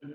Okay.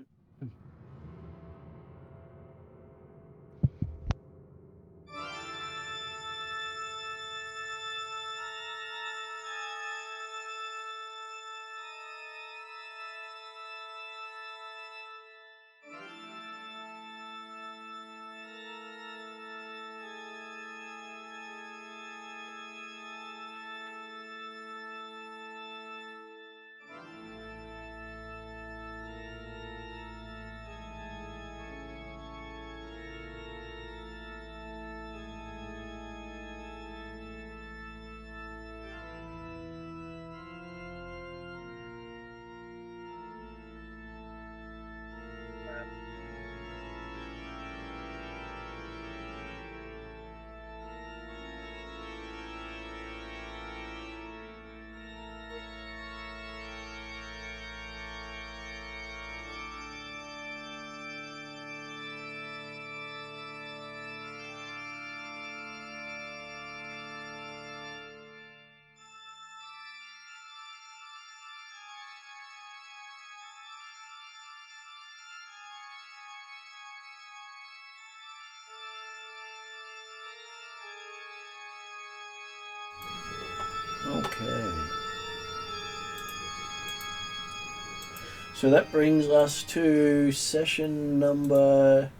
So that brings us to session number...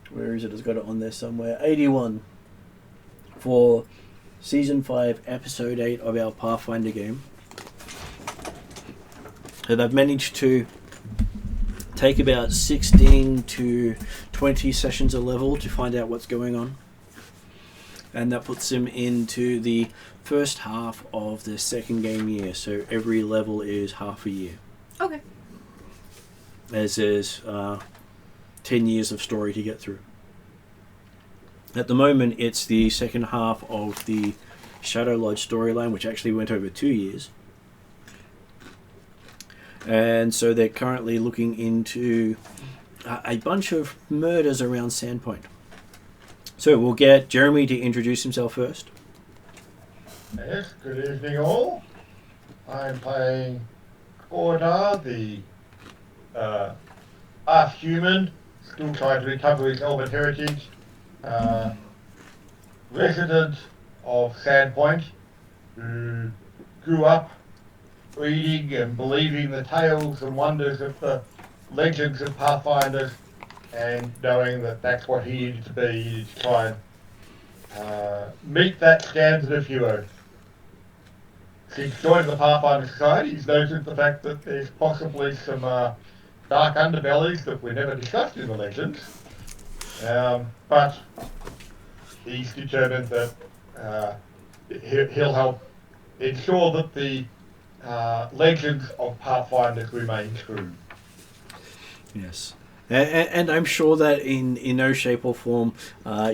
Where is it? It's got it on there somewhere. 81. For Season 5, Episode 8 of our Pathfinder game. So they've managed to take about 16 to 20 sessions a level to find out what's going on. And that puts them into the first half of the second game year. So every level is half a year. Okay. As there's 10 years of story to get through. At the moment, it's the second half of the Shadow Lodge storyline, which actually went over 2 years. And so they're currently looking into a bunch of murders around Sandpoint. So we'll get Jeremy to introduce himself first. Yes, good evening all. I'm playing otehr, the half-human, still trying to recover his elven heritage, resident of Sandpoint, who grew up reading and believing the tales and wonders of the legends of Pathfinders, and knowing that that's what he needed to be, he needed to try and meet that standard of hero. Since joining the Pathfinder Society, he's noted the fact that there's possibly some dark underbellies that were never discussed in the legends, but he's determined that he'll help ensure that the legends of Pathfinders remain true. Yes. And I'm sure that in no shape or form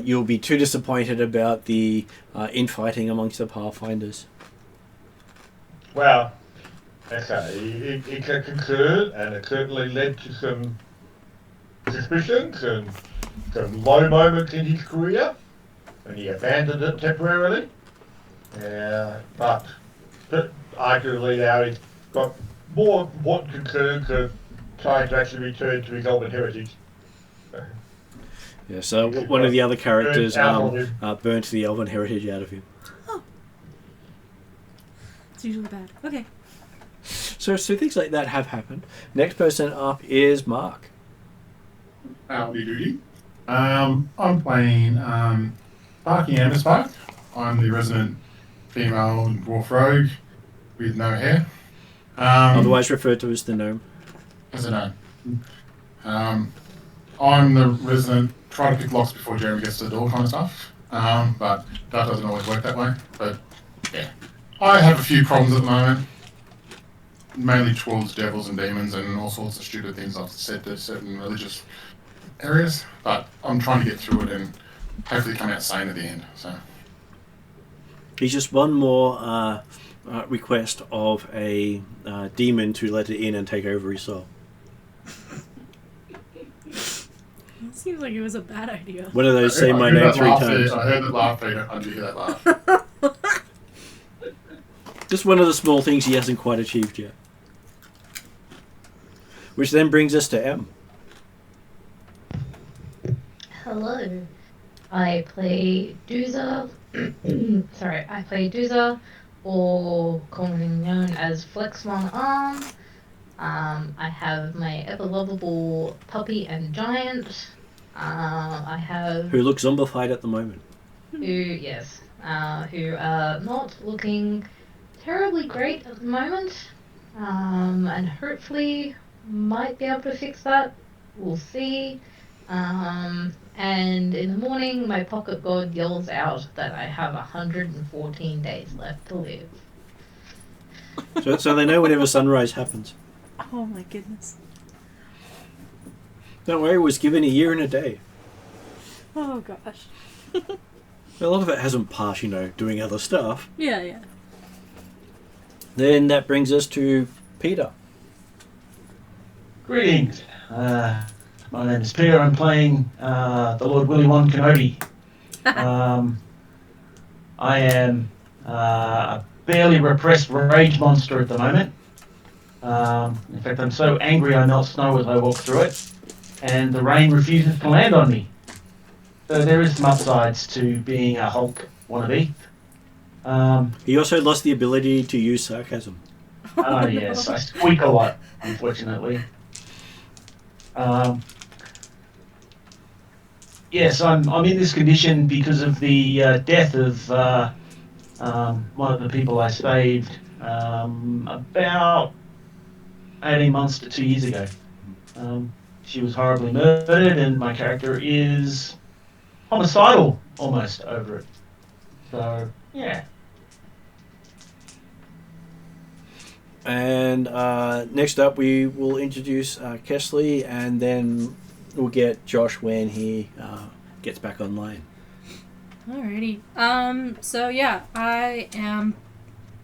you'll be too disappointed about the infighting amongst the Pathfinders. Well, okay, it's a concern, and it certainly led to some suspicions and some low moments in his career, and he abandoned it temporarily. But arguably now he's got more important concerns of trying to actually return to his elven heritage. Yeah, so one of the other characters burnt the elven heritage out of him. Oh. It's usually bad. Okay. So things like that have happened. Next person up is Mark. Howdy doody. I'm playing Barking Amberspark. I'm the resident female dwarf rogue with no hair. Otherwise referred to as the gnome. As a gnome. I'm the resident, try to pick locks before Jeremy gets to the door kind of stuff. But that doesn't always work that way. But yeah. I have a few problems at the moment. Mainly towards devils and demons and all sorts of stupid things I've said to certain religious areas. But I'm trying to get through it and hopefully come out sane at the end. So He's just one more request of a demon to let it in and take over his soul. It seems like it was a bad idea. One of those say my name 3 times. I heard that laugh, Peter. How'd you hear that laugh? Just one of the small things he hasn't quite achieved yet. Which then brings us to M. Hello. I play Dooza. Sorry, I play Dooza, or commonly known as Flex One Arm. I have my ever lovable puppy and giant. I have Who looks zombified at the moment. who are not looking terribly great at the moment, and hopefully might be able to fix that. We'll see. And in the morning, my pocket god yells out that I have 114 days left to live. So they know whenever sunrise happens. Oh my goodness. Don't worry, it was given a year and a day. Oh gosh. A lot of it hasn't passed, doing other stuff. Yeah. Then that brings us to Peter. Greetings. My name is Peter. I'm playing the Lord Willy Won Kenobi. I am a barely repressed rage monster at the moment. In fact, I'm so angry I melt snow as I walk through it, and the rain refuses to land on me. So there is some upsides to being a Hulk wannabe. He also lost the ability to use sarcasm. Oh yes, I squeak a lot, unfortunately. Yes, I'm in this condition because of the death of one of the people I saved about 18 months to 2 years ago. She was horribly murdered, and my character is homicidal almost over it. So, yeah. And next up, we will introduce Kesley, and then we'll get Josh when he gets back online. Alrighty. So yeah, I am.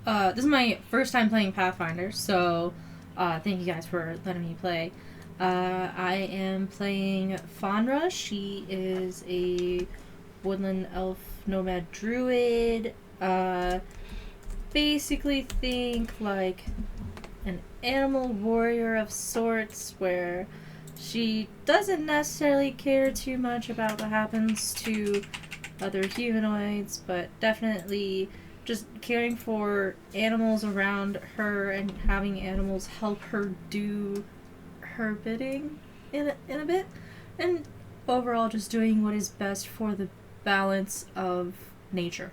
This is my first time playing Pathfinder, so thank you guys for letting me play. I am playing Fanra. She is a woodland elf nomad druid. Basically think like an animal warrior of sorts, where she doesn't necessarily care too much about what happens to other humanoids, but definitely just caring for animals around her and having animals help her do her bidding in a bit, and overall just doing what is best for the balance of nature.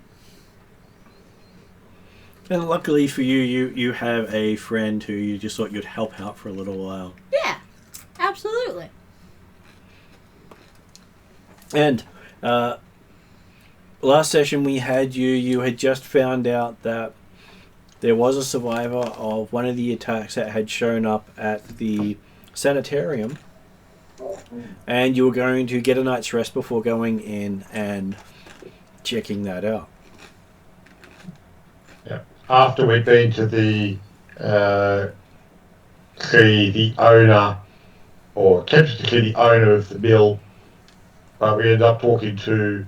And luckily for you, you have a friend who you just thought you'd help out for a little while. Yeah, absolutely. And last session we had you had just found out that there was a survivor of one of the attacks that had shown up at the Sanatorium, and you were going to get a night's rest before going in and checking that out. Yeah. After we'd been to see the owner, or attempted to see the owner of the mill, but we ended up talking to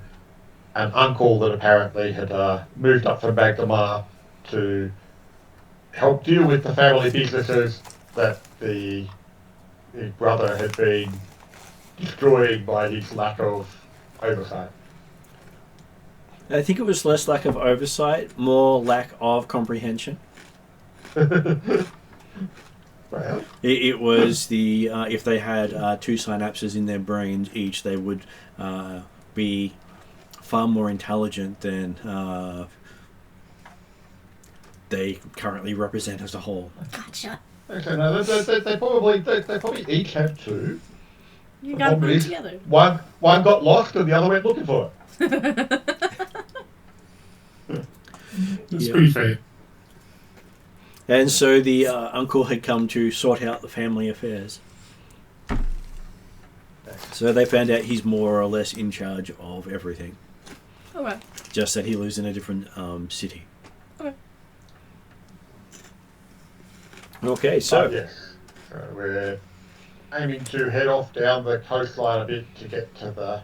an uncle that apparently had moved up from Magdamar to help deal with the family businesses that his brother had been destroying by his lack of oversight. I think it was less lack of oversight, more lack of comprehension. Well, It was the if they had two synapses in their brains each, they would be far more intelligent than they currently represent as a whole. Gotcha. okay, no, they probably each have two. You The gotta problem put it is, together. One got lost and the other went looking for it. It's Yeah. pretty fair. And so the uncle had come to sort out the family affairs. So they found out he's more or less in charge of everything. Okay. Just that he lives in a different city. Okay. Okay, so But yes, we're aiming to head off down the coastline a bit to get to the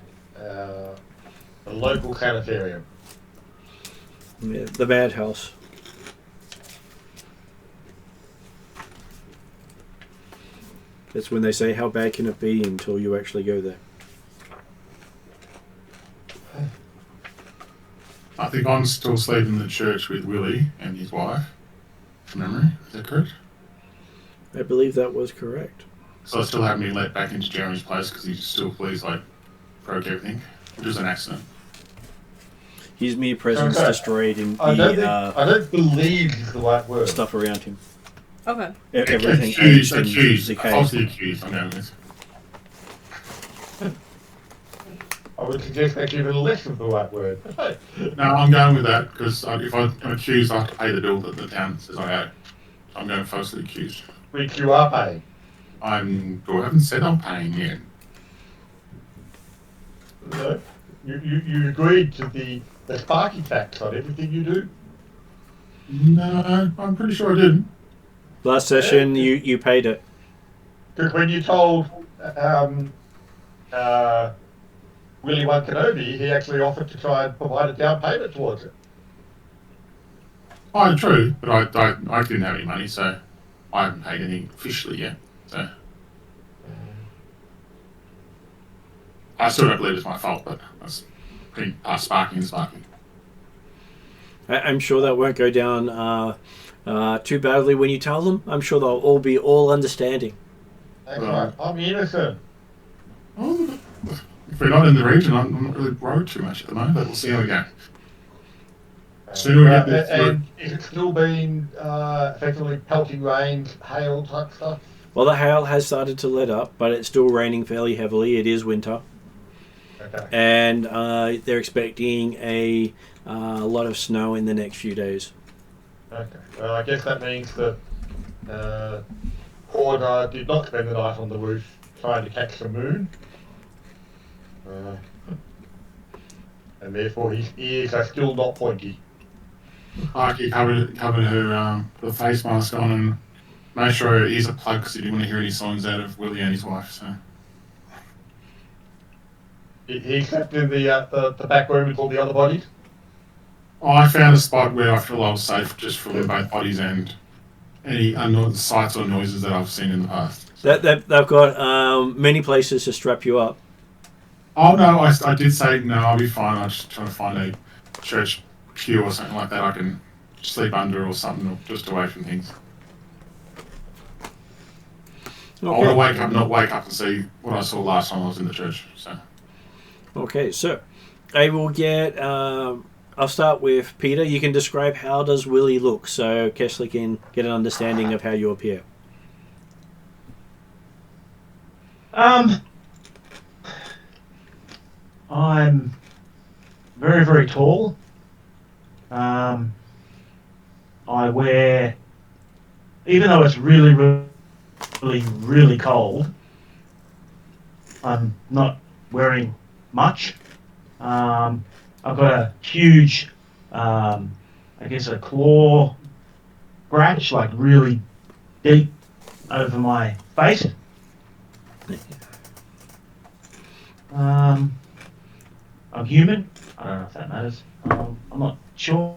local sanitarium. yeah, the madhouse. That's when they say, how bad can it be until you actually go there? I think I'm still sleeping in the church with Willie and his wife, from memory. Is that correct? I believe that was correct. So I still haven't been let back into Jeremy's place because he still believes like broke everything, which was an accident. His mere presence Okay. destroyed in I the don't believe is the right word. stuff around him. Okay. Everything Accused, aged and decayed. falsely accused, I'm going with. I would suggest they give it less of the right word. No, I'm going with that because if I'm accused, I have to pay the bill that the town says I owe. So I'm going falsely accused. Which you are paying. I haven't said I'm paying yet. No? You agreed to the sparky tax on everything you do. No, I'm pretty sure I didn't. Last session, you paid it. Because when you told Willie One Kenobi, he actually offered to try and provide a down payment towards it. Oh, true, but I didn't have any money, so I haven't paid anything officially yet. So I still don't believe it's my fault, but that's pretty sparking and sparking. I'm sure that won't go down too badly when you tell them. I'm sure they'll all be all understanding. That's right. I'm innocent. Oh, if we're not in the region, I'm not really worried too much at the moment, but we'll see how we go. Sooner we get this And is it still been effectively pelting rain, hail type stuff? Well, the hail has started to let up, but it's still raining fairly heavily. It is winter. Okay. And they're expecting a lot of snow in the next few days. Okay. Well, I guess that means that Horde did not spend the night on the roof trying to catch the moon. And therefore his ears are still not pointy. Arky covered her the face mask on and made sure her ears are plugged because he didn't want to hear any songs out of Willie and his wife. So He slept in the back room with all the other bodies. I found a spot where I feel I was safe just for both bodies and any unknown sights or noises that I've seen in the past. They've got many places to strap you up. Oh no, I did say no, I'll be fine. I'm just trying to find a church pew or something like that I can sleep under or something, or just away from things. I want to not wake up and see what I saw last time I was in the church. So. Okay, so I will get. I'll start with Peter. You can describe how does Willie look, so Kesley can get an understanding of how you appear. I'm very, very tall. I wear, even though it's really, really, really cold, I'm not wearing much. I've got a huge, I guess a claw scratch, like really deep over my face. I'm human. I don't know if that matters. I'm not sure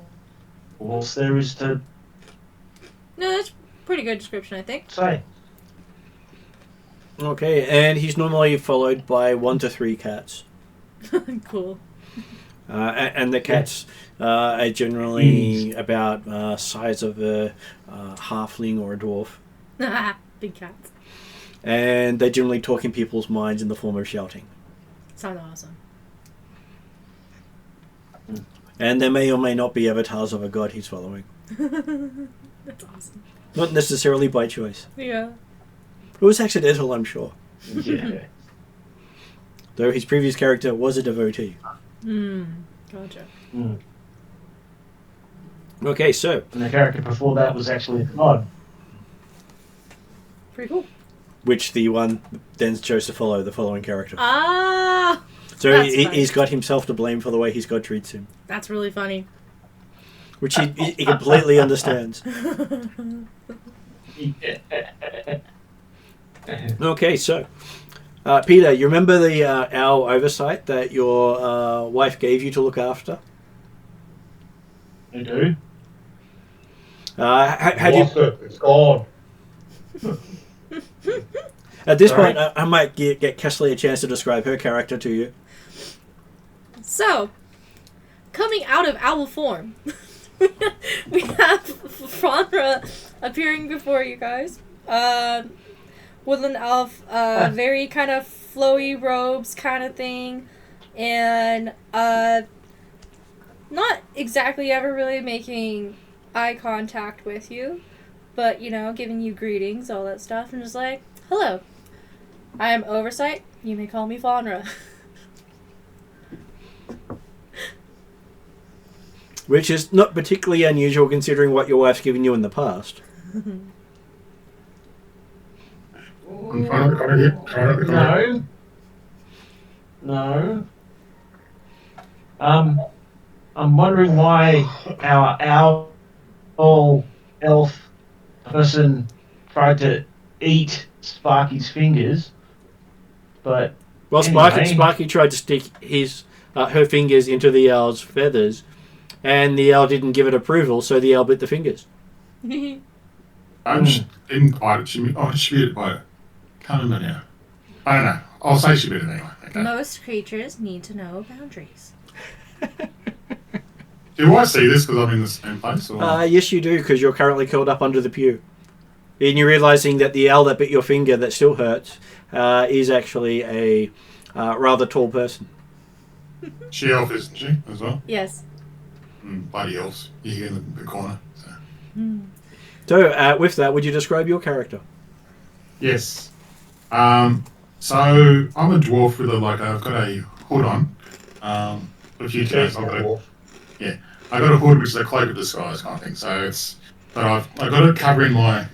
what else there is to No, that's a pretty good description, I think. say. Okay, and he's normally followed by 1 to 3 cats. Cool. And the cats are generally about size of a halfling or a dwarf. Big cats. And they generally talk in people's minds in the form of shouting. Sounds awesome. And there may or may not be avatars of a god he's following. That's awesome. Not necessarily by choice. Yeah. It was accidental, I'm sure. Yeah. Though his previous character was a devotee. Gotcha. Okay, so And the character before that was actually a god. Pretty cool. which the one then chose to follow the following character. Ah! So That's funny. he's got himself to blame for the way his god treats him, That's really funny. which he completely understands. Okay, so Peter, you remember the our oversight that your wife gave you to look after? I do. How do you Lost it. It's gone. At this Sorry? point, I might get Kesley a chance to describe her character to you. So, coming out of owl form, we have Fandra appearing before you guys. Woodland elf, very kind of flowy robes kind of thing, and not exactly ever really making eye contact with you, but, you know, giving you greetings, all that stuff, and just like, hello, I am Oversight, you may call me Fandra. Which is not particularly unusual considering what your wife's given you in the past. I'm trying to comment here. Trying to comment. No. I'm wondering why our owl elf person tried to eat Sparky's fingers, but Well, anyway. Sparky tried to stick her fingers into the owl's feathers, and the owl didn't give it approval, so the owl bit the fingers. She didn't bite it. She bit it by it. Can't remember now. I don't know. I'll say she bit it anyway. Okay. Most creatures need to know boundaries. Do I see this because I'm in the same place? Or? Yes, you do, because you're currently curled up under the pew. And you're realising that the owl that bit your finger that still hurts is actually a rather tall person. She elf, isn't she, as well? Yes. Bloody elves. You hear in the corner. So. So, with that, would you describe your character? Yes. So I'm a dwarf with I've got a hood on. A few times I got a hood which is a cloak of disguise kind of thing. So but I've got it covering my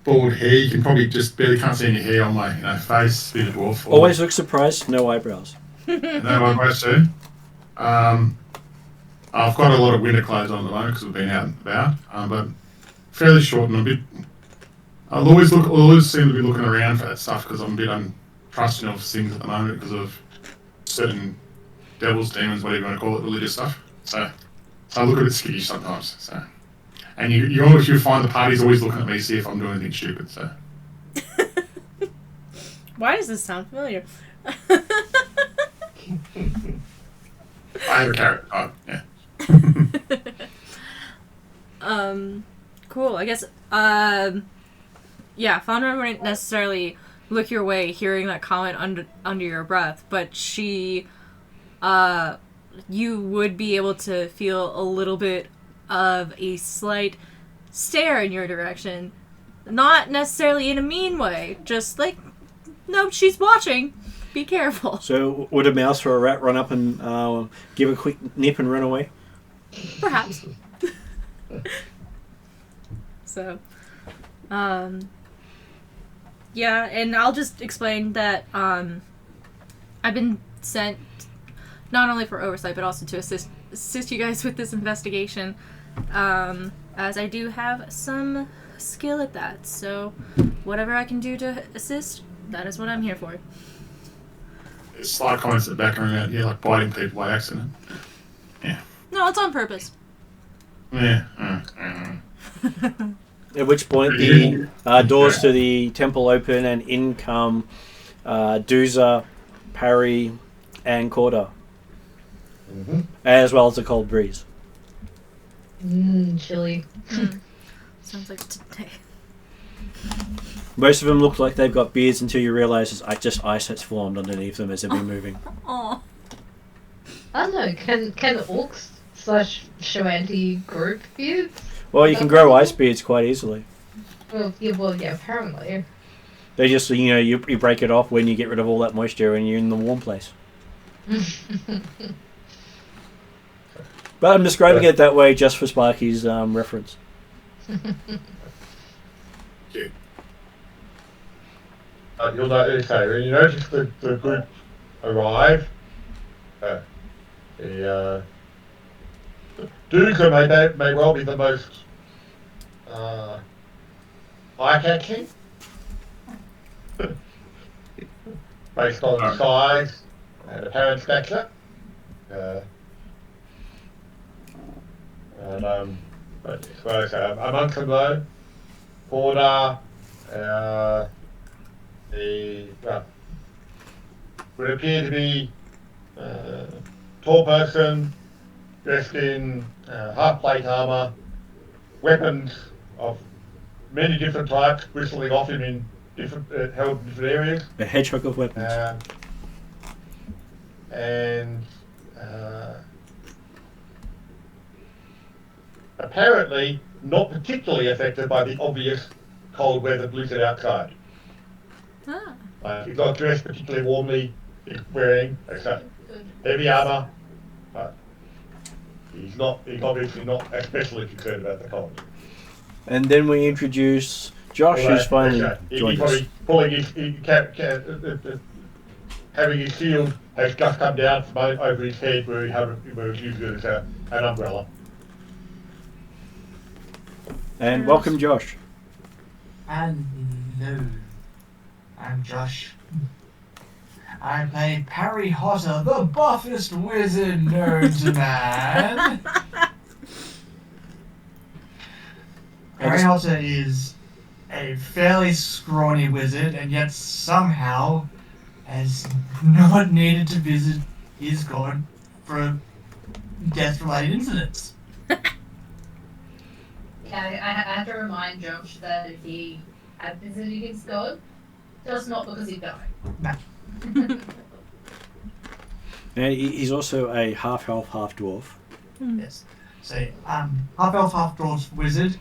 bald hair. You can probably just barely can't see any hair on my face. Being a dwarf. Always look surprised. No eyebrows. No eyebrows too. I've got a lot of winter clothes on at the moment because we've been out and about. But fairly short and a bit. I'll always seem to be looking around for that stuff because I'm a bit untrusting of things at the moment because of certain devils, demons, whatever you want to call it, religious stuff. So I look a bit skittish sometimes. So, and you find the party's always looking at me to see if I'm doing anything stupid. So. Why does this sound familiar? I have a carrot. Oh, yeah. Cool. I guess, yeah, Fandra wouldn't necessarily look your way hearing that comment under your breath, but she, you would be able to feel a little bit of a slight stare in your direction. Not necessarily in a mean way, just like, no, she's watching. Be careful. So, would a mouse or a rat run up and give a quick nip and run away? Perhaps. So, yeah, and I'll just explain that I've been sent not only for oversight but also to assist you guys with this investigation, as I do have some skill at that. So, whatever I can do to assist, that is what I'm here for. Slight comments at the back around, like biting people by accident. Yeah. No, it's on purpose. Yeah. At which point the doors to the temple open and in come Dooza, Parry, and Corda. As well as a cold breeze. Chilly. Sounds like today. Most of them look like they've got beards until you realise it's just ice that's formed underneath them as they've been moving. Oh. I don't know, can orcs / Shoanti group beards? Well, you can grow ice beards quite easily. Well, yeah, apparently. They just, you break it off when you get rid of all that moisture and you're in the warm place. But I'm describing it that way just for Sparky's reference. Yeah. You'll notice, when you notice the group arrive, the Duga may well be the most eye-catching, based on size and apparent stature. But amongst them though, Border, would appear to be tall person, dressed in half plate armor, weapons of many different types, bristling off him in different held in different areas. A hedgehog of weapons. And apparently not particularly affected by the obvious cold weather blizzard outside. He's not dressed particularly warmly, he's wearing heavy armour, but he's obviously not especially concerned about the cold. And then we introduce Josh, who's finally joined us. He's probably pulling having his shield has just come down from over his head where he used it as an umbrella. And welcome, Josh. Hello, I'm Josh. I play Parry Hotter, the buffest wizard known to man. Parry Hotter is a fairly scrawny wizard, and yet somehow has not needed to visit his god for death-related incidents. I have to remind Josh that if he had visited his god, just not because he died. No. And he's also a half-elf, half-dwarf. Yes. So, half-elf, half-dwarf wizard,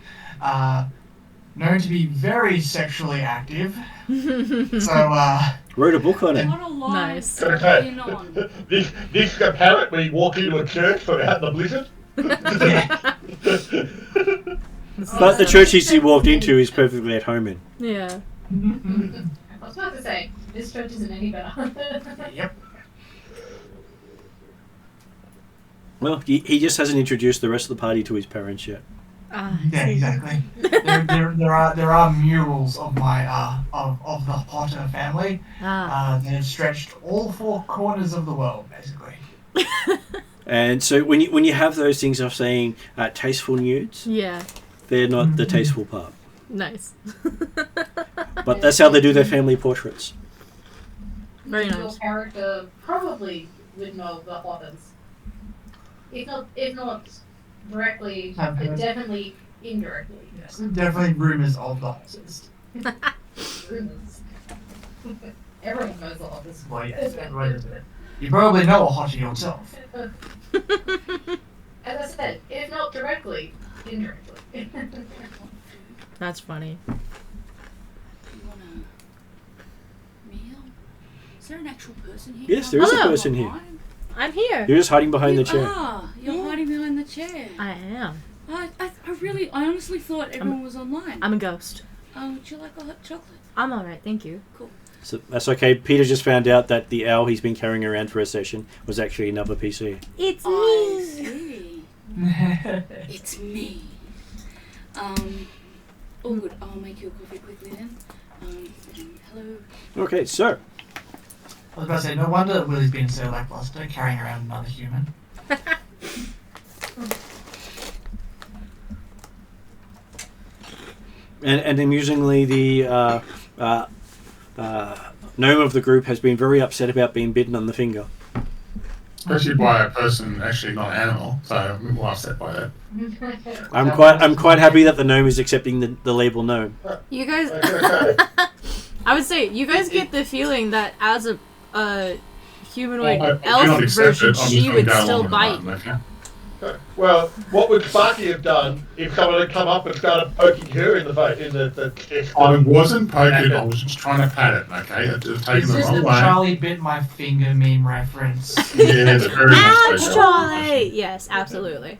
known to be very sexually active. So, wrote a book on it. What a lie. Nice. Going on. This apparently walk into a church from out in the blizzard. But the church he walked into is perfectly at home in. Yeah. I was about to say, this church isn't any better. Yep. Well, he just hasn't introduced the rest of the party to his parents yet. Yeah, exactly. there are murals of my of the Potter family. That have stretched all four corners of the world, basically. And so when you have those things of saying tasteful nudes, Yeah. they're not the tasteful part. Nice. But that's how they do their family portraits. Very Your nice. character probably would know the Hotters. If not directly, Have heard. definitely indirectly. Yes, definitely rumors of the Hotters. Rumors. Everyone knows the Hotters. Well, yes, everyone does it. You probably know a Hotter yourself. As I said, if not directly, indirectly. That's funny. You want a meal? Is there an actual person here? Yes, there is a Hello. person here. I'm here. You're just hiding behind the chair. You're Yeah. hiding behind the chair. I am. I honestly thought everyone was online. I'm a ghost. Would you like a hot chocolate? I'm alright, thank you. So that's okay. Peter just found out that the owl he's been carrying around for a session was actually another PC. It's I me. see. It's me. Oh good, I'll make you a coffee quickly then. Hello. Okay, so I was about to say, no wonder Willie's been so lackluster, carrying around another human. and amusingly, the gnome of the group has been very upset about being bitten on the finger. Especially by a person, actually not an animal, so I'm more upset by that. I'm quite happy that the gnome is accepting the label gnome. You guys, Okay. I would say, you guys get the feeling that as a humanoid Well, I do elf not accept version, it, I'm just she gonna would go still along with bite. Martin, okay? Well, what would Sparky have done if someone had come up and started poking her in the face, in the chest? I wasn't poking, I was just trying to pat it, okay? It was taken Is the this wrong the way. Charlie bit my finger meme reference? Yeah, it's very much Ouch, so. Charlie! Yes, absolutely.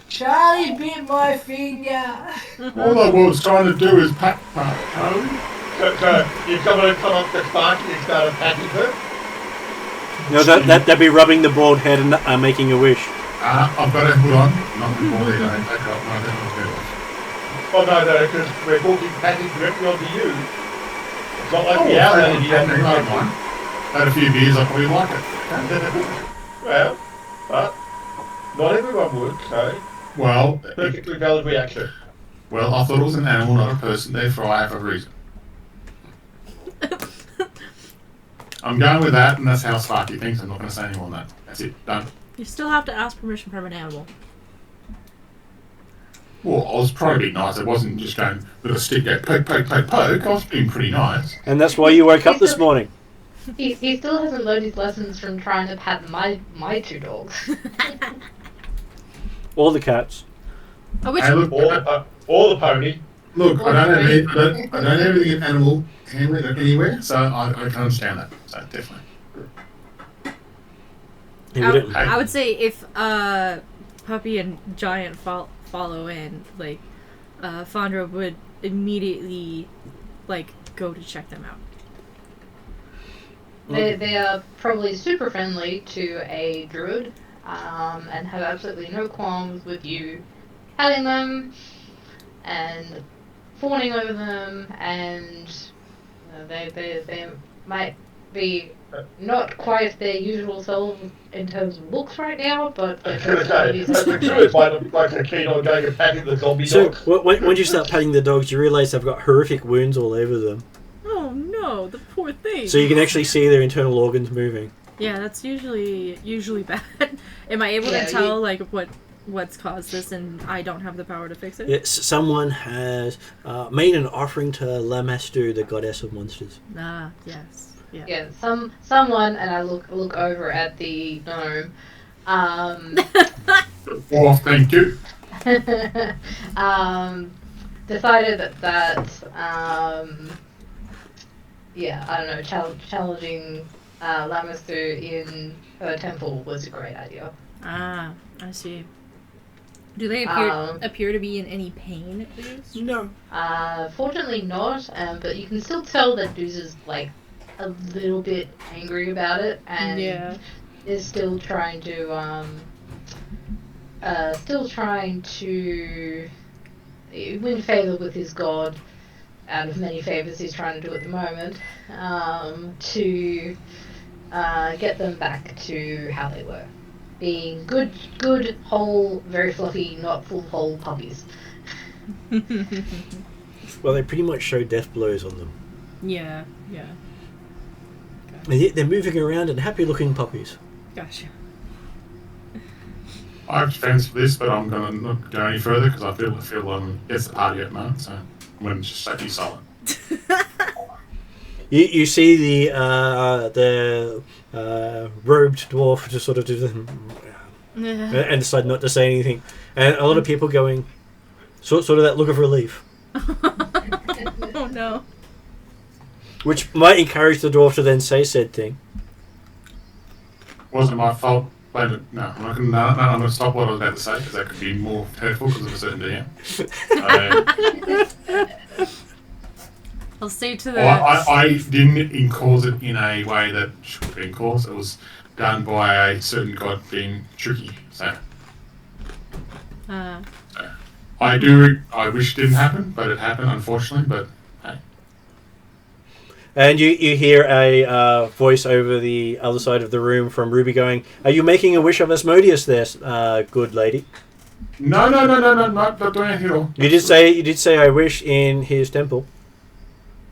Charlie bit my finger! All I was trying to do is pat Charlie. So if someone had come up to Sparky and started patting her, No, that'd be rubbing the bald head and making a wish. I've got to hold on. Not before they don't take up my little oh no, because we're talking patting directly onto you. It's not like Oh, the owl I lady don't doesn't mind. Had a few beers, I probably like it. Well, but not everyone would, so Well, perfectly valid reaction. I thought it was an animal, not a person, therefore I have a reason. I'm going with that, and that's how Sparky thinks. I'm not going to say any more than that. That's it. Done. You still have to ask permission from an animal. Well, I was trying to be nice. I wasn't just going with a stick, go poke, poke, poke, poke. I was being pretty nice. And that's why you woke up this morning. He still hasn't learned his lessons from trying to pat my 2 dogs. All the cats. Oh, which Hey, look, Or the pony. look, I don't have anything in animal handling anywhere, so I can understand that. So definitely. And we don't- I would say if Puppy and Giant follow in, like, Fondra would immediately, like, go to check them out. They are probably super friendly to a druid, and have absolutely no qualms with you patting them and fawning over them, and they might be not quite their usual selves in terms of looks right now, but I was going to say, the druid might have like a keen on going and patting the zombie So dogs. when you start patting the dogs, you realise they've got horrific wounds all over them. Oh no, the poor thing. So you can actually see their internal organs moving. Yeah, that's usually bad. Am I able Yeah, to tell like what's caused this, and I don't have the power to fix it? Yes, someone has made an offering to Lamastu, the goddess of monsters. Ah, yes. Yeah. Yeah, someone, and I look over at the gnome. Oh, thank you. Decided that yeah, I don't know, challenging Lamastu in her temple was a great idea. Ah, I see. Do they Um, appear to be in any pain at least? No. Fortunately not, but you can still tell that Deuce is like a little bit angry about it, and Yeah. is still trying to win favor with his god, out of many favors he's trying to do at the moment, to get them back to how they were, being good, whole, very fluffy, not full whole puppies. Well, they pretty much show death blows on them. Yeah. And yet they're moving around and happy-looking puppies. Gotcha. I have defense for this, but I'm going to not go any further because I feel it's the party at the moment, so I'm going to just stay silent. You see the robed dwarf just sort of do the and decide not to say anything, and a lot of people going sort of that look of relief, Oh no. which might encourage the dwarf to then say said thing. Wasn't my fault. I'm not going to stop what I was about to say because that could be more hurtful because of a certain DM. I'll say to the. I didn't cause it in a way that should have been caused. It was done by a certain god being tricky. So I wish it didn't happen, but it happened, unfortunately. But hey. And you hear a voice over the other side of the room from Ruby going, "Are you making a wish of Asmodeus there, good lady?" No, not doing anything at all. You did say I wish in his temple.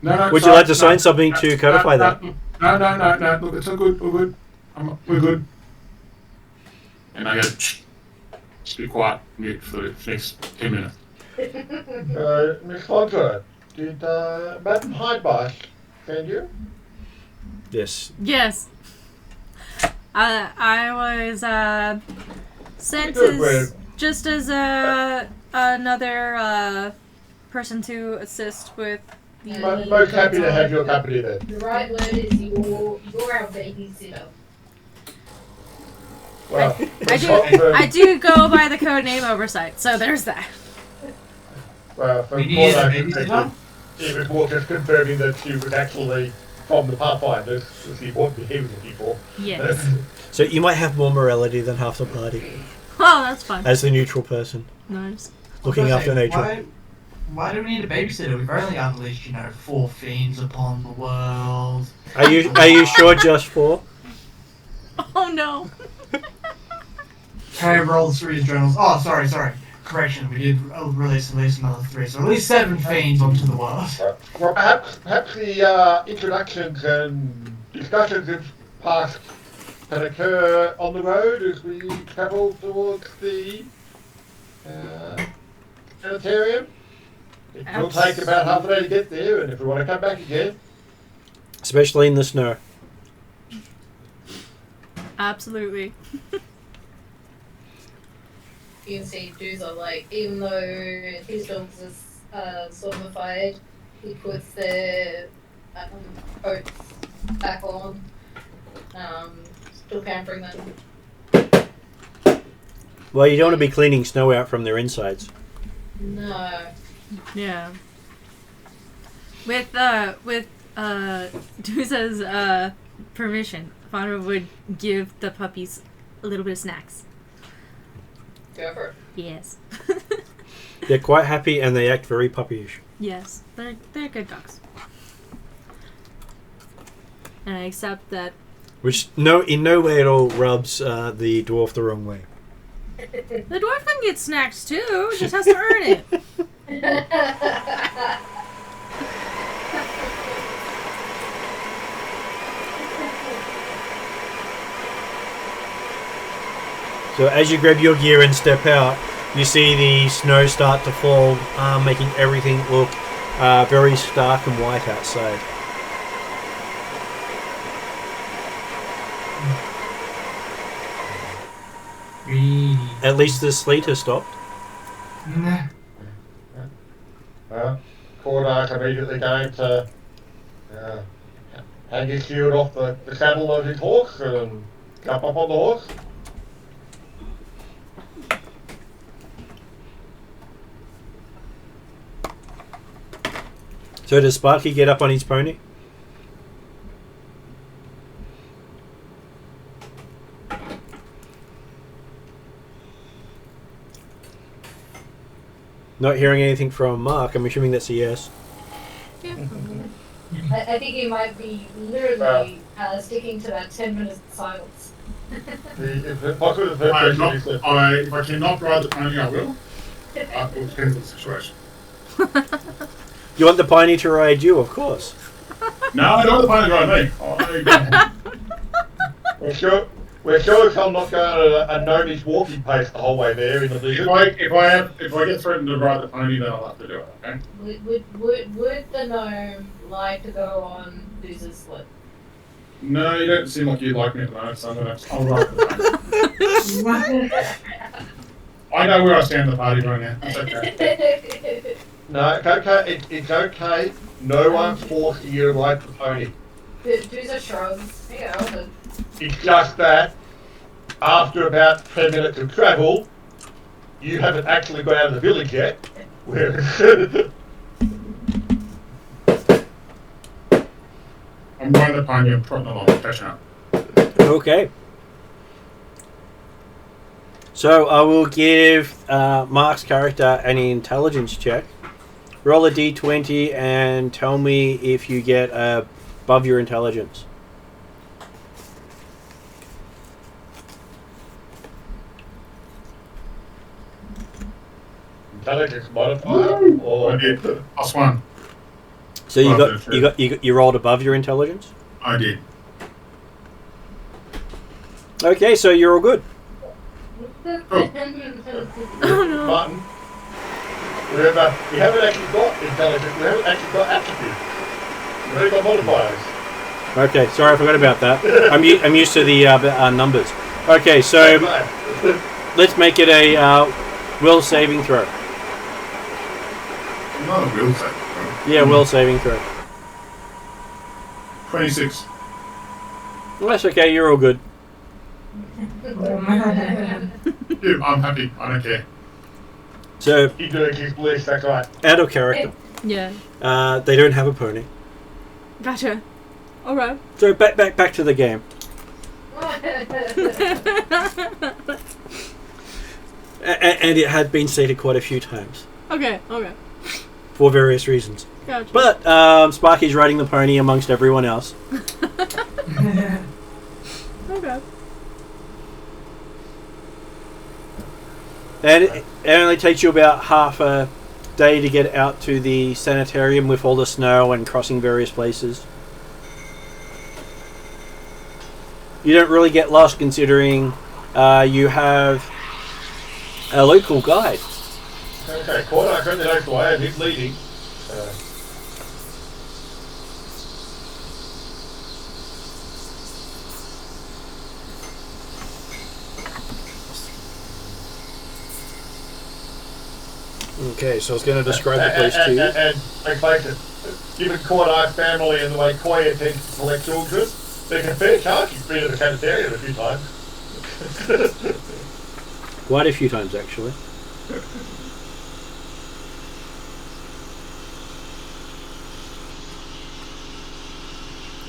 No. Would you like to sign something to codify that? No. Look, it's all good. We're good. We're good. And I go, just be quiet, mute for the next 10 minutes. Miss Fondra, did Madam Hidebush send you? Yes. Yes. I was sent Good, just as another person to assist with the. Most happy to have your company then. The right word is you're our babysitter. Well, I do go by the code name Oversight, so there's that. Well, We need a babysitter. Even more just confirming that she was actually from the Pathfinders, was the important he was looking for. Yes. So you might have more morality than half the party Oh, that's fun. as the neutral person Nice. looking after nature. Why do we need a babysitter? We've only unleashed, 4 fiends upon the world. Are you sure just 4? Oh no. Harry rolls through his journals. Oh, sorry. Correction, we did release at least another 3, so at least 7 fiends onto the world. Well, perhaps the introductions and discussions have passed can occur on the road as we travel towards the Sanatorium. It will take about half a day to get there, and if we want to come back again, Especially in the snow. Absolutely. You can see Doozer, like, even though his dogs are zombified, he puts their coats back on, still pampering them. Well, you don't want to be cleaning snow out from their insides. No. Yeah. With Duzer's permission, Fondra would give the puppies a little bit of snacks. Go for it. Yes. They're quite happy and they act very puppyish. Yes, they're good dogs. And I accept that. Which in no way at all rubs the dwarf the wrong way. The dwarf can get snacks too, just has to earn it. So as you grab your gear and step out, you see the snow start to fall, making everything look very stark and white outside. Really? At least the sleet has stopped. Nah. Cordark immediately going to hang his shield off the saddle of his horse and jump up on the horse. So does Sparky get up on his pony? Not hearing anything from Mark, I'm assuming that's a yes. Yeah. I think he might be literally sticking to that 10 minutes silence. If I cannot ride the pony, I will. It depends on the situation. You want the pony to ride you, of course. No, I don't want the pony to ride me. We're sure I'm not going at a gnomish walking pace the whole way there in the blizzard. If I get threatened to ride the pony, then I'll have to do it. Okay. Would the gnome like to go on Doozer's slip? No, you don't seem like you'd like me at the moment, so I'll ride the pony. I know where I stand in the party right now. It's okay. No, it's okay. It's okay. No one's forcing you to ride the pony. Doozer shrugs. Yeah, It's just that after about 10 minutes of travel, you haven't actually got out of the village yet. I'm riding the pony and trotting along, catching up. Okay. So I will give Mark's character an intelligence check. Roll a d20 and tell me if you get above your intelligence. Intelligence modifier or I did. +1. So you rolled above your intelligence? I did. Okay, so you're all good. Martin. Remember, we haven't actually got intelligence, we haven't actually got aptitude. We've only got modifiers. Okay, sorry, I forgot about that. I'm used to the numbers. Okay, so let's make it a will saving throw. Not a will saving throw. Yeah, will saving throw. 26. Well, that's okay, you're all good. Dude, I'm happy. I don't care. So, He's doing his bliss, that's right. out of character. Yeah. They don't have a pony. Gotcha. Alright. So back to the game. And it had been stated quite a few times. Okay. For various reasons. Gotcha. But Sparky's riding the pony amongst everyone else. Okay. And it only takes you about half a day to get out to the Sanatorium with all the snow and crossing various places. you don't really get lost considering you have a local guide. Okay, Corda certainly knows the way, and he's leading. Okay, so I was going to describe the place to you. And let's face it, given Corda's family and the way Koya tends to collect children, there's a fair chance he's been to the Sanatorium a few times. Quite a few times, actually.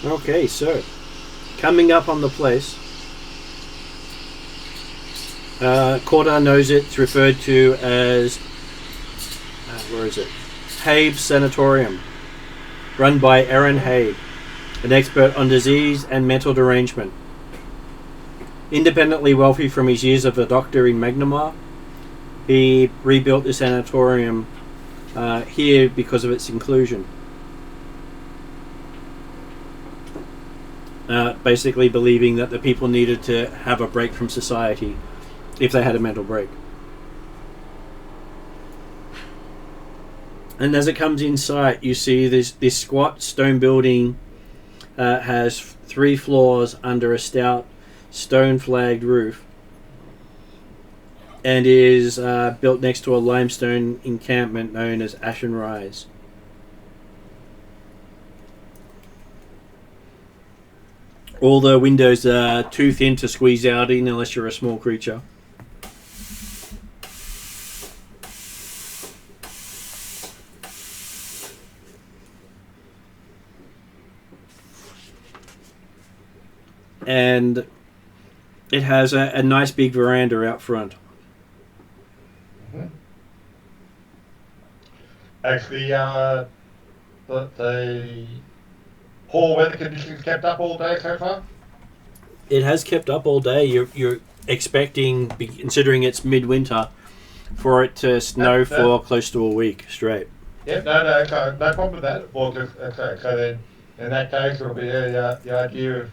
Okay, so coming up on the place, Corda knows it's referred to as where is it? Habe's Sanatorium, run by Aaron Habe, an expert on disease and mental derangement. Independently wealthy from his years of a doctor in Magnamar, he rebuilt the sanatorium here because of its inclusion. Basically believing that the people needed to have a break from society if they had a mental break. And as it comes in sight, you see this squat stone building has 3 floors under a stout stone flagged roof and is built next to a limestone encampment known as Ashen Rise. All the windows are too thin to squeeze out in unless you're a small creature. And it has a nice big veranda out front. Mm-hmm. Actually, the poor weather conditions kept up all day so far? It has kept up all day. You're expecting, considering it's midwinter, for it to snow for close to a week straight. Yeah, no problem with that. Well, okay, so then in that case it'll be the idea of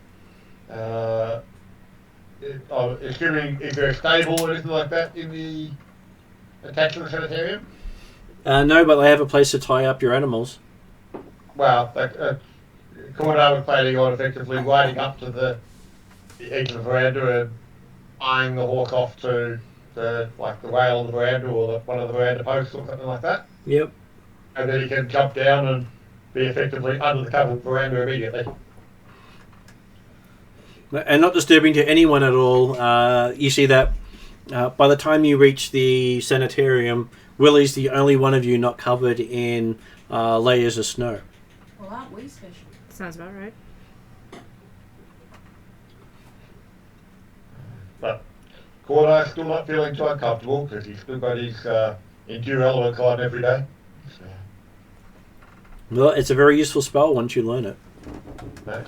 assuming is there a stable or anything like that in the attached to the sanitarium? No, but they have a place to tie up your animals. Well, Corda was planning on effectively riding up to the edge of the veranda and eyeing the horse off to the rail of the veranda or one of the veranda posts or something like that. Yep. And then he can jump down and be effectively under the cover of the veranda immediately. And not disturbing to anyone at all. You see that by the time you reach the sanitarium, Willie's the only one of you not covered in layers of snow. Well, aren't we special? Sounds about right. But Corda's still not feeling too uncomfortable because he's still got his endure elements on every day. So. Well, it's a very useful spell once you learn it. Well,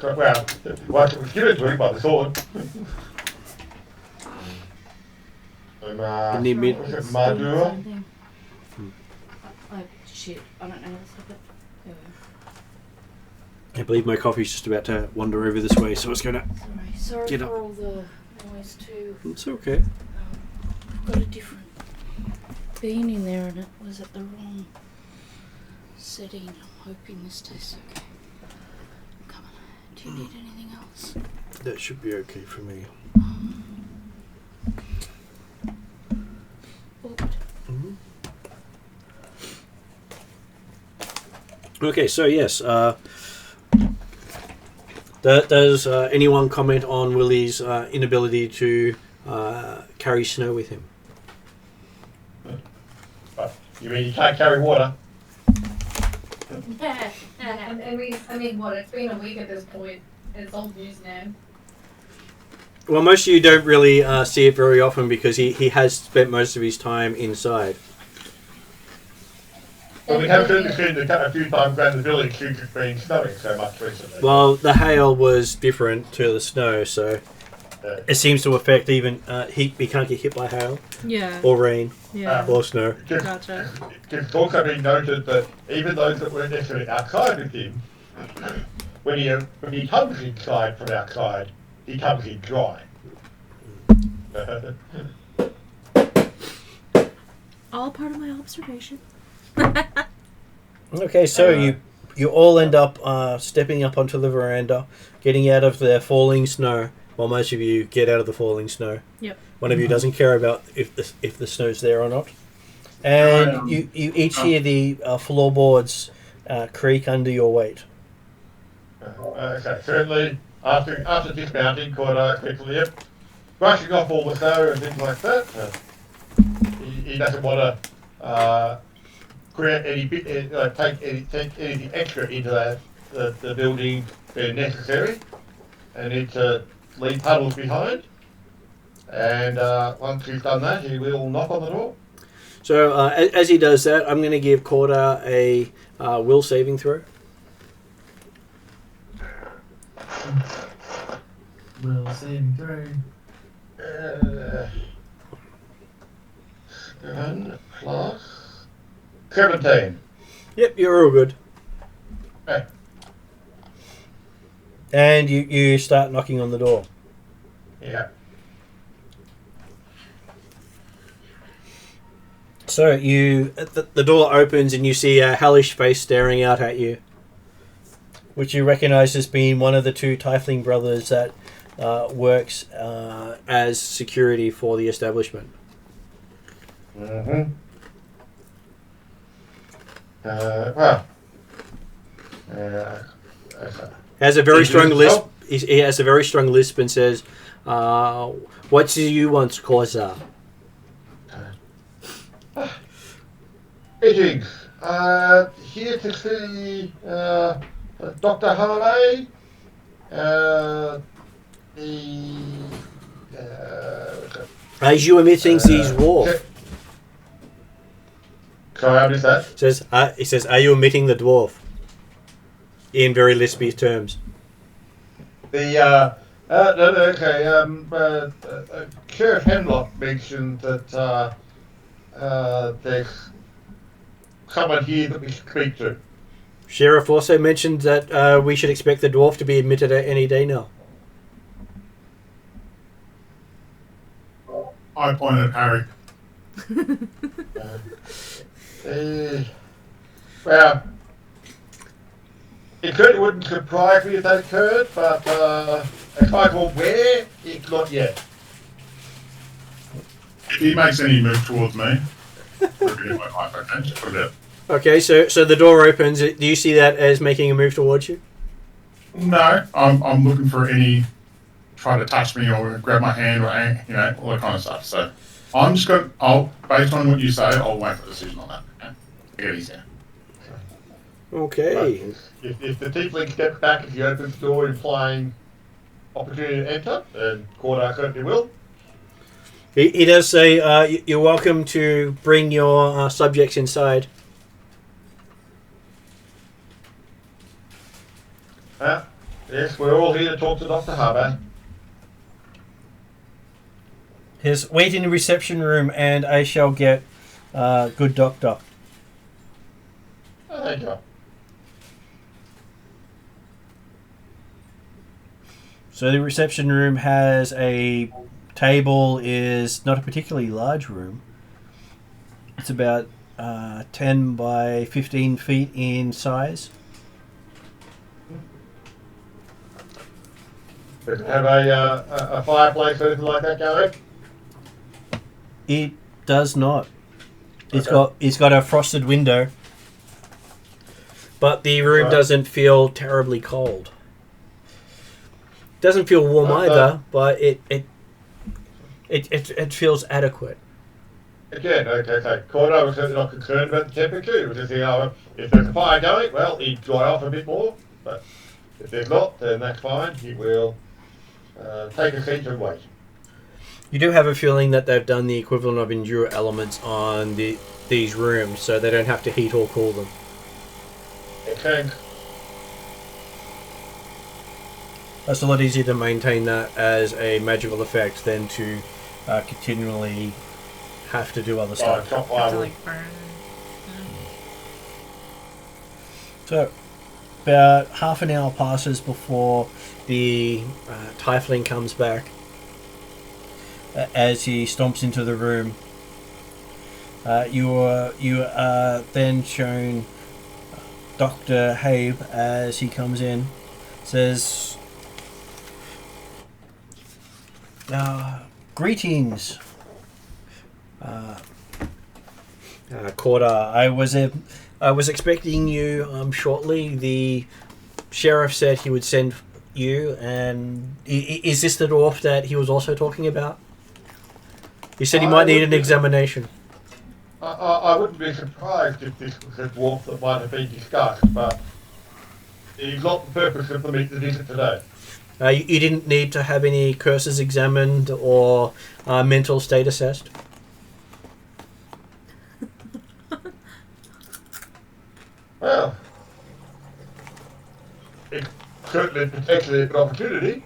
it was given to him by the sword. And, You need was it Madura? Oh, shit. I don't know this of it. There we I believe my coffee's just about to wander over this way, so it's going to... go. Sorry Get for up. all the noise too. It's okay. I've got a different bean in there and it was at the wrong setting. I'm hoping this tastes okay. Come on. Do you need anything else? That should be okay for me. All good. Mm-hmm. Okay, so yes, does anyone comment on Willie's inability to carry snow with him? You mean you can't carry water? I mean, what? It's been a week at this point. It's old news now. Well, most of you don't really see it very often because he has spent most of his time inside. Well, we have certainly seen it a few times around the village since it's been snowing so much recently. Well, the hail was different to the snow, so it seems to affect even he can't get hit by hail Yeah. or rain Yeah. or snow. Gotcha. It's also been noted that even those that weren't necessarily outside with him, when he comes inside from outside, he comes in dry. All part of my observation. Okay, so you all end up stepping up onto the veranda, getting out of the falling snow. Well, most of you get out of the falling snow. Yep. One of you doesn't care about if the snow's there or not. And you each hear the floorboards creak under your weight. Okay, certainly after dismounting, quite quickly, brushing off all the snow and things like that. He doesn't want to create take anything extra into the building where necessary, and need to leave puddles behind. And once he's done that, he will knock on the door. So as he does that, I'm going to give Corda a will saving throw. Will saving throw. 7 plus 17. Yep, you're all good. Okay. And you start knocking on the door. Yeah. So the door opens and you see a hellish face staring out at you, which you recognise as being one of the two Tiefling brothers that works as security for the establishment. Mm-hmm. Has a very strong lisp. He has a very strong lisp and says, "What do you want, Corsa?" Greetings. Here to see Dr. Harley. As you are meeting these dwarf, Sorry, I missed that. he says, "Are you omitting the dwarf?" In very lispy terms. Sheriff Hemlock mentioned that there's someone here that we should speak to. Sheriff also mentioned that we should expect the dwarf to be admitted at any day now. I point at Harry. Well, it wouldn't surprise me if that occurred, but as far as we're aware, it's not yet. If he makes any move towards me, I'll give my life, okay? Just put it out. Okay, so the door opens. Do you see that as making a move towards you? No, I'm looking for any try to touch me or grab my hand or all that kind of stuff. So I'm just based on what you say, I'll wait for a decision on that. Okay? I get easier. Okay. If the tiefling steps back as he opens the door implying opportunity to enter, then Corda certainly will. He does say, "You're welcome to bring your subjects inside." Yes, we're all here to talk to Dr. Harbour. His wait in the reception room, and I shall get good doctor. Oh, thank you. So the reception room has a table. Is not a particularly large room. It's about 10 by 15 feet in size. Does it have a fireplace or anything like that going? It does not. Okay. It's got a frosted window, but the room Right. doesn't feel terribly cold. Doesn't feel warm either, but it feels adequate. Again, okay, so Corda was certainly not concerned about the temperature. It was just, if there's a fire going, well, he'd dry off a bit more. But if there's not, then that's fine. He will take a seat and wait. You do have a feeling that they've done the equivalent of endure elements on these rooms, so they don't have to heat or cool them. Okay. That's a lot easier to maintain that as a magical effect than to continually have to do other stuff. Have to, like, burn. So, about half an hour passes before the tiefling comes back. As he stomps into the room, you are then shown Dr. Habe as he comes in. Says, "Greetings, Corda. I was expecting you shortly. The sheriff said he would send you, and is this the dwarf that he was also talking about? He said he might need an examination." I wouldn't be surprised if this was a dwarf that might have been discussed, but it's not the purpose of the visit today. You didn't need to have any curses examined or mental state assessed? Well, it's certainly potentially an opportunity.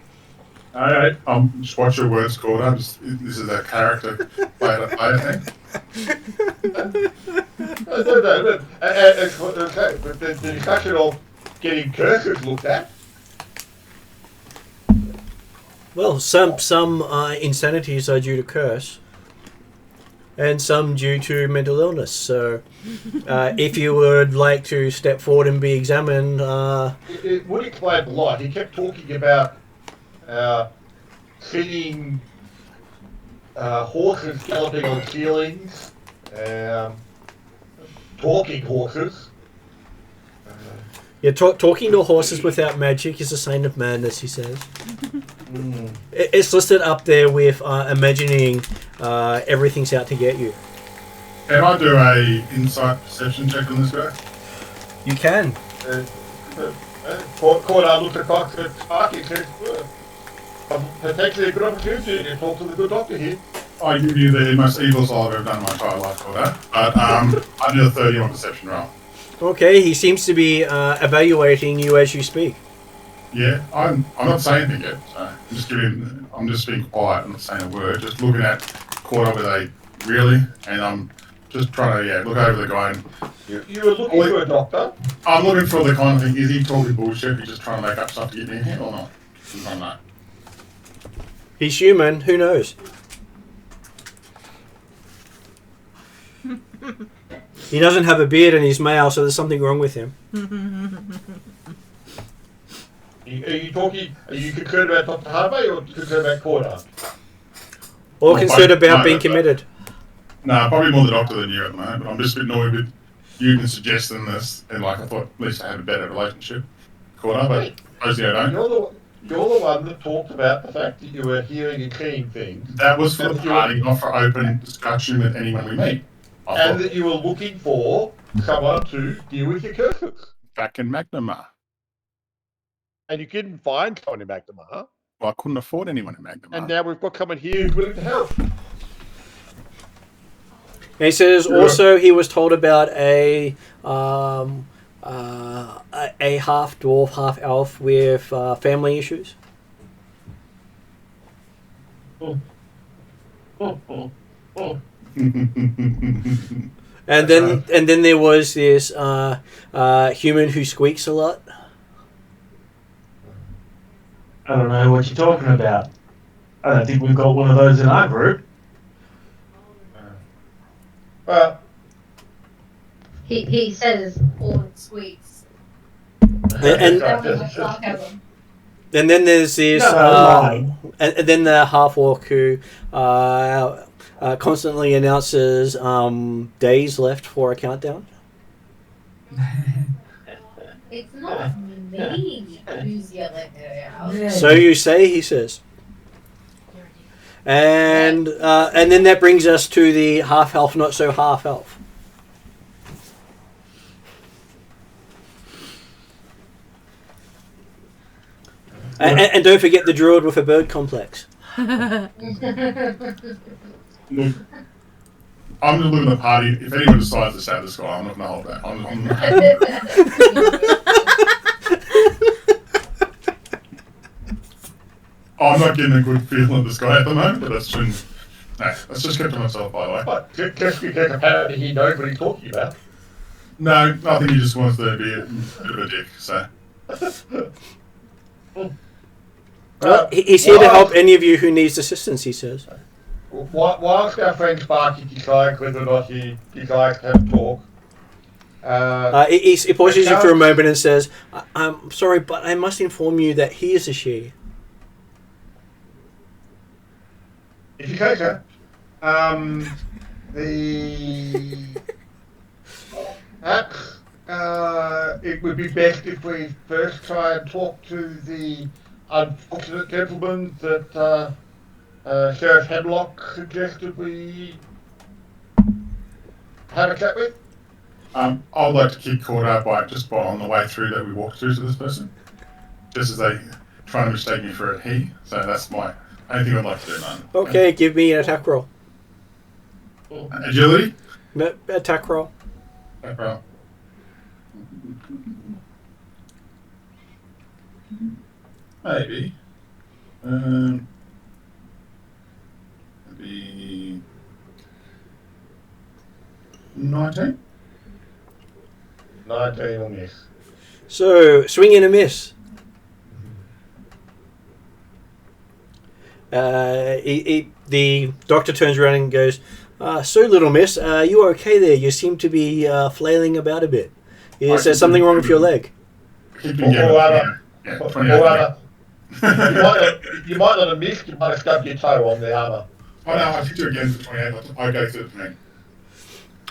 Alright, just watch your words, Corda. This is a character player thing. No. Okay, but the discussion of getting curses looked at. Well, some insanities are due to curse, and some due to mental illness. So, if you would like to step forward and be examined, It would explain a lot. He kept talking about seeing horses galloping on ceilings, talking horses. yeah, talking to horses without magic is a sign of madness, he says. It's listed up there with imagining everything's out to get you. Can I do a insight perception check on this guy? You can. Corda looked across at Sparky and said, potentially a good opportunity to talk to the good doctor here. I give you the most evil soul I've ever done in my entire life for that. But I did a 30 on perception roll. Okay, he seems to be evaluating you as you speak. Yeah, I'm not saying anything yet. So I'm just being quiet. I'm not saying a word. Just looking at Corda with a really, and I'm just trying to look over the guy. And, You were looking for a doctor? I'm looking for the kind of thing. Is he talking bullshit? He's just trying to make up stuff to get me in here or not? I don't know. He's human, who knows? He doesn't have a beard and he's male, so there's something wrong with him. Are you concerned about Dr. Harvey or concerned about Corda? Or concerned about being committed. No, probably more the doctor than you at the moment, but I'm just a bit annoyed with you been suggesting this, and I thought at least I had a better relationship. Corda, but mostly I don't. You're the one that talked about the fact that you were hearing and seeing things. That was for the party, not for open discussion with anyone we meet. And that you were looking for someone to deal with your curses. Back in McNamara. And you couldn't find someone in McNamara. Well, I couldn't afford anyone in McNamara. And now we've got someone here who's willing to help. And he says also he was told about a half dwarf, half elf with family issues. And then there was this human who squeaks a lot. I don't know what you're talking about. I don't think we've got one of those in our group. Well, He says all squeaks. And then there's this, and then the half orc who constantly announces days left for a countdown. It's not me who's yelling it out. So you say, he says. And then that brings us to the half elf, not so half elf. And don't forget the druid with a bird complex. Look, I'm just looking at the party. If anyone decides to stab this guy, I'm not going to hold back. I'm not getting a good feeling of this guy at the moment, but that's just kept to myself, by the way. what? Just because apparently he knows what he's talking about. No, I think he just wants to be a bit of a dick, so. He's here to help any of you who needs assistance, he says. Whilst our friend Sparky decides whether or not he desires to have a talk, He pauses you for a moment and says, I'm sorry, but I must inform you that he is a she. if you say so, perhaps it would be best if we first try and talk to the unfortunate gentleman that Sheriff Hemlock suggested we have a chat with. I would like to keep caught by on the way through that we walked through to this person, just as they trying to mistake me for a he. So that's my only thing I'd like to do, man. Okay, give me an attack roll. Agility. Attack roll. Attack roll. Maybe. Maybe 19. 19 will miss. So, swing and a miss. The doctor turns around and goes, so little miss, you okay there? You seem to be flailing about a bit. Is there something wrong with your leg? You might not have missed, you might have stubbed your toe on the armour. Oh no, I hit you again for 28. I'll go through it for me.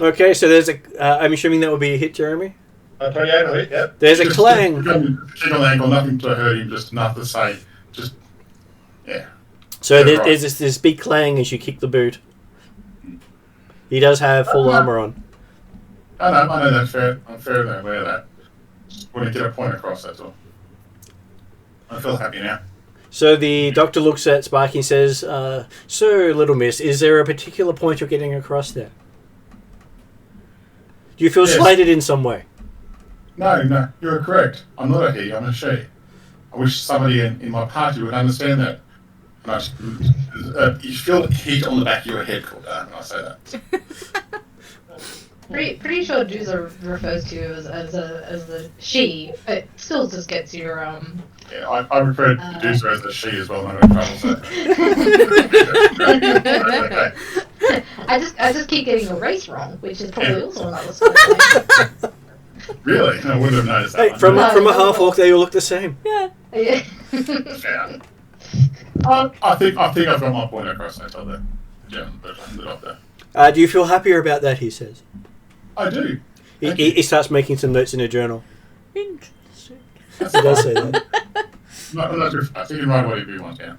Okay, so there's a... I'm assuming that would be a hit, Jeremy? 28 will hit, yep. There's a clang. Kick on the ankle, nothing to hurt him, just enough to say, just, yeah. So Yeah, there's, right. there's this big clang as you kick the boot. He does have full armour on. I know that's fair. I'm fair to aware of that. Just want to get a point across, that's all. I feel happy now. So the doctor looks at Sparky and says, so, little miss, is there a particular point you're getting across there? Do you feel Yes. slighted in some way? No, you're correct. I'm not a he, I'm a she. I wish somebody in my party would understand that. And you feel the heat on the back of your head when I say that. Pretty sure Juza refers to you as a she. It still just gets your Yeah, I refer to Doozer as a she as well when I'm in trouble, so. I just keep getting your race wrong, which is probably also another sort of thing. Really? I wouldn't have noticed that. Hey, from a half-orc, they all look the same. Yeah. Yeah. I think I've got my point across. I told the gentleman, the doctor. Do you feel happier about that, he says. I do. He starts making some notes in a journal. Interesting. He does say that. I'm not sure. I think you can write whatever you want down.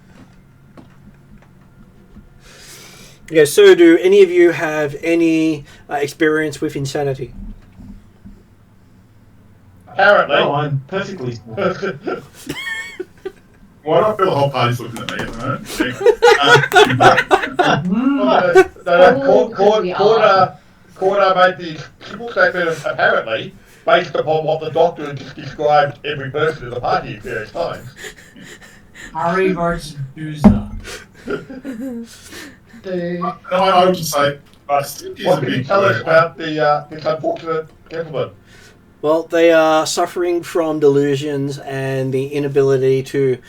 Yeah, so do any of you have any experience with insanity? Apparently. No, I'm perfectly. Why do I feel the whole party's looking at me at the moment? Corner made the simple statement of apparently, based upon what the doctor had just described every person in the party at various times. Harry versus Duza. Boo. I would just say, What can you tell us about this unfortunate gentleman? Well, they are suffering from delusions and the inability to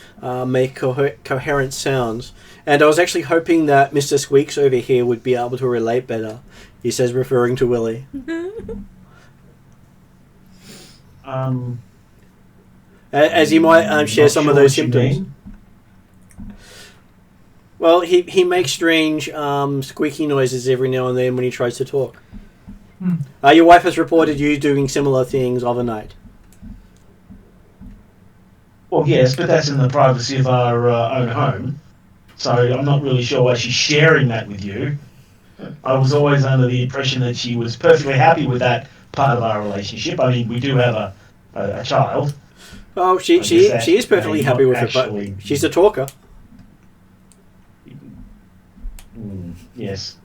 make coherent sounds. And I was actually hoping that Mr. Squeaks over here would be able to relate better. He says, referring to Willie. As he might share some of those symptoms. Well, he makes strange squeaky noises every now and then when he tries to talk. Your wife has reported you doing similar things overnight. Well, yes, but that's in the privacy of our own home. So I'm not really sure why she's sharing that with you. I was always under the impression that she was perfectly happy with that part of our relationship. I mean, we do have a child. Oh, she is perfectly happy with it, but she's a talker. Yes.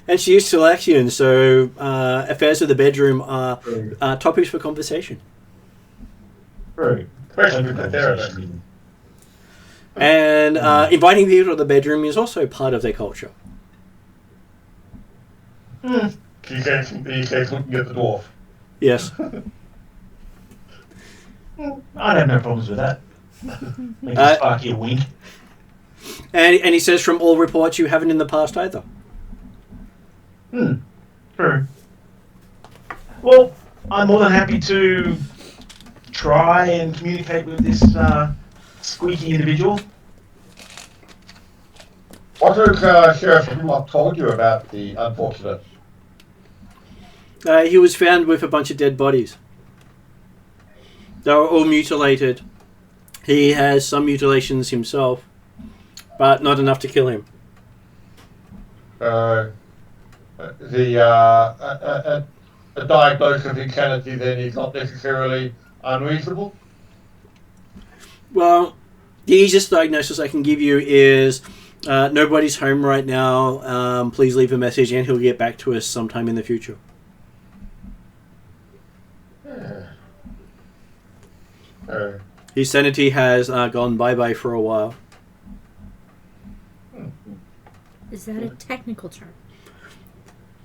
And she is Selaxian, so affairs of the bedroom are topics for conversation. True. And inviting people to the bedroom is also part of their culture. He says looking at the dwarf. Yes. I'd have no problems with that. Make Sparky a wink. And he says, from all reports, you haven't in the past either. True. Well, I'm more than happy to try and communicate with this squeaky individual. What has Sheriff Hemlock told you about the unfortunate? He was found with a bunch of dead bodies. They were all mutilated. He has some mutilations himself, but not enough to kill him. A diagnosis of insanity then is not necessarily unreasonable? Well, the easiest diagnosis I can give you is nobody's home right now. Please leave a message and he'll get back to us sometime in the future. His sanity has gone bye-bye for a while. Is that a technical term?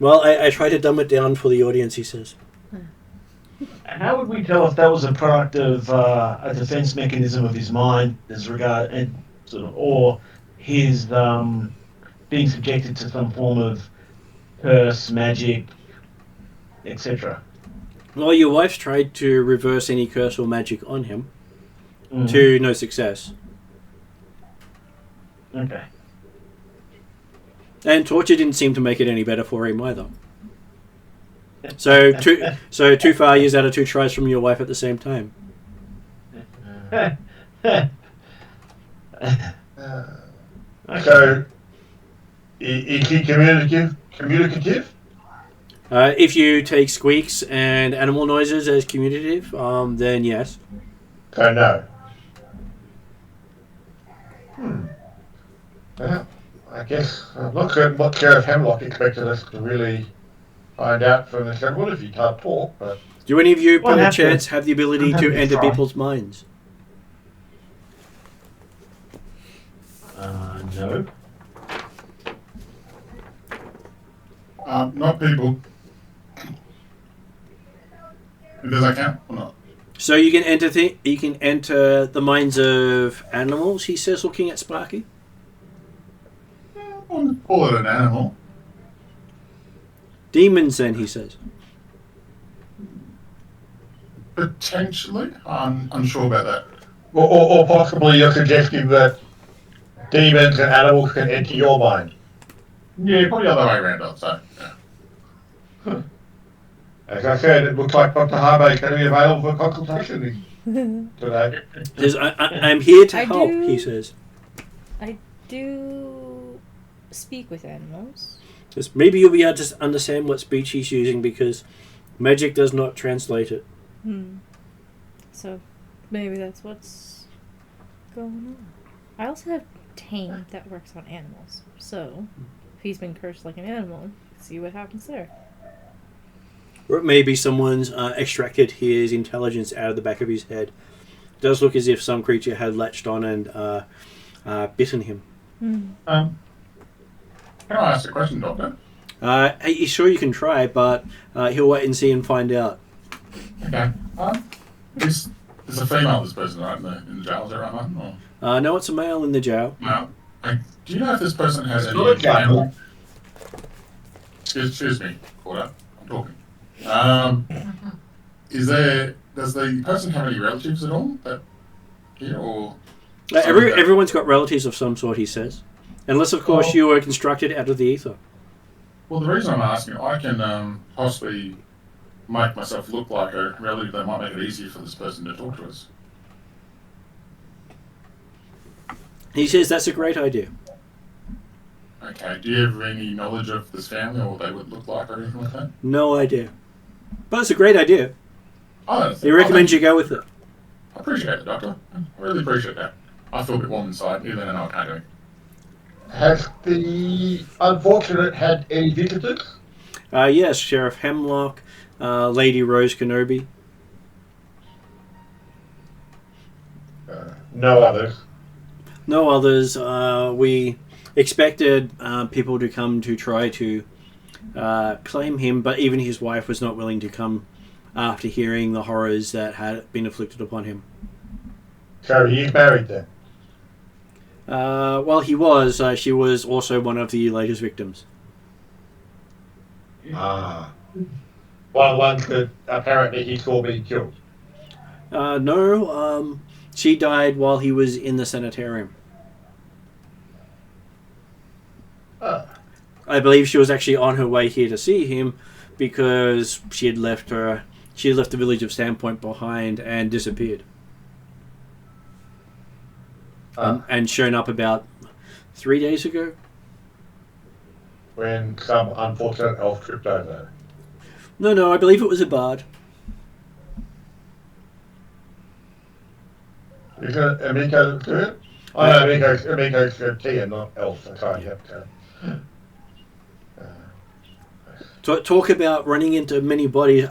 Well, I try to dumb it down for the audience, he says. How would we tell if that was a product of a defense mechanism of his mind, as regard, and sort of, or his being subjected to some form of curse, magic, etc.? Well, your wife's tried to reverse any curse or magic on him, to no success. Okay. And torture didn't seem to make it any better for him either. So 2 failures out of 2 tries from your wife at the same time. So, is he communicative? If you take squeaks and animal noises as communicative, then yes. So no. Well, I guess I'm not certain what Sheriff Hemlock expected us to really find out from the sheriff. Well, if he can't talk, but... Do any of you, by Well, chance, have the ability I'm to happy to enter try. people's minds? No. Not people. Does that count or not? So you can enter the minds of animals, he says, looking at Sparky. I wouldn't call it an animal. Demons, then, he says. Potentially. I'm unsure about that. Or possibly you're suggesting that demons and animals can enter your mind. Yeah, probably the other way around, I'd say. Yeah. As I said, it looks like Dr. Harvey is going to be available for consultation today. He says, I'm here to I help, do- he says. I do speak with animals. Says, maybe you'll be able to understand what speech he's using because magic does not translate it. So maybe that's what's going on. I also have Tame that works on animals. So if he's been cursed like an animal, see what happens there. Or maybe someone's extracted his intelligence out of the back of his head. It does look as if some creature had latched on and bitten him. Can I ask a question, Doctor? He's sure you can try, but he'll wait and see and find out. Okay. There's a female, this person, right, in the jail, is that right, Martin? Or? No, it's a male in the jail. No. Do you know if this person has any Not a jail. animal? Excuse me, Porter. I'm talking. Does the person have any relatives at all that here or? Everyone's got relatives of some sort, he says. Unless, of course, you were constructed out of the ether. Well, the reason I'm asking, I can possibly make myself look like a relative that might make it easier for this person to talk to us. He says that's a great idea. Okay, do you have any knowledge of this family or what they would look like or anything like that? No idea. But it's a great idea. He recommends you go with it. I appreciate it, Doctor. I really appreciate that. I feel a bit warm inside, even though I know I can't do it. Has the unfortunate had any visitors? Yes, Sheriff Hemlock, Lady Rose Kenobi. No others. No others. We expected people to come to try to claim him, but even his wife was not willing to come after hearing the horrors that had been inflicted upon him. So he's married then? Well, he was. She was also one of the latest victims. Ah. One that apparently he saw being killed. No, she died while he was in the Sanatorium. I believe she was actually on her way here to see him because she had left the village of Sandpoint behind and disappeared. And shown up about 3 days ago. When some unfortunate elf tripped over. No, I believe it was a bard. Is it Amico to it? Oh no, Amico's a tea and not elf. That's right, yep. Talk about running into many bodies.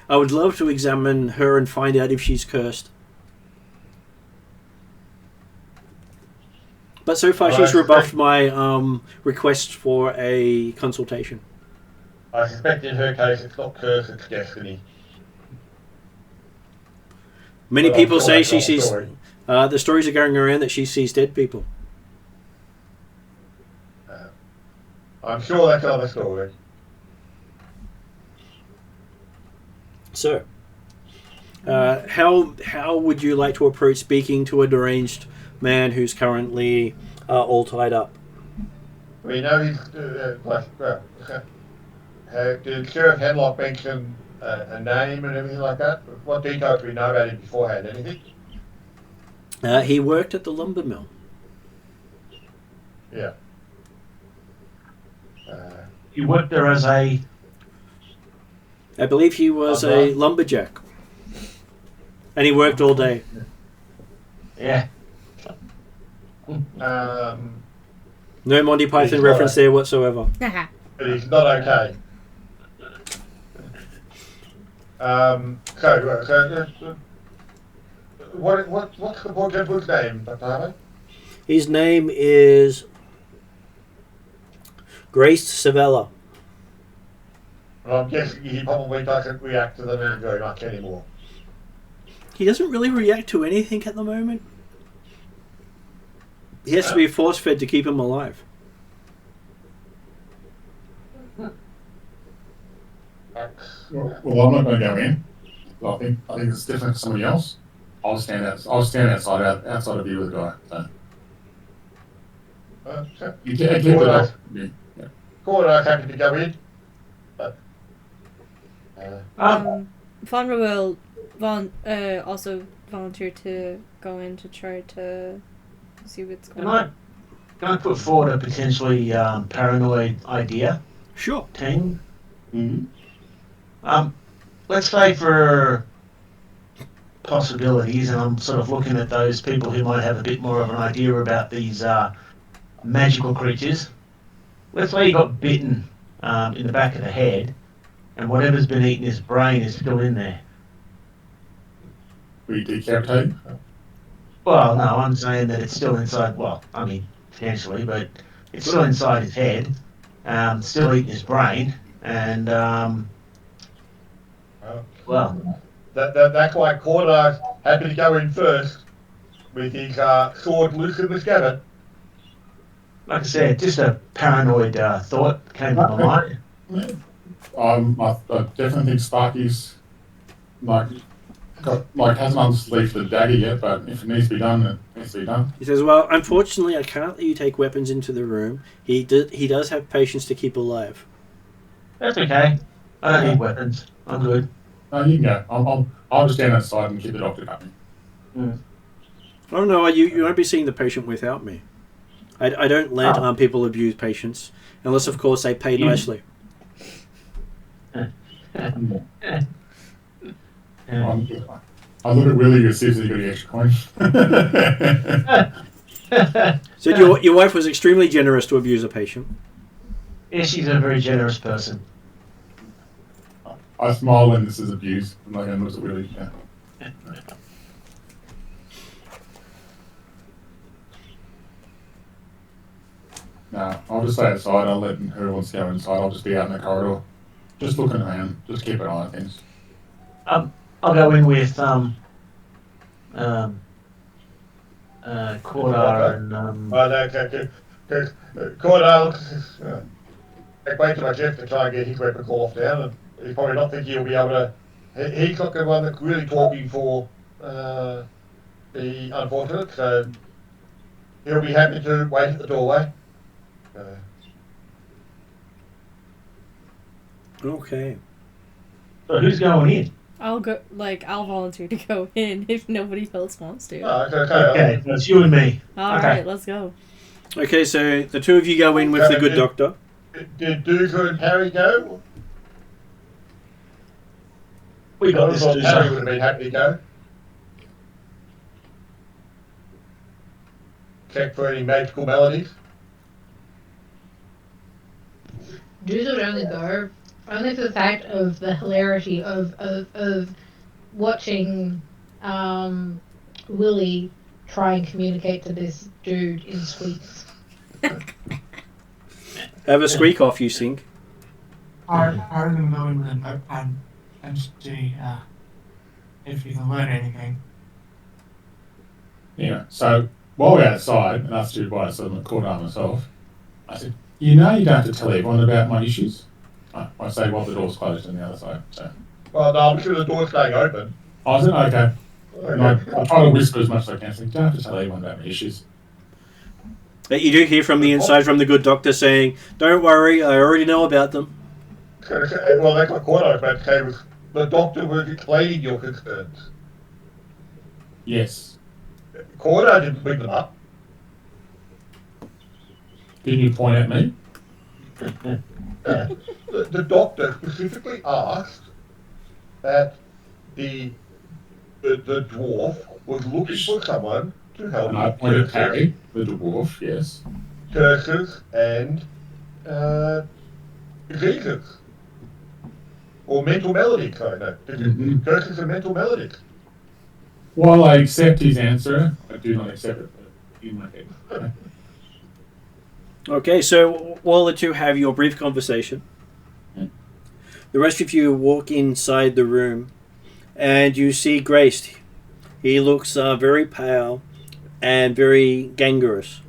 I would love to examine her and find out if she's cursed. But so far she's rebuffed my request for a consultation. I suspect in her case it's not curse, it's destiny. Many people say she sees... the stories are going around that she sees dead people. I'm sure that's another story. So, how would you like to approach speaking to a deranged man who's currently all tied up? We know he's did Sheriff Henlock mention a name and everything like that? What details do we know about him beforehand? Anything? He worked at the lumber mill. Yeah. He worked there as a... I believe he was a lumberjack. And he worked all day. Yeah. No Monty Python reference there whatsoever. But he's not okay. What's the poor gentleman's name, Dr. Harvey? His name is Grace Savella. Well, I'm guessing he probably doesn't react to the name very much anymore. He doesn't really react to anything at the moment. He has to be force-fed to keep him alive. Well, I'm not going to go in. I think it's different for somebody else. I'll stand outside of view with the guy. So. You keep it off. Yeah. Cool, I'm happy to go in. But, Vonra will also volunteer to go in to try to see what's going on. Can I put forward a potentially paranoid idea? Sure. Team? Mm-hmm. Let's say for possibilities, and I'm sort of looking at those people who might have a bit more of an idea about these magical creatures. Let's say he got bitten in the back of the head, and whatever's been eating his brain is still in there. Were you decapitated? Well, no, I'm saying that it's still inside, well, I mean, potentially, but it's still inside his head, still eating his brain, and, well... That's why Cordar's happy to go in first, with his sword loose in the scabbard. Like I said, just a paranoid thought came to my mind. I definitely think Sparky's hasn't unleashed the dagger yet, but if it needs to be done, it needs to be done. He says, well, unfortunately, I can't let you take weapons into the room. He does have patients to keep alive. That's okay. I don't need weapons. I'm good. No, you can go. I'll just stand outside and keep the doctor coming. Oh no, you won't be seeing the patient without me. I don't let people abuse patients, unless of course they pay nicely. I look at Willie to see if he's got any extra coin. So your wife was extremely generous to abuse a patient. Yeah, she's a very generous person. I smile when this is abuse. I'm not going to look at Willie. Yeah. No, I'll just stay outside. I'll let her go inside. I'll just be out in the corridor. Just looking around. Just keep an eye on things. I'll go in with Cordar and Okay. Because Cordar looks take way too much effort to try and get his weapon off down, and he's probably not thinking he'll be able to. He's not the one that's really talking for the unfortunate, so he'll be happy to wait at the doorway. Okay. So who's going in? I'll go. I'll volunteer to go in if nobody else wants to. Okay, so it's you and me. All Okay. right, let's go. Okay, so the two of you go in with the good doctor. Did Doozer and Harry go? We got this, Harry Doozer. would have been happy to go. Check for any magical melodies. Dudes would only go only for the fact of the hilarity of watching Willie try and communicate to this dude in squeaks. Have a squeak off, you sink. I'm going to go in with a notepad and see if you can learn anything. Yeah, so while we're outside, and us two by ourselves, and caught on myself, I said, you know you don't have to tell everyone about my issues. I say while the door's closed on the other side. So. Well, no, I'm sure the door's staying open. I said, okay. And I try to whisper as much as I can. So you don't have to tell everyone about my issues. But you do hear from the inside from the good doctor saying, don't worry, I already know about them. Well, that's what Cordo about to say was the doctor was explaining your concerns. Yes. Cordo didn't bring them up. Didn't you point at me? The doctor specifically asked that the dwarf was looking for someone to help And I him. pointed at Harry, the dwarf, yes. Curses and diseases. Or mental maladies, sorry, no. Mhm. Curses and mental maladies. While I accept his answer, I do not accept it in my head. Okay, so while the two have your brief conversation, the rest of you walk inside the room and you see Grace. He looks very pale and very gangrenous.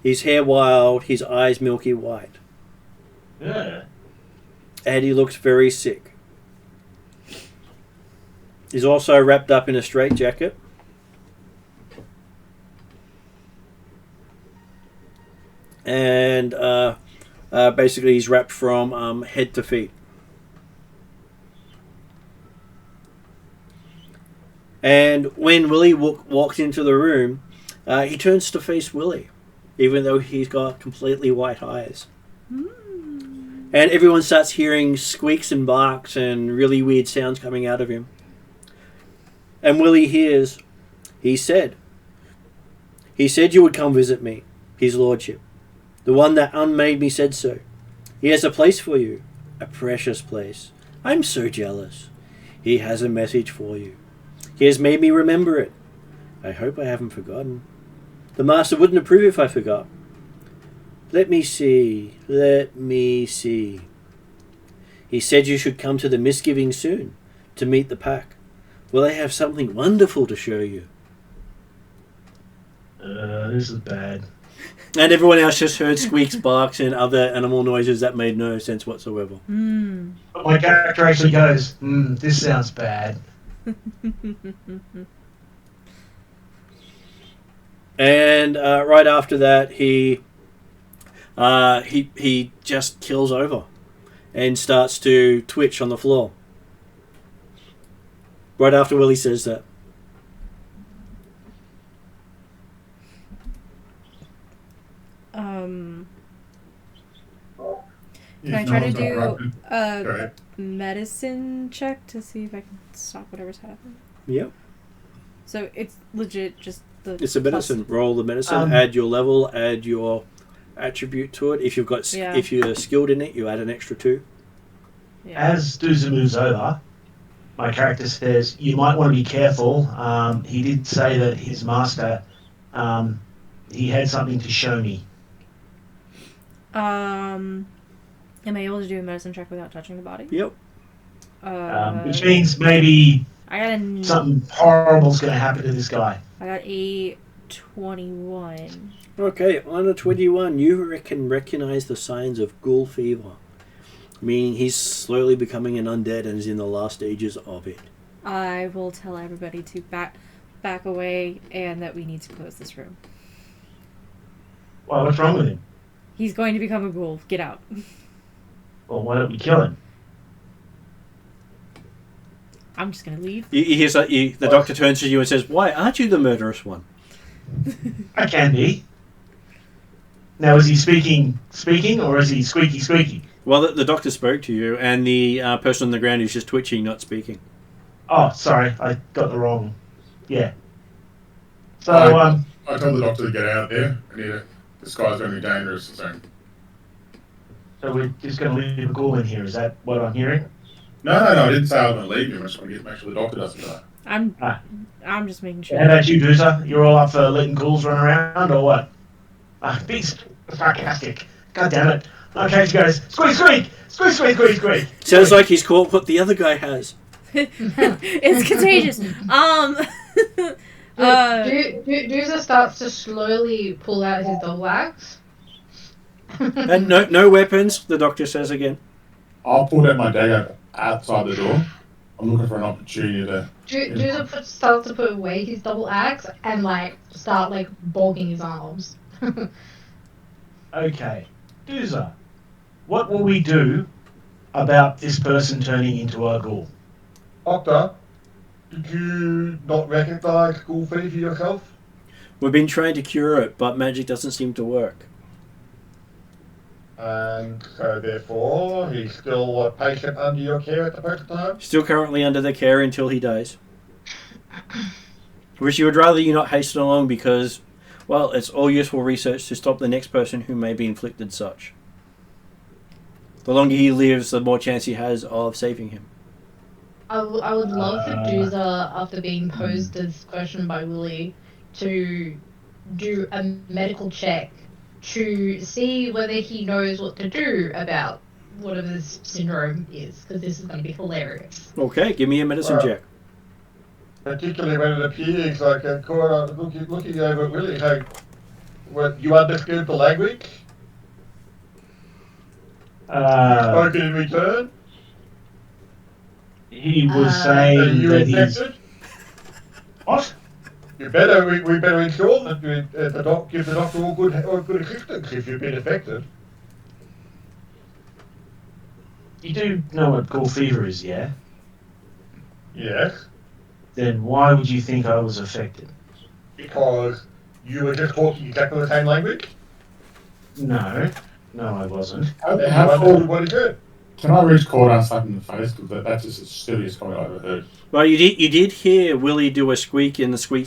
His hair wild, his eyes milky white. Yeah. And he looks very sick. He's also wrapped up in a straitjacket. And basically he's wrapped from head to feet. And when Willie walks into the room, he turns to face Willie, even though he's got completely white eyes. And everyone starts hearing squeaks and barks and really weird sounds coming out of him. And Willie hears, he said you would come visit me, his lordship. The one that unmade me said so. He has a place for you, a precious place. I'm so jealous. He has a message for you. He has made me remember it. I hope I haven't forgotten. The master wouldn't approve if I forgot. Let me see. He said you should come to the Misgiving soon to meet the pack. Well, I have something wonderful to show you. This is bad. And everyone else just heard squeaks, barks, and other animal noises that made no sense whatsoever. But my character actually goes, this sounds bad. And right after that, he just kills over and starts to twitch on the floor. Right after Willie says that. Can I try to do a medicine check to see if I can stop whatever's happening? Yep. So it's legit just the. It's a medicine. Roll the medicine. Add your level. Add your attribute to it. If you've got, if you're skilled in it, you add an extra 2. Yeah. As Dooza moves over, my character says, you might want to be careful. He did say that his master, he had something to show me. Am I able to do a medicine check without touching the body? Yep. Which means maybe I got a. Something horrible's going to happen to this guy. I got a 21. Okay, on a 21, you can recognize the signs of ghoul fever, meaning he's slowly becoming an undead and is in the last stages of it. I will tell everybody to back away and that we need to close this room. Well, what's wrong with him? He's going to become a ghoul. Get out. Well, why don't we kill him? I'm just going to leave. You hear the doctor turns to you and says, "Why aren't you the murderous one?" I can be. Now, is he speaking, or is he squeaky? Well, the doctor spoke to you, and the person on the ground is just twitching, not speaking. Oh, sorry, I got the wrong. Yeah. So, I told the doctor to get out there. This guy's going to be dangerous. So we're just going to leave a ghoul in here. Is that what I'm hearing? No, I didn't say I was going to leave him. I just want to make sure the doctor doesn't die. I'm just making sure. How about you, Doozer? You're all up for letting ghouls run around, or what? Be sarcastic. God damn it. Okay, she goes, squeak. Sounds like he's caught what the other guy has. It's contagious. Doozer starts to slowly pull out his double axe. And no weapons, the doctor says again. I'll pull out my dagger outside the door. I'm looking for an opportunity to... Doozer starts to put away his double axe and start bulking his arms. Okay. Doozer, what will we do about this person turning into a ghoul? Doctor, did you not recognize ghoul fever yourself? We've been trying to cure it, but magic doesn't seem to work. And so therefore, he's still a patient under your care at the present time? Still currently under the care until he dies. Which you would rather you not hasten along because, well, it's all useful research to stop the next person who may be inflicted such. The longer he lives, the more chance he has of saving him. I would love for Doozer, after being posed this question by Willie, to do a medical check to see whether he knows what to do about whatever this syndrome is, because this is going to be hilarious. Okay, give me a medicine check. Particularly when it appears like a Cora looking over at Willie, what, you understood the language? Spoken in return? He was Are saying you that he's... infected? What? We better ensure that give the doctor all good assistance if you've been affected. You do know what ghoul fever is, yeah? Yes, Then why would you think I was affected? because you were just talking exactly the same language. No, I wasn't. And you How understood far... what he said. Can I reach Corda and slap him in the face? Because that's just the silliest comment I've ever heard. Well, you did hear Willie do a squeak in the squeak.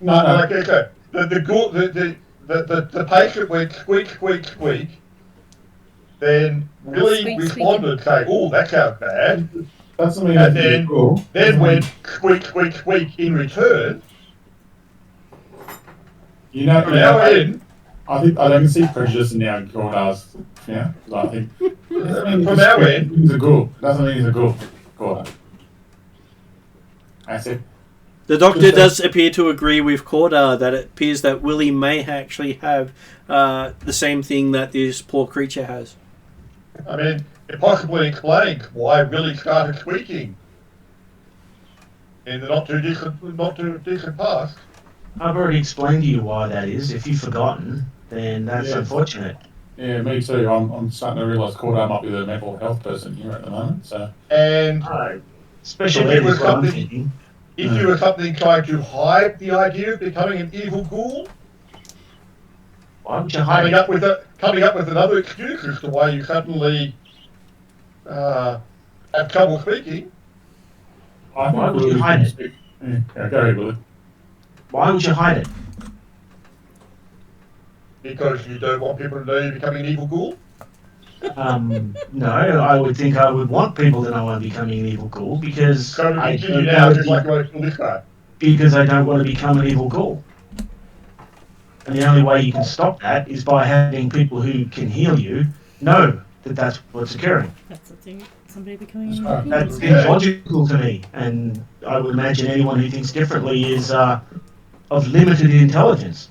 No. Like I said, the patient went squeak. Then Willie Squeak, responded saying, "Oh, that sounds bad." Doesn't mean And that's cool. then went squeak in return. You know, From now in, I can see prejudice in now Corda's. Yeah, I think. from our end, He's a ghoul. Doesn't mean he's a ghoul. Corda. That's it. The doctor does appear to agree with Corda that it appears that Willie may actually have the same thing that this poor creature has. I mean, it possibly explains why Willie started squeaking in the not too distant past. I've already explained to you why that is. If you've forgotten, then that's Yes. unfortunate. Yeah, me too. I'm starting to realise Corda might be the mental health person here at the moment. So. And Special If it ed was is what I'm something- thinking. if you were something trying to hide the idea of becoming an evil ghoul, Why would you hide it? coming up with another excuse as to why you suddenly have trouble speaking. Why would you hide it? Yeah, go ahead, Willie. Why would you hide it? Because you don't want people to know you're becoming an evil ghoul? No, I would think I would want people to know I'm becoming an evil ghoul because So I continue don't now, want just to like you want to this guy. because I don't want to become an evil ghoul. And the only way you can stop that is by having people who can heal you know that that's what's occurring. That's the thing. somebody becoming That's right. That seems logical to me, and I would imagine anyone who thinks differently is of limited intelligence.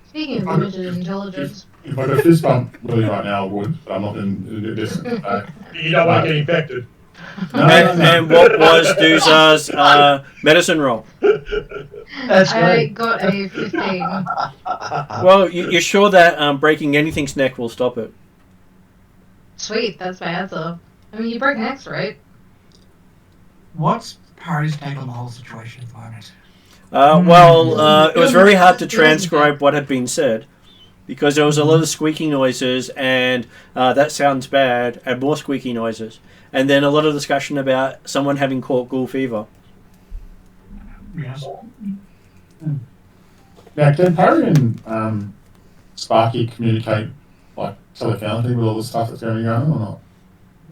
Speaking of limited intelligence, If I could fist bump Willie right now, I would, but I'm not in this. You don't want to get infected. And what was Duza's medicine roll? That's I great. got a 15. Well, you're sure that breaking anything's neck will stop it? Sweet, that's my answer. I mean, you broke necks, right? What's Parry's take on the whole situation at the moment? Well, it was very hard to transcribe what had been said because there was a lot of squeaking noises and that sounds bad and more squeaky noises. And then a lot of discussion about someone having caught ghoul fever. Yes. Now, can Parry and Sparky communicate like telepathically with all the stuff that's going on or not?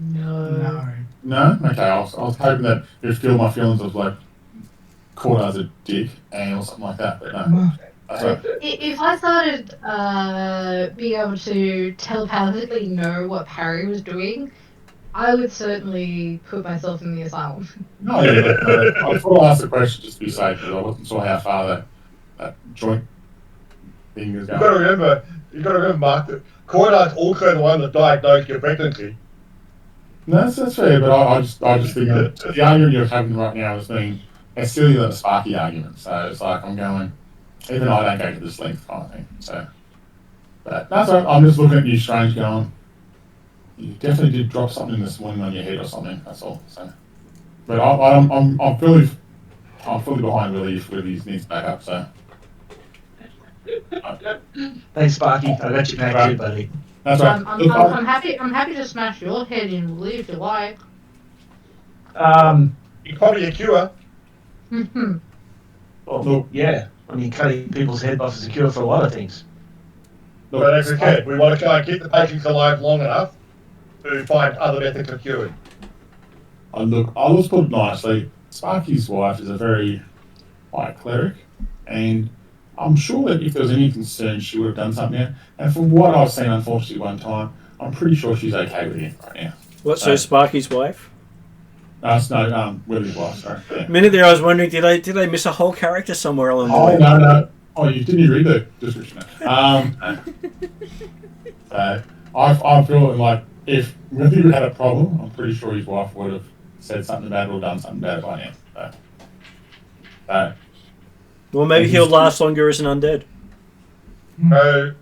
No. No? Okay, I was hoping that it would feel my feelings of like caught as a dick or something like that, but no. That's right. If I started being able to telepathically know what Parry was doing, I would certainly put myself in the asylum. No, yeah, but, I thought I'd ask the question just to be safe because I wasn't sure how far that joint thing is You've going. got to remember, Mark, that Cordar's also the one that diagnosed your pregnancy. No, that's fair, but I just think that the argument you're having right now is being as silly than a Sparky argument. So it's like I'm going, even I don't go to this length kind of thing. So, but that's right. I'm just looking at you strange going, you definitely did drop something this morning on your head or something. That's all. So, but I'm fully behind Willie if Willie needs backup. So, Thanks, Sparky. I got you back too, buddy. that's right. I'm happy to smash your head in, Willie, if you like. It's probably a cure. Well, Look. yeah. I mean, cutting people's head off is a cure for a lot of things. But as I said, we want to try and keep the patients alive long enough to find other methods of curing. Look, I'll just put it nicely. Sparky's wife is a very high cleric, and I'm sure that if there was any concern, she would have done something. And from what I've seen, unfortunately, one time, I'm pretty sure she's okay with him right now. What, so Sparky's wife? No, Willie's wife, sorry. A Yeah. minute there I was wondering, did I miss a whole character somewhere along the Oh, way? no. Oh, you didn't read the description. I feel like if Willie had a problem, I'm pretty sure his wife would have said something about it or done something about it by now. Well, maybe he'll last longer as an undead. So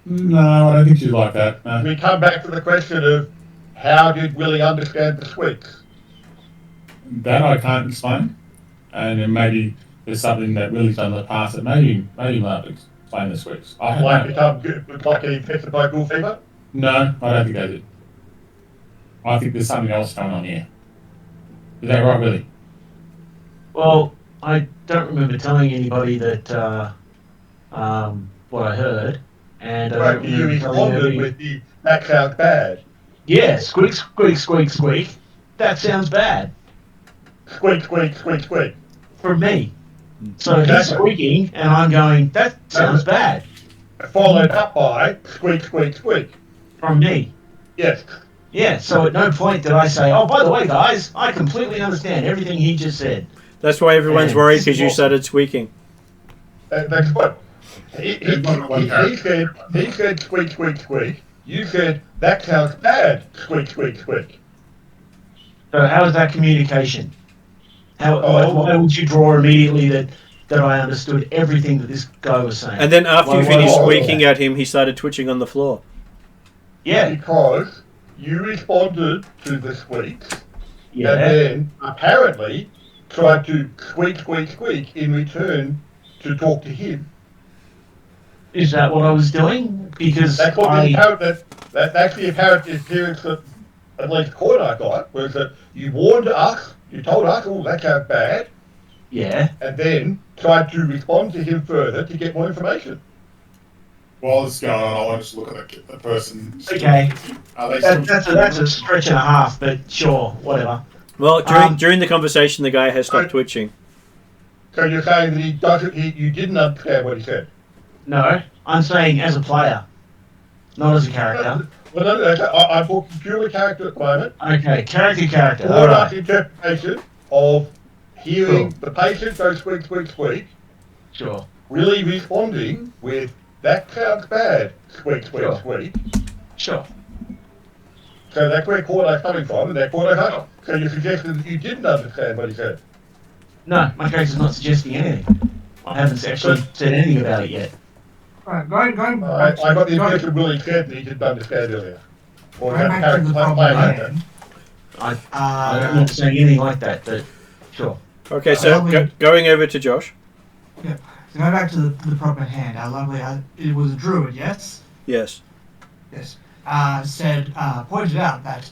No, I don't think she's like that. No. we come back to the question of how did Willie understand the squeaks? That I can't explain. And then maybe there's something that Willie's done in the past that maybe might explain the squeaks. I don't Like know. become good, like getting infected by ghoul fever? No, I don't think they did. I think there's something else going on here. Is that right, Willie? Well, I don't remember telling anybody that what I heard, and I Right, don't you remember telling responded anybody. with the that sounds bad. Yeah, squeak, squeak, squeak, squeak. That sounds bad Squeak, squeak, squeak, squeak. for me. So he's Exactly. squeaking, and I'm going, that sounds bad Followed up by squeak, squeak, squeak. from me. Yes. Yeah, so at no point did I say, oh, by the way, guys, I completely understand everything he just said. That's why everyone's Yeah. worried because you started squeaking. That's what. He said squeak, squeak, squeak. You said that sounds bad. Squeak, squeak, squeak. So how is that communication? Oh. Why would you draw immediately that I understood everything that this guy was saying? And then after you Why- finished why- squeaking at him, he started twitching on the floor. Yeah, Because you responded to the squeaks and yeah. then apparently tried to squeak, squeak, squeak in return to talk to him. Is that what I was doing? Because That's what the apparent that's the apparent appearance that at least Court I got was that you warned us, you told us, oh that sounds bad, yeah. and then tried to respond to him further to get more information. While this is going on, I want to just look at the person. Okay. Are they That's a stretch and a half, but sure, whatever. Well, during the conversation, the guy has stopped twitching. So you're saying that you didn't understand what he said? No, I'm saying as a player, not as a character. Well, no, I'm talking purely character at the moment. Okay, character. All All right. right. Interpretation of hearing Cool. the patient go squeak, squeak, squeak, Sure. really responding with, that sounds bad, squeak, squeak, Sure. squeak. Sure. So that's where Cordo's coming from, and that Cordo. So you're suggesting that you didn't understand what he said. No, my character's not suggesting anything. I haven't actually said anything about it yet. Right, going I back to, got the going, impression Willie said that he didn't understand earlier. Or going had back to the problem playing at like that. hand. I'm not saying anything like that, but sure. Okay, so going over to Josh. So going back to the problem at hand, our lovely, it was a druid, yes? Yes. Yes. Pointed out that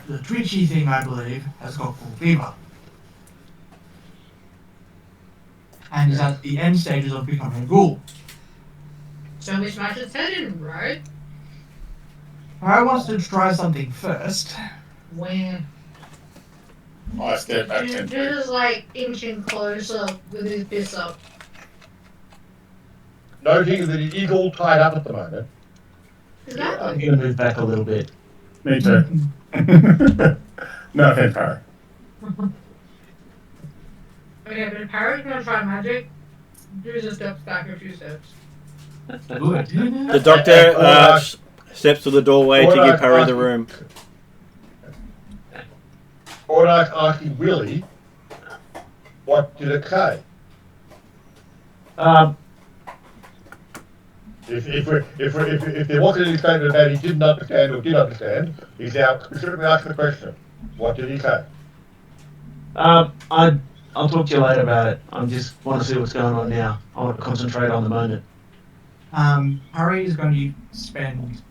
the twitchy thing, I believe, has got full fever. And is at the end stages of becoming a ghoul. So we smash its head in, right? I wants to try something first. When I step back 10 feet. Dude's like inching closer with his fist up. Noting that it is all tied up at the moment. I'm Exactly. going to move back a little bit. Me too. No offense, Parry. Okay, but if Harry's gonna try magic, do just steps back a few steps. Good. The doctor steps to the doorway to give Harry the room. Cordo's asking Willie, what did it say? If there wasn't any statement that he didn't understand or did understand, he's now specifically asking the question, what did he say? I'll talk to you later about it. I just want to see what's going on now. I want to concentrate on the moment. Harry is going to spend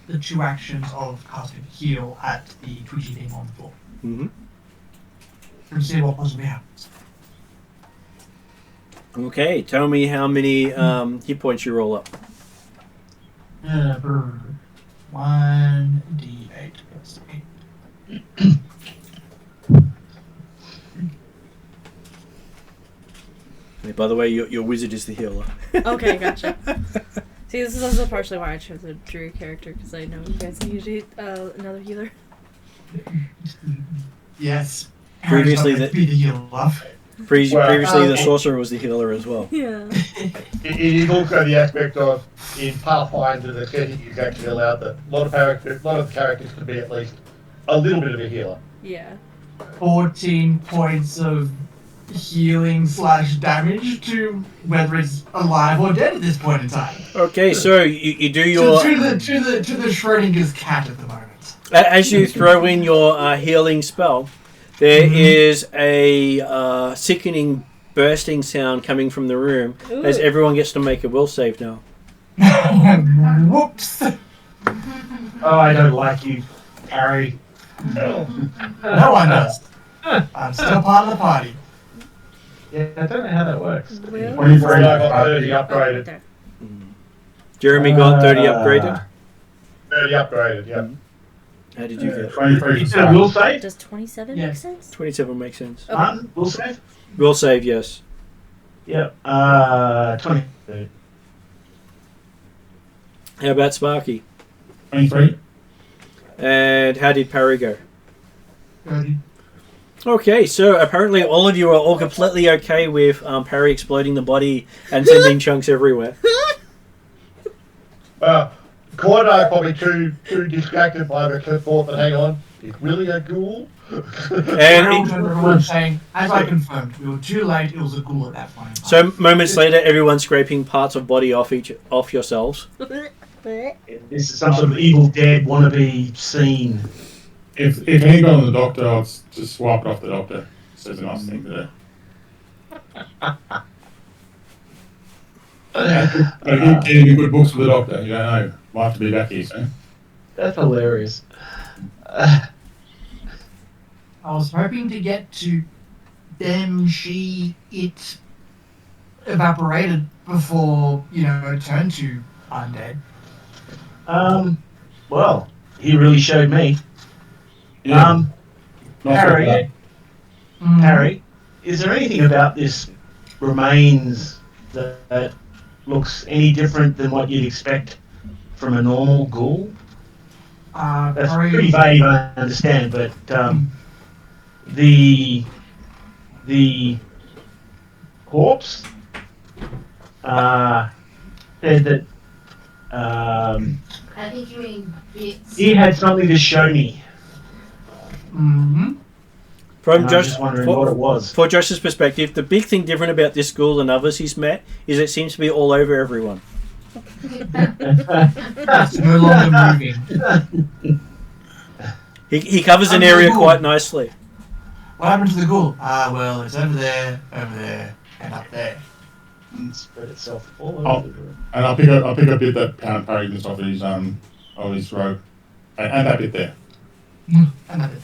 the 2 actions of casting heal at the twitchy thing on the floor. Mm-hmm. And see what possibly happens. Okay, tell me how many hit points you roll up. 1d8 plus 8. By the way, your wizard is the healer. Okay, gotcha. See, this is also partially why I chose a druid character, because I know you guys are usually another healer. Yes. Previously Harry's not meant to be the healer. Previously, the sorcerer was the healer as well. Yeah. It is also the aspect of, in Pathfinder, the setting is actually allowed that a lot of the characters to be at least a little bit of a healer. Yeah. 14 points of healing / damage to whether it's alive or dead at this point in time. Okay, so you do your to the Schrodinger's cat at the moment. as you throw in your healing spell, there is a sickening bursting sound coming from the room as everyone gets to make a will save now. Whoops. Oh, I don't like you, Harry. No one does. I'm still part of the party. Yeah, I don't know how that works. Will? 23. I got 30 upgraded. There. Jeremy got 30 upgraded. 30 upgraded, yeah. How did you get? 23 You to said start. will save? Does 27 Yeah. make sense? 27 makes sense. Okay. Martin, will save? Will save, yes. Yep. 22. How about Sparky? 23. And how did Parry go? 30. Okay, so apparently all of you are all completely okay with Parry exploding the body and sending chunks everywhere. Cordo probably too distracted by the thought that, hang on, is Willie a ghoul? And Everyone saying, as I confirmed, we were too late, it was a ghoul at that point. so moments later, everyone's scraping parts of body off yourselves. This is some sort of Evil Dead wannabe scene. If any got on the doctor, I'll just swipe it off the doctor. Says a nice thing to do. Keep getting good books for the doctor. You don't know. Might have to be back here soon. That's hilarious. I was hoping to get to them, it evaporated before, turned to undead. Well, he really showed me. Yeah. Not Harry, bad. Harry, is there anything about this remains that looks any different than what you'd expect from a normal ghoul? That's Harry- pretty vague, I understand, but the corpse said that I think you mean bits. he had something to show me, Mm-hmm. From and I'm Josh, just wondering what it was. for Josh's perspective, the big thing different about this school and others he's met is it seems to be all over everyone. It's no longer moving. He covers an Oh, area cool. quite nicely. What happened to the ghoul? Well, it's over there, and up there. Spread itself all Oh. over the room. And I'll pick a bit that Parry just off his robe, and that bit there. And up there.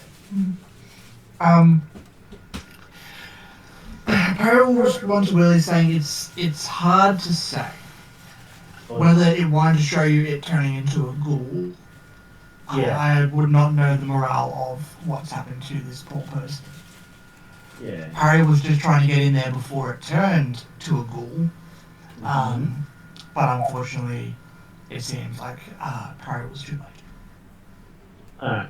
Peril responds to Willie saying it's hard to say whether it wanted to show you it turning into a ghoul. Yeah. I would not know the morale of what's happened to this poor person. Yeah. Harry was just trying to get in there before it turned to a ghoul. But unfortunately, it seems like Harry was too late. Alright.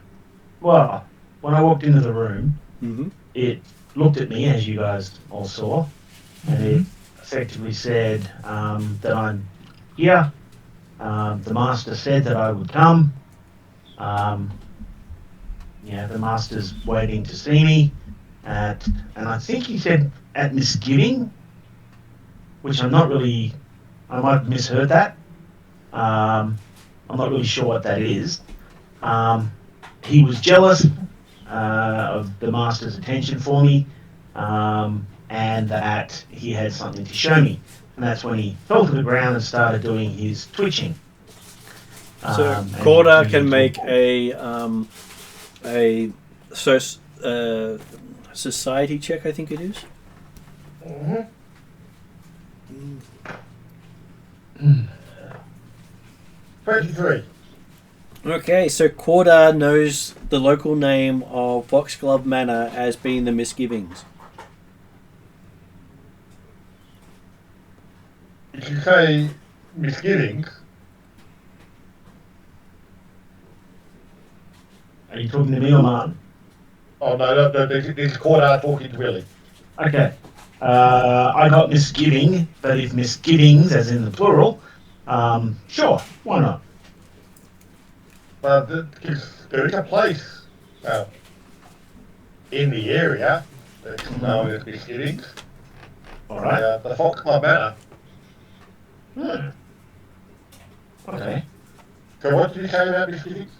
Well, when I walked into the room, Mm-hmm. it looked at me, as you guys all saw, and it effectively said that I'm here. The master said that I would come. The master's waiting to see me and I think he said at Misgiving, which I'm not really, I might have misheard that. I'm not really sure what that is. He was jealous of the master's attention for me, and that he had something to show me. And that's when he fell to the ground and started doing his twitching. So Corda can make a society check, I think it is. Mm-hmm. 23. Okay, so Corda knows the local name of Foxglove Manor as being the Misgivings. Did you say misgivings? Are you talking to me or Martin? Oh, no, this is Corda talking to Willie. Okay. I got misgiving, but if misgivings, as in the plural, sure, why not? But there is a place in the area that's known as misgivings. All right. The Foxglove Manor. Okay. So what did you say about misgivings?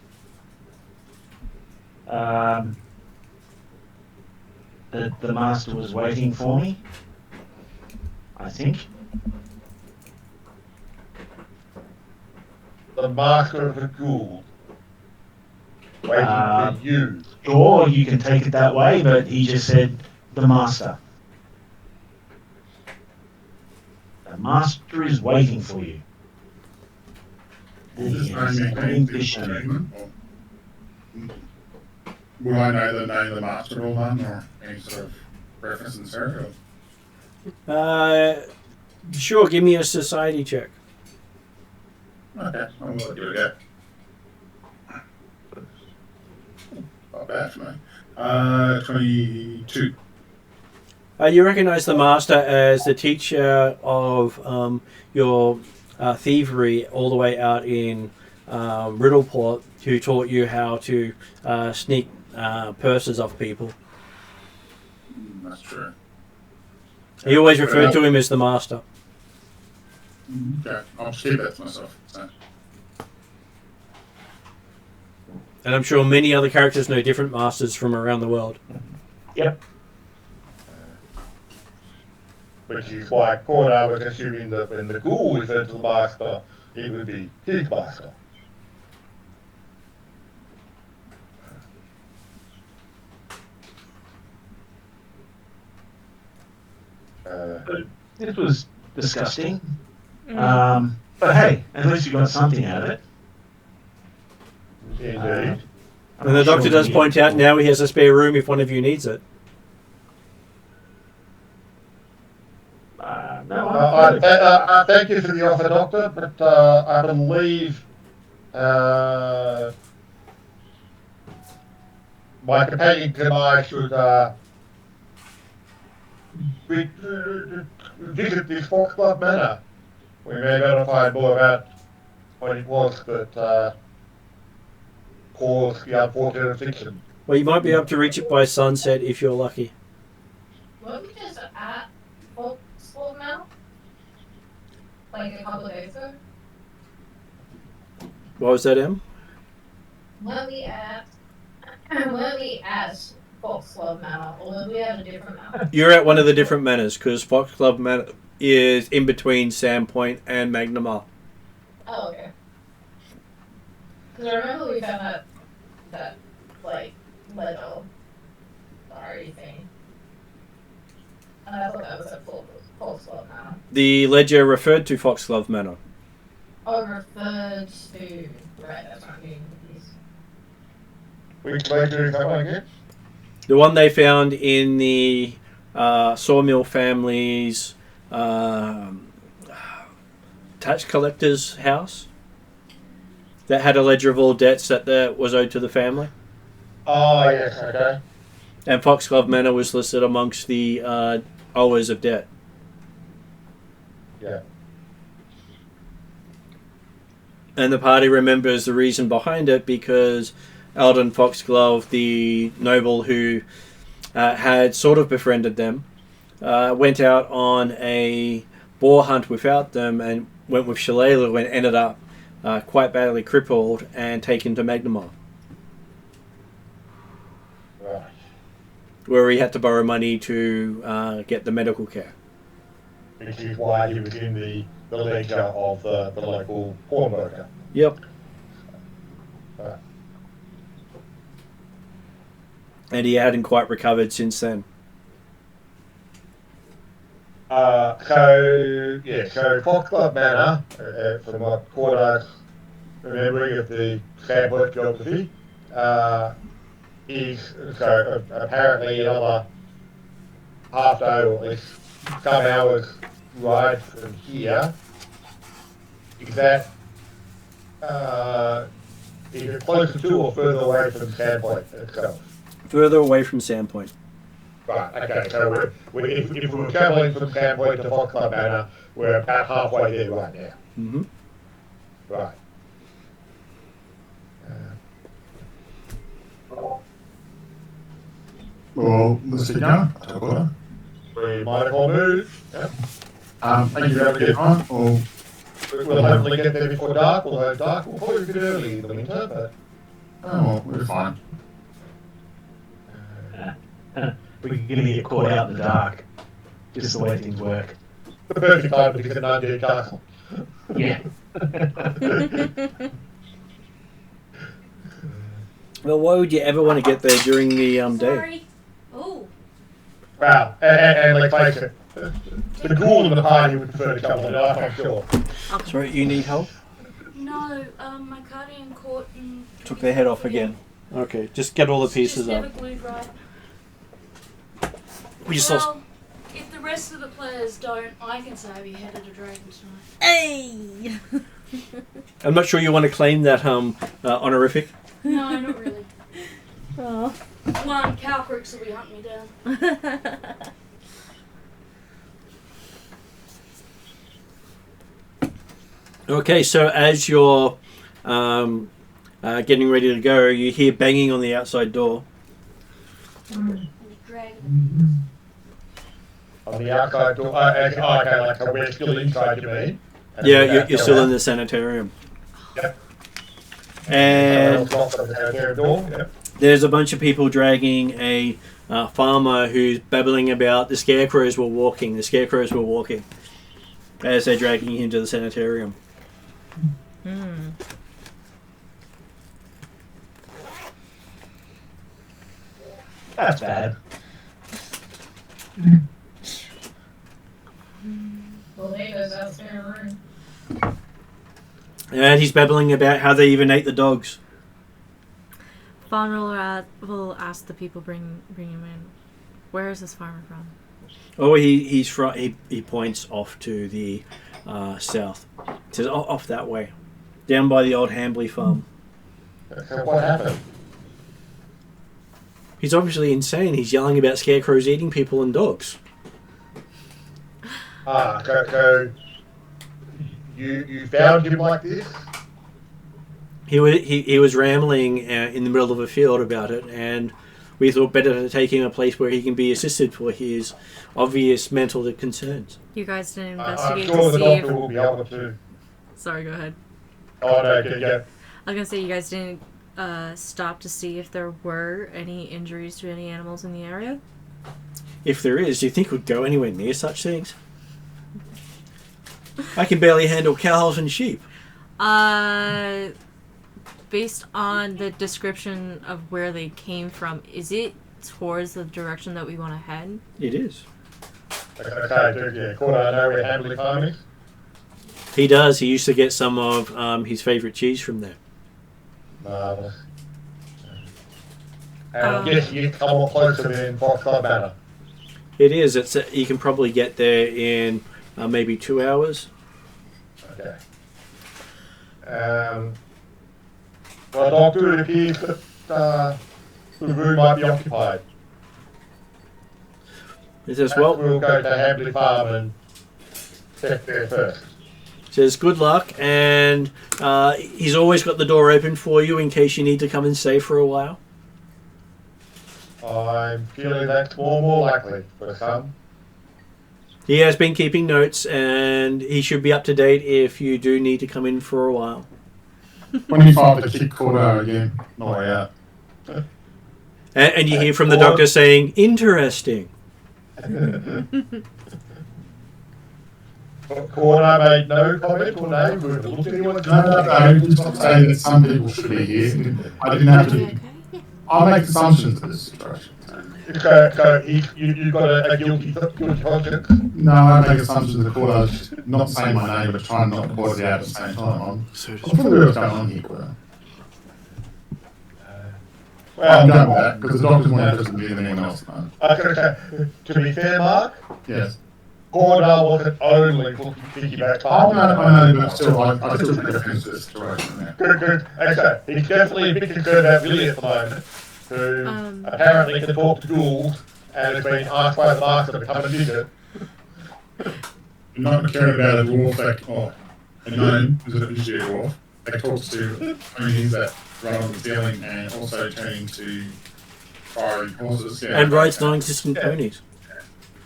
That the master was waiting for me, I think. The master of the ghoul. Waiting for you. Sure, you can take it that way, but he just said the master. The master is waiting for you. Will this Yes, name an mean English anything to name. him? Will I know the name of the master all then, or any sort of reference in Scarecrows? Sure, give me a society check. Okay, I'm going to give it a go. Not bad for me. 22. You recognise the master as the teacher of your thievery all the way out in Riddleport, who taught you how to sneak purses off people. That's true. He always referred to him as the master. Okay, I'll just keep that to myself. So. And I'm sure many other characters know different masters from around the world. Yep. Which is why Corda was assuming that when the ghoul referred to the master, it would be his master. This was disgusting. But hey, at least you got something out of it. Indeed. And the doctor does point out now he has a spare room if one of you needs it. Thank you for the offer, Doctor, but I believe my companions and I should visit this Foxglove Manor. We may be able to find more about what it was that caused the unfortunate affliction. Well, you might be able to reach it by sunset if you're lucky. Weren't we just at Foxglove now? Like a couple of days ago? What was that, Em? Weren't we at Foxglove Manor, or were we at a different manor? You're at one of the different manors, because Foxglove Manor is in between Sandpoint and Magnamar. Oh, okay. Because I remember we found that like, letter diary thing. And I thought that was at Foxglove Manor. The ledger referred to Foxglove Manor. Oh, referred to... Right, that's what I'm getting confused. Which ledger is that one again? The one they found in the Sawmill family's tax collector's house that had a ledger of all debts that was owed to the family. Oh, yes, okay. And Foxglove Manor was listed amongst the owers of debt. Yeah. And the party remembers the reason behind it because Alden Foxglove, the noble who had sort of befriended them, went out on a boar hunt without them and went with Shalala and ended up quite badly crippled and taken to Magnamar, Right. where he had to borrow money to get the medical care. Which is why he was in the ledger of the local pawnbroker. Yep. Right. And he hadn't quite recovered since then. So Foxglove Manor, from what Cordar's remembering of the Sandpoint geography, is apparently another half day or at least some hours ride from here. Is that is it closer to or further away from Sandpoint itself? Further away from Sandpoint. Right, okay, so if we were travelling from Sandpoint to Foxglove Manor, we're about halfway there right now. Mm-hmm. Right. Well, let's sit down. I'll take a order. We might as well move. Yep. Thank you for getting on. Or We'll hopefully get there before dark, although dark will probably be a bit early in the winter, but... oh, well, we're fine. We're going to get caught out in the dark. Just the way things work. The perfect time to visit an undead castle. Yeah. Well, why would you ever want to get there during the day? Sorry. Oh. Wow, and let's face it, the ghoul in the party would prefer to come to the night, I'm sure. Sorry, you need help? No, my guardian caught and Took their head off again. Okay, just get all the pieces just up. never glued right. We just lost. Well, if the rest of the players don't, I can say I beheaded a dragon tonight. Hey! I'm not sure you want to claim that honorific. No, not really. Oh. One, Calcrix will be hunting me down. Okay, so as you're getting ready to go, you hear banging on the outside door. Dragon. On the outside door, okay, like so we're still inside, you mean? And Yeah, you're still in the Sanatorium. Yep. And Yep. there's a bunch of people dragging a farmer who's babbling about the Scarecrows were walking. The Scarecrows were walking as they're dragging him to the Sanatorium. Hmm. That's bad. Well, they goes out there room. And he's babbling about how they even ate the dogs. Von will ask the people bring him in. Where is this farmer from? Oh, he points off to the south. He says, off that way. Down by the old Hambley farm. So what happened? He's obviously insane. He's yelling about scarecrows eating people and dogs. So you found him like this? He was rambling in the middle of a field about it, and we thought better to take him a place where he can be assisted for his obvious mental concerns. You guys didn't I'm investigate sure to the see if... doctor will be able to. Sorry, go ahead. Oh, no, yeah. I was gonna say, you guys didn't stop to see if there were any injuries to any animals in the area? If there is, do you think we'd go anywhere near such things? I can barely handle cows and sheep. Based on the description of where they came from, is it towards the direction that we want to head? It is. Okay, yeah. Cool, I know where Hamley Farm is. He does. He used to get some of his favourite cheese from there. Marvellous. And I'm guessing you come on closer than Foxglove Manor. It is. You can probably get there in maybe 2 hours. Okay. Well, Doctor, it appears that the room might be occupied. He says, well, we'll go to Hamley Farm and check there first. Says good luck, and he's always got the door open for you in case you need to come and stay for a while. I'm feeling that's more likely for some. He has been keeping notes, and he should be up to date if you do need to come in for a while. 25 to kick quarter again. No way out. And you hear from the doctor saying, interesting. Corner made no comment or name. We looked at anyone. No, just saying that some people should be here. I didn't have to. I make assumptions for this situation. So you've got a guilty conscience? No, I make assumptions in the court. I was just not saying my name, but trying not to voice it out at the same time. I'm probably what's going on here, Quarter. I'm going with that, because the doctor's more interested in me than anyone else. No. Okay. To be fair, Mark, Yes. Gordon wasn't only thinking about I know, but still, I still think defense this situation now. Good. Okay. He's definitely a bit concerned about Willie at the moment, who apparently can talk to ghouls and has been asked by the master to come and visit. I'm not caring about a dwarf that, a gnome, is it usually a dwarf, that talks to ponies that run on the ceiling and also turning to fiery horses. Yeah, And rides non-existent ponies.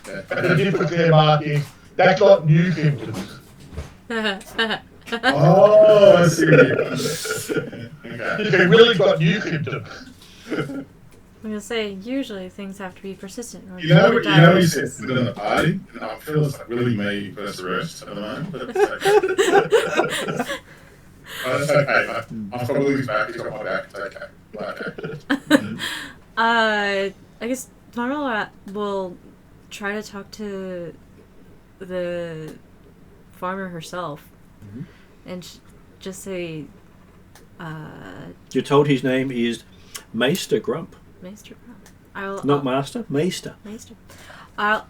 Yeah. But the difference there, Mark, is that's not new symptoms. Oh, I see. Okay. He really got new symptoms. I'm gonna say, usually things have to be persistent. Or You know what you said within the party? And I feel it's like really me versus the rest at the moment, but it's okay. But it's okay. I'm probably back. He's got my back. It's okay. I guess Normal will try to talk to the farmer herself and just say, You're told his name is Maester Grump. Maester Grump. Not Master, Maester. Maester. I'll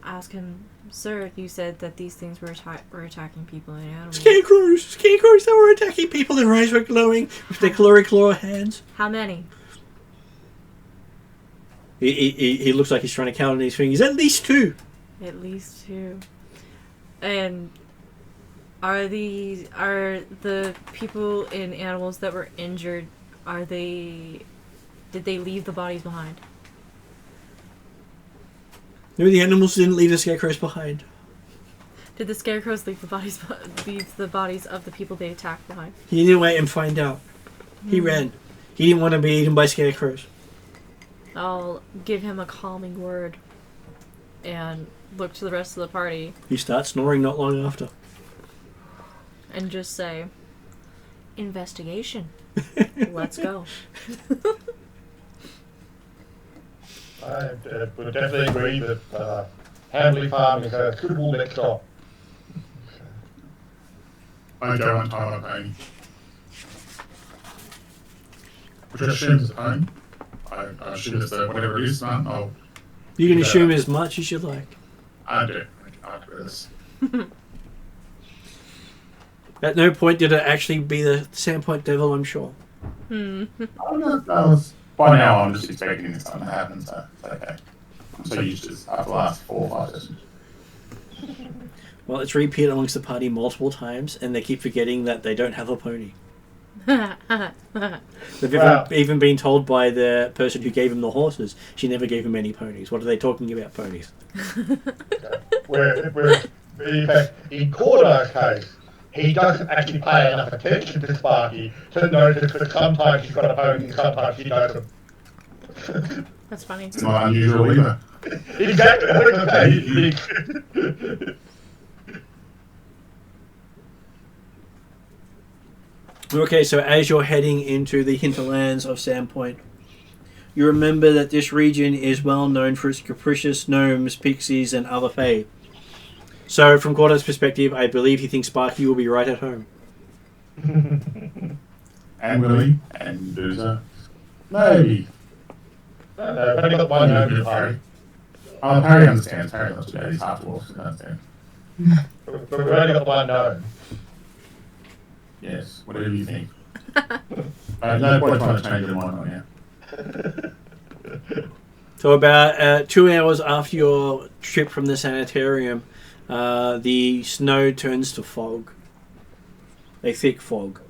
ask him, sir, you said that these things were attacking people and animals. Scarecrows that were attacking people. Their eyes were glowing with their claw hands. How many? He looks like he's trying to count on his fingers. At least 2. At least 2. And are the people and animals that were injured, did they leave the bodies behind? No, the animals didn't leave the scarecrows behind. Did the scarecrows leave the bodies of the people they attacked behind? He didn't wait and find out. He ran. He didn't want to be eaten by scarecrows. I'll give him a calming word and look to the rest of the party. He starts snoring not long after. And just say, investigation. Let's go. I would definitely agree that Hamley Farm is a suitable next stop. I go on time on a pony. Which I assume is a pony. I assume it's whatever it is, man. You can assume as much as you like. I do. I do this. At no point did it actually be the Sandpoint Devil, I'm sure. By now, I'm just expecting this time to happen, so it's okay. I'm so used to this after the last 4 or 5 sessions. Well, it's repeated amongst the party multiple times, and they keep forgetting that they don't have a pony. They've even been told by the person who gave him the horses, she never gave him any ponies. What are they talking about, ponies? In fact, in Cordo's case, he doesn't actually pay enough attention to Sparky to notice that sometimes she's got a pony and sometimes she doesn't. That's funny. It's not unusual either. Exactly. I was going to say. Okay, so as you're heading into the hinterlands of Sandpoint, you remember that this region is well known for its capricious gnomes, pixies, and other fae. So, from Gordo's perspective, I believe he thinks Sparky will be right at home. And Willie, and Doozer. Maybe. No, I've only got one gnome in the party. Oh, Harry understands. Harry loves to go. He's half dwarf, so he understands. But we've only got one gnome. Yes, whatever you think. No point trying to change your mind on you. So about 2 hours after your trip from the Sanatorium, the snow turns to fog. A thick fog.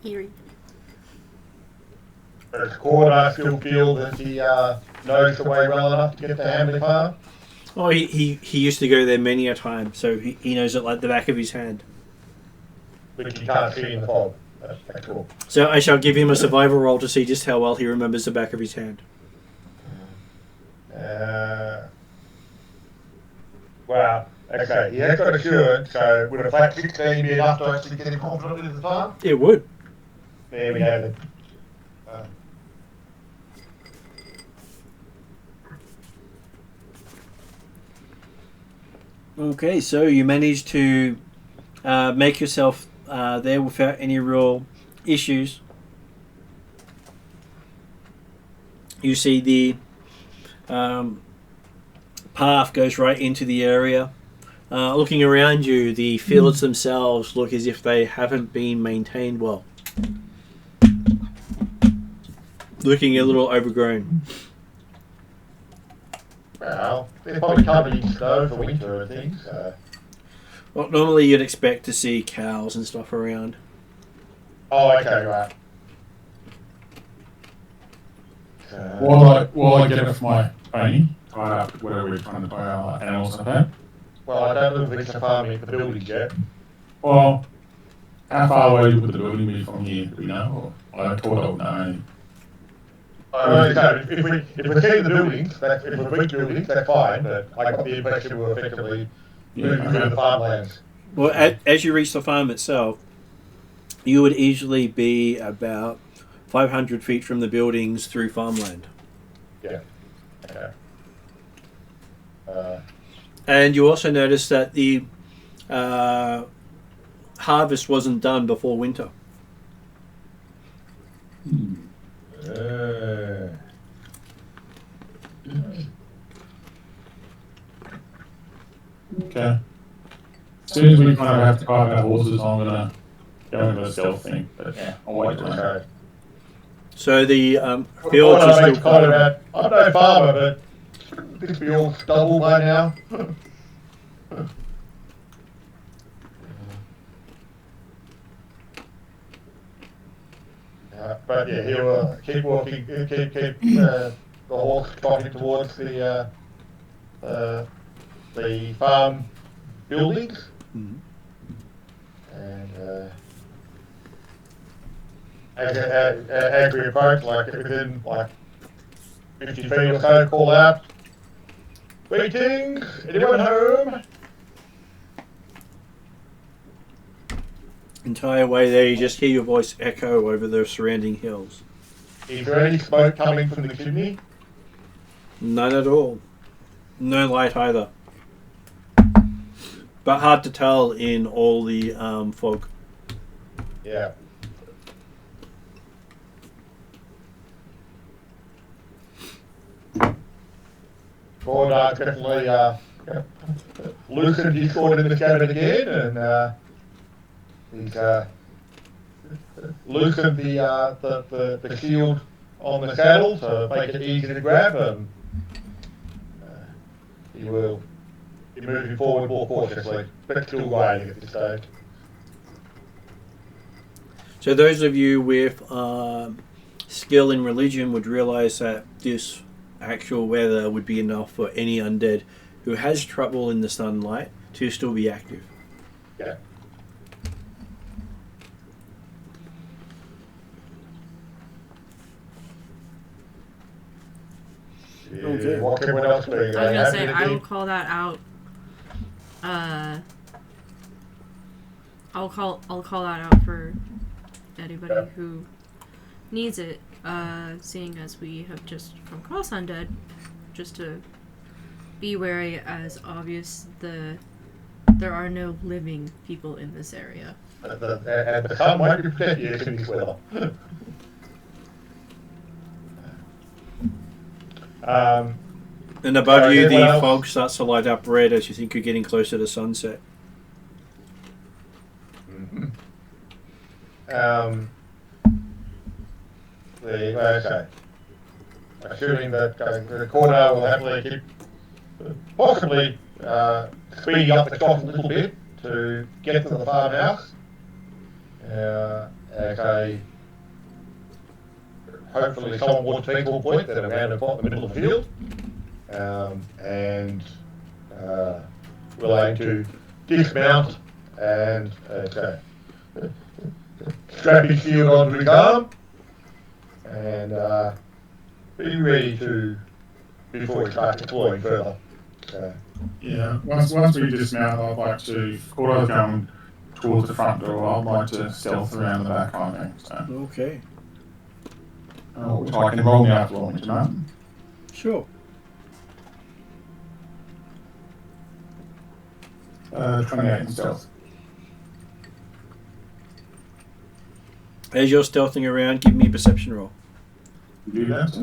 Eerie. Does Cordo still feel that he knows the way well enough to get to Hamley Farm? Oh, he used to go there many a time, so he knows it like the back of his hand. Which you can't see in the fog. That's cool. So I shall give him a survival roll to see just how well he remembers the back of his hand. Wow. Okay, he has got assurance, so would a flat 16 be enough to actually get him confident at the time? It would. There we have it. Okay, so you managed to make yourself there without any real issues. You see the path goes right into the area. Looking around you, the fields themselves look as if they haven't been maintained well. Looking a little overgrown. Well, they're probably covered in snow for winter and things, so... Well, normally you'd expect to see cows and stuff around. Oh, okay, right. While I get off my pony, tied up whatever we're trying to buy our animals like that. Well, I don't know if it's a farming for the buildings yet. Well, how far away would the building be from here? Do we know? Or I thought I would know. If we're seeing the buildings, if we're big buildings, that's fine, but I got the impression we're effectively moving through the farmlands. Well, as you reach the farm itself, you would easily be about 500 feet from the buildings through farmland. Yeah. Okay. And you also notice that the harvest wasn't done before winter. Okay. As soon as we kind of have to drive our horses, I'm going to go into a stealth thing. But yeah, I'll wait till then. So the fields are still covered. I'm no farmer, but shouldn't this be all stubble by now? But yeah, he'll keep walking, keep the horse trotting towards the farm buildings. Mm-hmm. And as we approach, like within 50 feet or so, call out, "Greetings, anyone home?" Entire way there, you just hear your voice echo over the surrounding hills. Is there any smoke coming from the chimney? None at all. No light either. But hard to tell in all the fog. Yeah. Gordon definitely loosened his sword in the scabbard again and He's loosened the shield on the saddle to make it easy to grab, and he will be moving forward more cautiously, but still riding at this stage. So those of you with skill in religion would realise that this actual weather would be enough for any undead who has trouble in the sunlight to still be active. Yeah. Okay. What can everyone else do? I was gonna say I will call that out. I'll call that out for anybody who needs it. Seeing as we have just come across undead, just to be wary, as obvious there are no living people in this area. And the sun might be protecting you in this weather. And above you, the fog starts to light up red as you think you're getting closer to sunset. Mm-hmm. Okay. Assuming that the corner will happily keep possibly speeding up the clock a little bit to get to the farmhouse. Okay. Hopefully someone will single point that around about the middle of the field. And we'll aim to dismount and strap his shield onto his arm and be ready to before we start deploying further. Yeah, once we dismount, I'd like to, Cordo's going towards the front door, I'd like to stealth around the back kind of thing. So. Okay. Which I can roll me after rolling tonight. Sure. 28 in stealth. As you're stealthing around, give me a perception roll. Do that.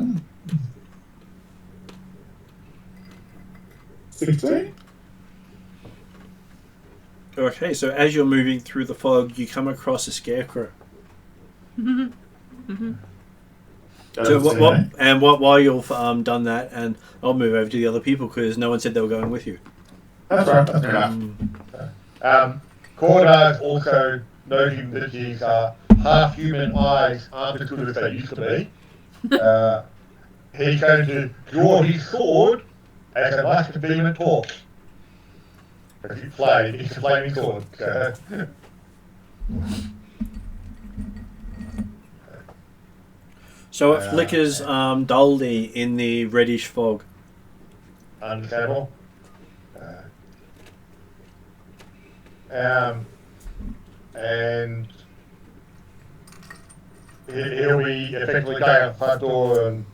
16. Okay, so as you're moving through the fog, you come across a scarecrow. So while you've done that, and I'll move over to the other people because no one said they were going with you. That's right. That's fair enough. Cordar's also noting that his half-human eyes aren't as good as they used to be. He's going to draw his sword as a nice convenient torch. It's a flaming sword. So it flickers dully in the reddish fog. Understandable. And he'll be effectively going out the front door and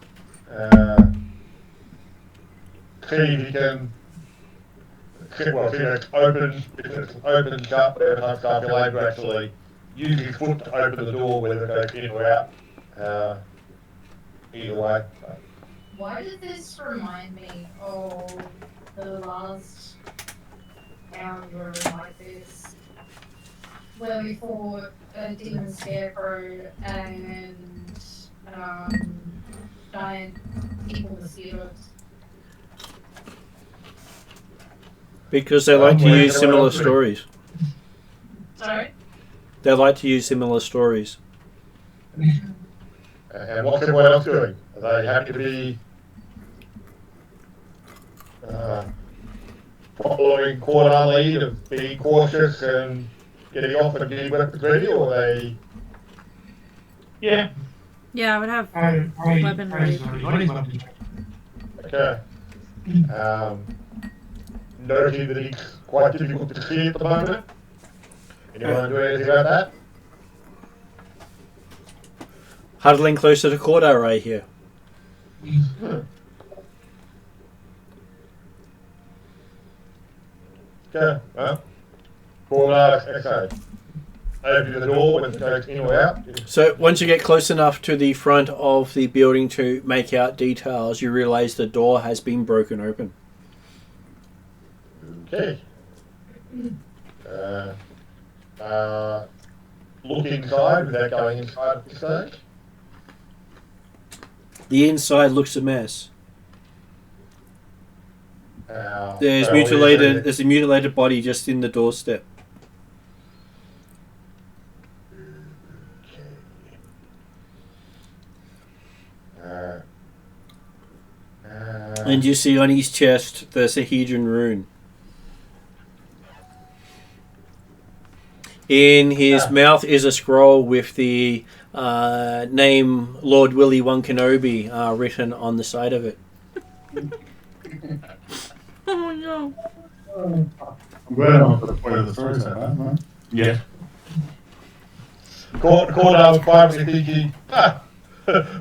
see if he can. Well, see if it's open, shut, whatever type of stuff, he'll able to actually use his foot to open the door, whether it goes in or out. Either way. Why does this remind me of the last encounter like this, where we fought a demon scarecrow and giant people mosquitoes? Because they like to use similar stories. Sorry? They like to use similar stories. And what's everyone else doing? Are they happy to be following Cordar lead of being cautious and getting off and getting weapons ready, or are they? Yeah. Yeah, I would have weapon ready. Okay. Noting that it's quite difficult to see at the moment. Anyone do anything about that? Huddling closer to Cordar right here. Okay, well, Cordar, open the door when it goes in or out. So once you get close enough to the front of the building to make out details, you realise the door has been broken open. Okay. look inside without going inside at this stage? The inside looks a mess. There's So mutilated. There's a mutilated body just in the doorstep. And you see on his chest the Sahedron rune. In his mouth is a scroll with the name Lord Willie One Kenobi written on the side of it. Oh no. I'm glad I'm not at the point of the story so far, no? Yeah. Cornell was quietly thinking,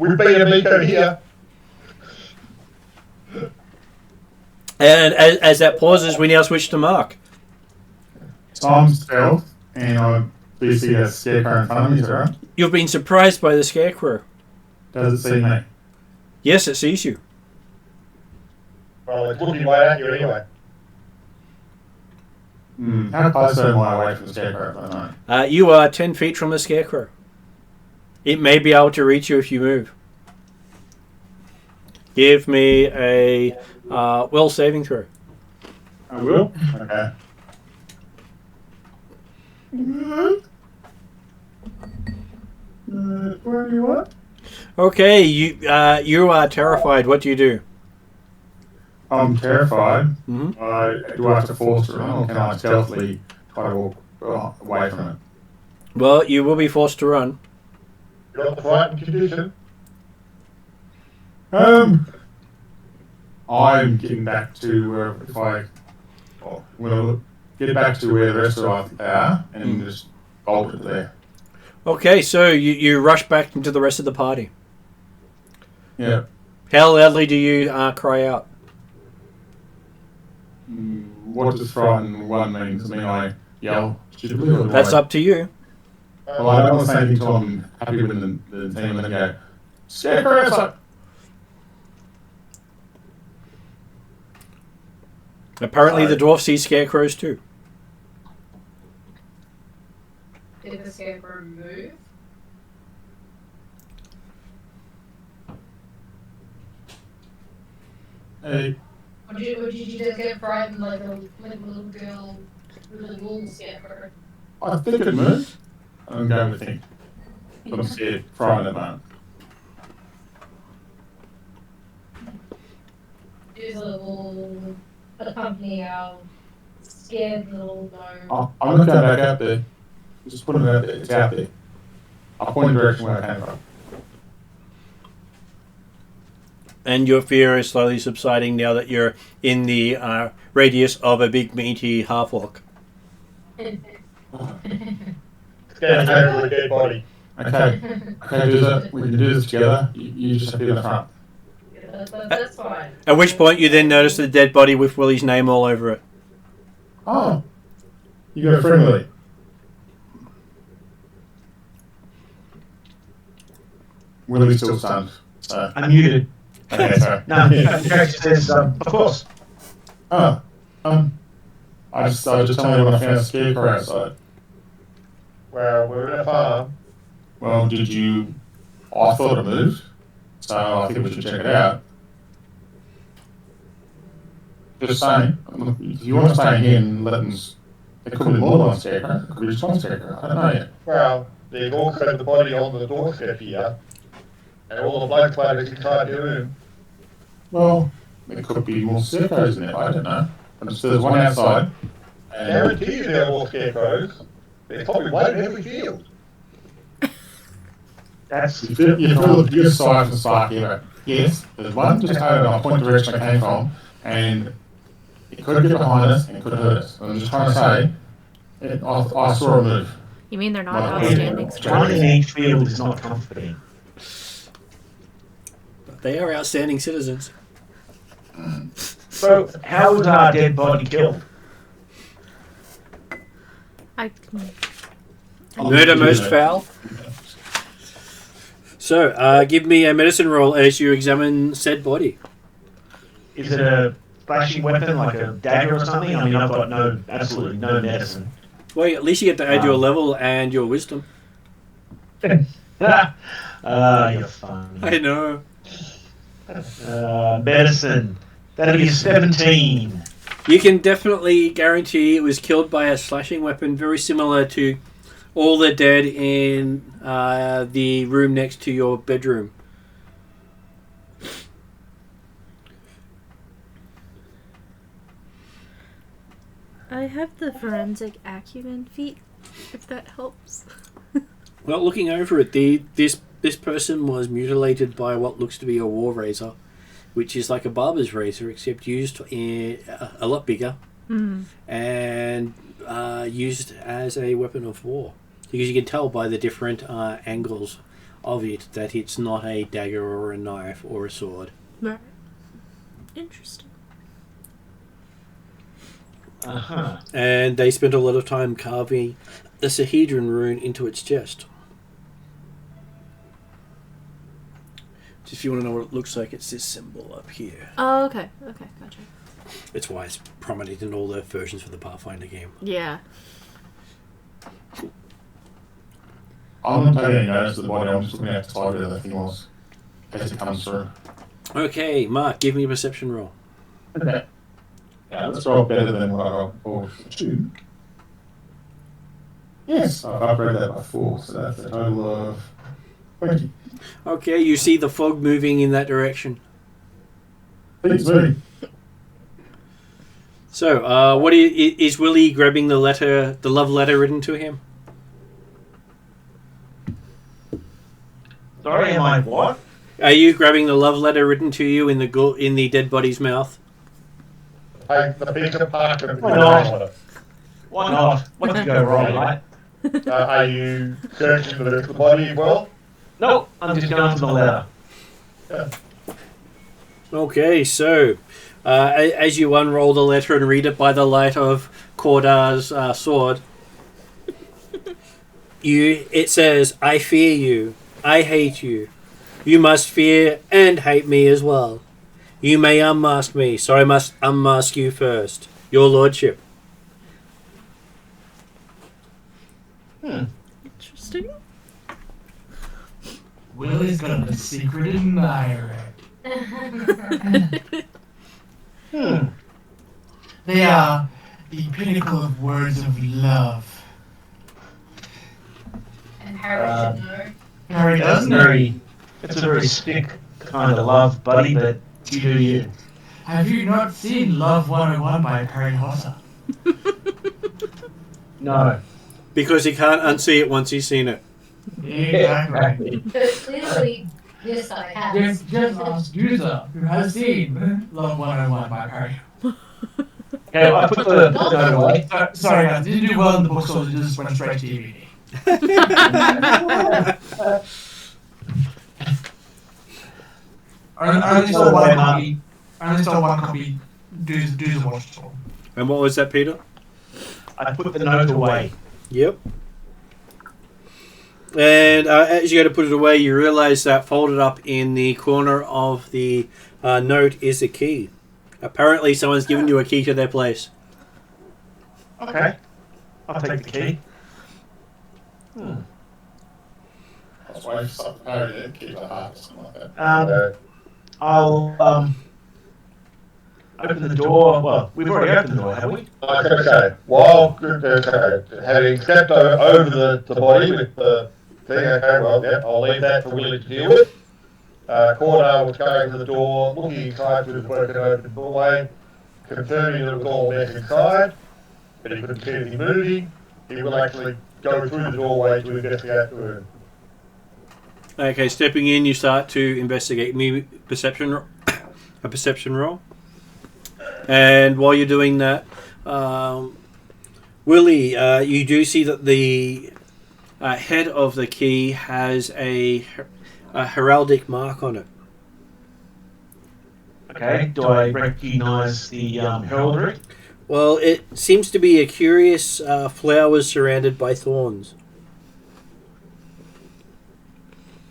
we beat Amico here. And as that pauses, we now switch to Mark. Time's 12, and I do see a scarecrow in front of me, is that right? You've been surprised by the Scarecrow. Does it see me? Yes, it sees you. Well, it's looking right at you anyway. How close am I away from the scarecrow? I don't know. You are 10 feet from the Scarecrow. It may be able to reach you if you move. Give me a will saving throw. I will? Okay. Where do you want? Okay, you are terrified. What do you do? I'm terrified. Mm-hmm. Do I have to force to run, or can I stealthily try to walk away from it? Well, you will be forced to run. You're not the frightened condition. I'm getting back to where I'm going to get back to where the rest of us are and just bolt it there. Okay, so you rush back into the rest of the party. Yeah. How loudly do you cry out? What does frighten one mean? I mean, I yell stupidly, or do That's I... up to you. Well, I don't want to say anything until I'm happy with the team and then go, Scarecrows! Apparently the dwarf sees scarecrows too. Did the scarecrow move? Hey. Or did you just get frightened like a little girl with a little scarecrow? I think it moved. I'm going to think. I'm scared, frightened at the moment. Doozle will accompany our scared little gnome. Oh, I'm not going back out there. Just putting it out there. It's out there. I'll point the direction where I came from. And your fear is slowly subsiding now that you're in the radius of a big meaty half-orc. It's going to turn to a dead body. Okay, do that. We can do this together. You just appear in the front. That's fine. At which point you then notice the dead body with Willie's name all over it. Oh, you got a friend, Willie. Willie's still stunned. So. I'm muted. Okay, sorry. No, Jack says, of course. Oh, I just tell me when I found a scarecrow outside. Well, we're in a farm. Well, did you? I thought it moved, so I think we should check it out. Just saying, if you want to stay here and let them, it could be more than one scarecrow. It could be just one scarecrow. I don't know yet. Well, they've also the body on the doorstep here, and all the blood splatters inside the room. Well, there could be more scarecrows in there. I don't know. But there's one outside. And Guarantee you there are more scarecrows. There's probably one in every field. That's you feel the biggest sigh from Spark ever. Yes, there's one just over in the point direction I came from, and it could get behind us and it could hurt us. I'm just trying to say, I saw a move. You mean they're not Well, outstanding one citizens? in each field is not comforting. They are outstanding citizens. So, how was our dead body killed? Murder most foul. So, give me a medicine roll as you examine said body. Is it a flashing weapon like a dagger or something? I mean, I've got absolutely no medicine. Well, at least you get to add your level and your wisdom. You're funny. I know. Medicine. That'll be a 17. You can definitely guarantee it was killed by a slashing weapon very similar to all the dead in the room next to your bedroom. I have the forensic acumen feat, if that helps. Well, looking over it, this person was mutilated by what looks to be a war razor, which is like a barber's razor, except used in a lot bigger and used as a weapon of war. Because you can tell by the different angles of it that it's not a dagger or a knife or a sword. Right. Interesting. Uh-huh. And they spent a lot of time carving the Sahedron rune into its chest. If you want to know what it looks like, it's this symbol up here. Oh, okay. Okay, gotcha. It's why it's prominent in all the versions for the Pathfinder game. Yeah. I'm not taking any notice of the body, I'm just looking outside where that thing was. In case it comes through. Okay, Mark, give me a perception roll. Okay. Yeah, let's roll better than what I rolled for 2. Yes, I've upgraded that by 4, so that's a total of 20. Okay, you see the fog moving in that direction. It's moving. So, is Willie grabbing the letter, the love letter written to him? Sorry, am I what? Are you grabbing the love letter written to you in the dead body's mouth? Take the piece apart and Why not? Why not? What could go wrong, right? Are you searching the body as well? No, I'm just going for the letter. Yeah. Okay, so as you unroll the letter and read it by the light of Cordar's sword, it says, "I fear you. I hate you. You must fear and hate me as well. You may unmask me, so I must unmask you first. Your lordship." Interesting. Willie's got a secret admirer. They are the pinnacle of words of love. And Harry should know. Harry does know. It's a very spick kind of love, buddy, but you do you. Have you not seen Love 101 by Perry Hosser? No. Because he can't unsee it once he's seen it. Exactly. But clearly, yes, I have. Just ask User, who has seen Love 101 by Perry. Okay, I put the note away. Sorry guys, didn't do well in the book, so it just went straight to DVD. I only saw one copy. I only saw one copy. Do the watch it all. And what was that, Peter? I put the note away. Yep. And as you go to put it away, you realise that folded up in the corner of the note is a key. Apparently someone's given you a key to their place. Okay. I'll take the key. That's why you start parrying it, keep it hard or something like that. I'll open the door. Well, we've already opened the door, have we? I was going to say, while having stepped over the body with the thing, okay, well, yeah, I'll leave that for Willie to deal with. Cordar was going to the door, looking inside through the broken open doorway, confirming that it was all met inside, but he couldn't see anything moving. He will actually go through the doorway to investigate the room. Okay, stepping in, you start to investigate. Me a perception roll. And while you're doing that, Willie, you do see that the head of the key has a heraldic mark on it. Okay. Do I recognise the heraldry? Well, it seems to be a curious flowers surrounded by thorns.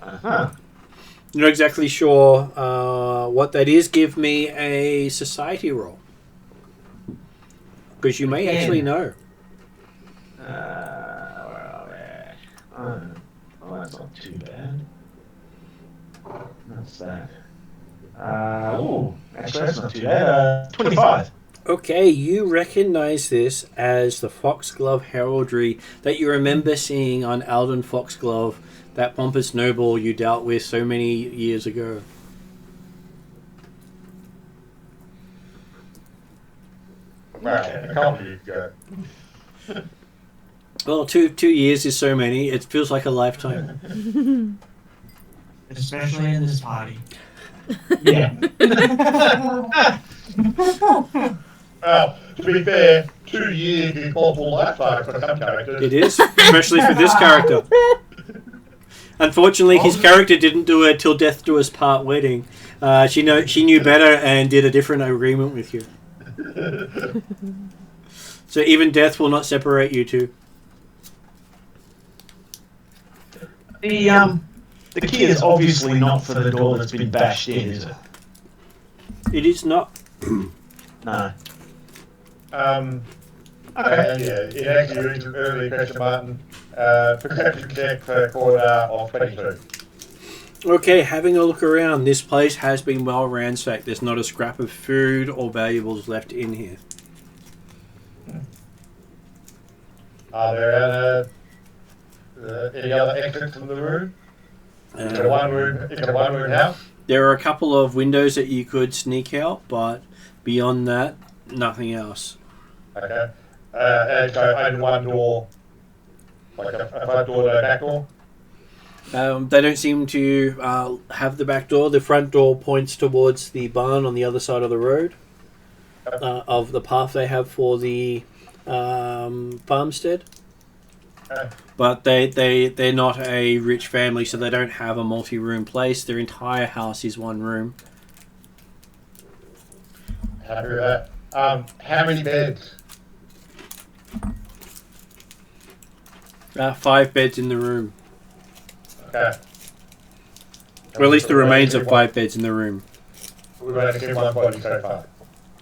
Uh-huh. You're not exactly sure what that is. Give me a society roll. Because you may actually know. Where are we? Oh, that's too bad. That's that. Actually, that's not too bad. 25. Okay, you recognize this as the Foxglove heraldry that you remember seeing on Alden Foxglove, that pompous noble you dealt with so many years ago. Right, a couple of years ago. Well, two years is so many, it feels like a lifetime. Especially in this party. Yeah. Well, to be fair, 2 years is multiple lifetimes for some characters. It is, especially for this character. Unfortunately, his character didn't do a till death do us part wedding. She knew better and did a different agreement with you. So even death will not separate you two. The key is obviously not for the door that's been bashed in, is it? It is not. No. Okay, yeah, it actually reads an early question, Martin. Perception check for a quarter of 22. Okay, having a look around, this place has been well ransacked. There's not a scrap of food or valuables left in here. Are there any other exits from the room? It's a one-room house. There are a couple of windows that you could sneak out, but beyond that, nothing else. Okay. And so only one door, like a front door and a back door? They don't seem to have the back door. The front door points towards the barn on the other side of the road, of the path they have for the farmstead. But they're not a rich family, so they don't have a multi-room place. Their entire house is one room. Happy with that. How many beds? 5 beds in the room. Okay. Or at least the remains of 5 beds in the room. We've only seen one body so far.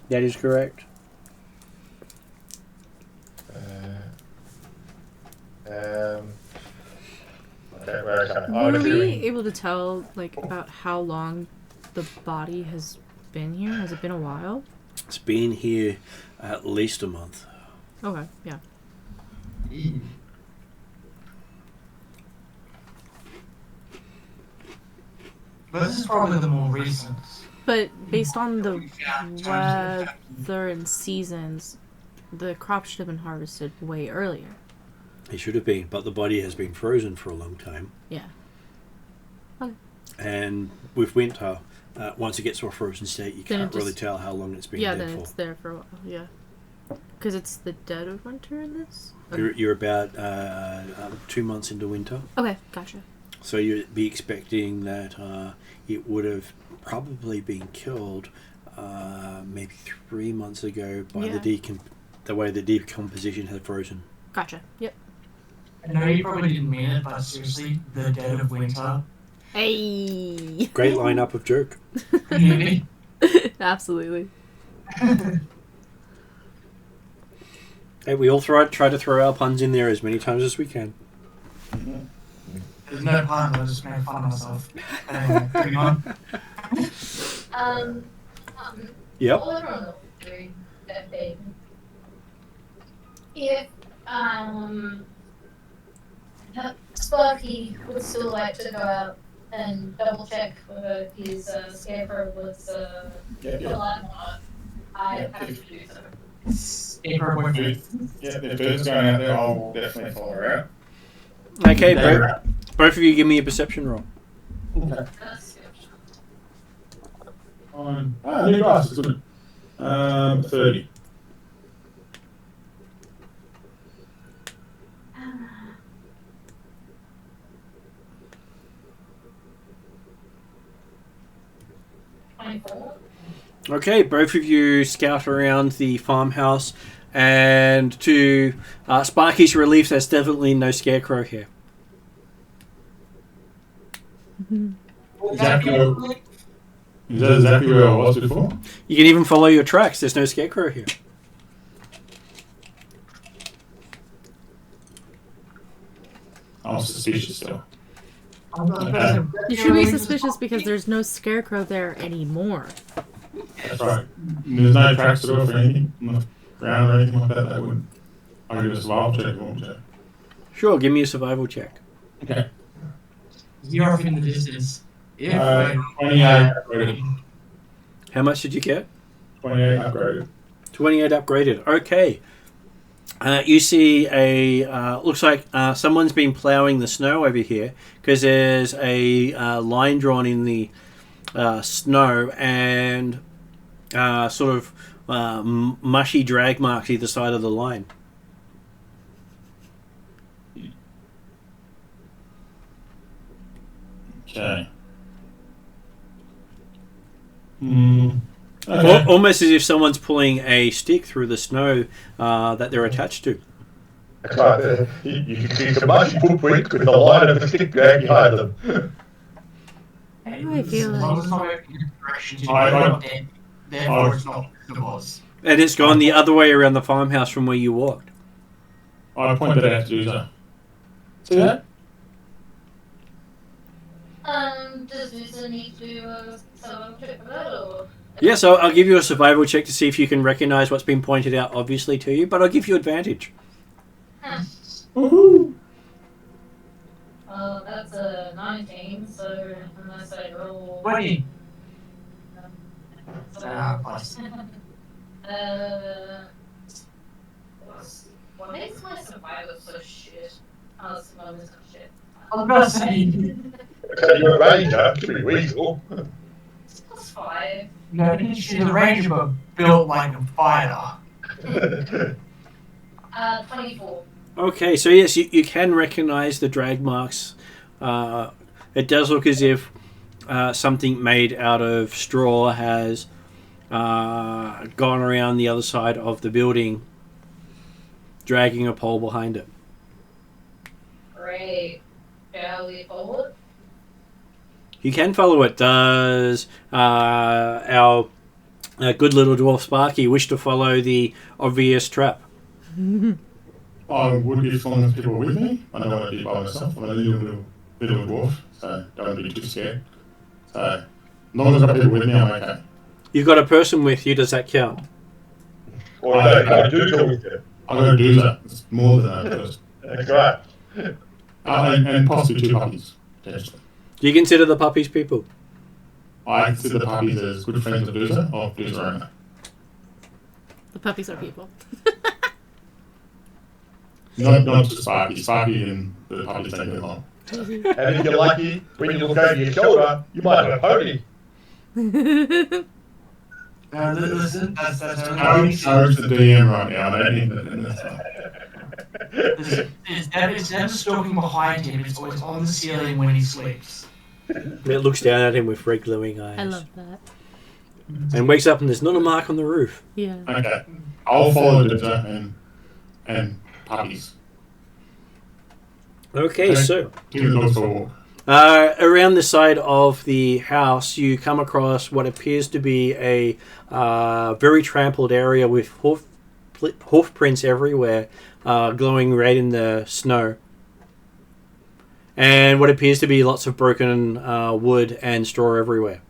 That is correct. Were we able to tell, like, about how long the body has been here? Has it been a while? It's been here at least a month. Okay, yeah. But this is probably the more recent. But based on the weather and seasons, the crop should have been harvested way earlier. It should have been, but the body has been frozen for a long time. Yeah. Okay. And with winter, once it gets to a frozen state, you Then can't really tell how long it's been there for. Yeah, then it's there for a while, yeah. Because it's the dead of winter in this? You're about 2 months into winter. Okay, gotcha. So you'd be expecting that it would have probably been killed maybe 3 months ago by the way the decomposition had frozen. Gotcha, yep. I know you probably didn't mean it, but seriously, the dead of winter. Hey! Great lineup of joke. Really? Absolutely. Hey, we all try to throw our puns in there as many times as we can. There's no pun, I just made fun of myself. Anyway, moving on. Yep. All around that thing. If Sparky would still like to go out and double check whether his Scarecrow was alive or not, I have to do so. Scarecrow would be. Yeah, if Bird's going out there, I'll definitely follow her out. Okay, both of you give me a perception roll. Okay. New glasses, good. 30. Okay, both of you scout around the farmhouse, and to Sparky's relief, there's definitely no Scarecrow here. Is that exactly where I was before? You can even follow your tracks. There's no Scarecrow here. I'm suspicious still. You should be suspicious because there's no scarecrow there anymore. That's right. There's no tracks at all for anything on the ground or anything like that. That wouldn't. I could just survival check if you want me to. Sure, give me a survival check. Okay. You're off in the distance. 28 upgraded. How much did you get? 28 upgraded. 28 upgraded. Okay. You see looks like someone's been ploughing the snow over here because there's a line drawn in the snow and sort of mushy drag marks either side of the line. Okay. Almost as if someone's pulling a stick through the snow that they're attached to. That's right. You can see some mushy footprints with the line of the stick dragged behind them. I feel like... Therefore, it's not the boss. And it's gone the other way around the farmhouse from where you walked. I pointed out to User. See that? Does User need to survival check for that, or? Yeah, so I'll give you a survival check to see if you can recognise what's been pointed out obviously to you, but I'll give you advantage. Woohoo! That's a 19, so unless I roll... 20. Plus. What makes my survival so shit? Oh, survival is so shit. I was about to say... So you're a ranger, should be reasonable. It's +5. No, she's a ranger, but built like a fighter. 24. Okay, so yes, you can recognise the drag marks. It does look as if something made out of straw has gone around the other side of the building, dragging a pole behind it. Great. Shall we forward? You can follow it. Does our good little dwarf Sparky wish to follow the obvious trap? I would be as long as people are with me. I don't want to be by myself. I'm a little dwarf, so don't be too scared. So, as long as I've got people with me, I'm okay. You've got a person with you, does that count? Or I do go with you. I'm going to do that. It's more than a person. That's right. And possibly 2 puppies, potentially. Do you consider the puppies people? I consider the puppies as good friends of Doomsday or Doomsday owner. The puppies are people. Not just Sparky. Sparky and the puppies don't get along. And if you're lucky, when you look over your shoulder, you might have a pony. Listen, that's I would encourage the DM right now. I don't need that. It's never stalking behind him. It's always on the ceiling when he sleeps. It looks down at him with red glowing eyes. I love that. And wakes up and there's not a mark on the roof. Yeah. Okay. I'll follow Doomsday and puppies. Okay, so Take the dogs for a walk. around the side of the house, you come across what appears to be a very trampled area with hoof prints everywhere, glowing red in the snow. And what appears to be lots of broken wood and straw everywhere.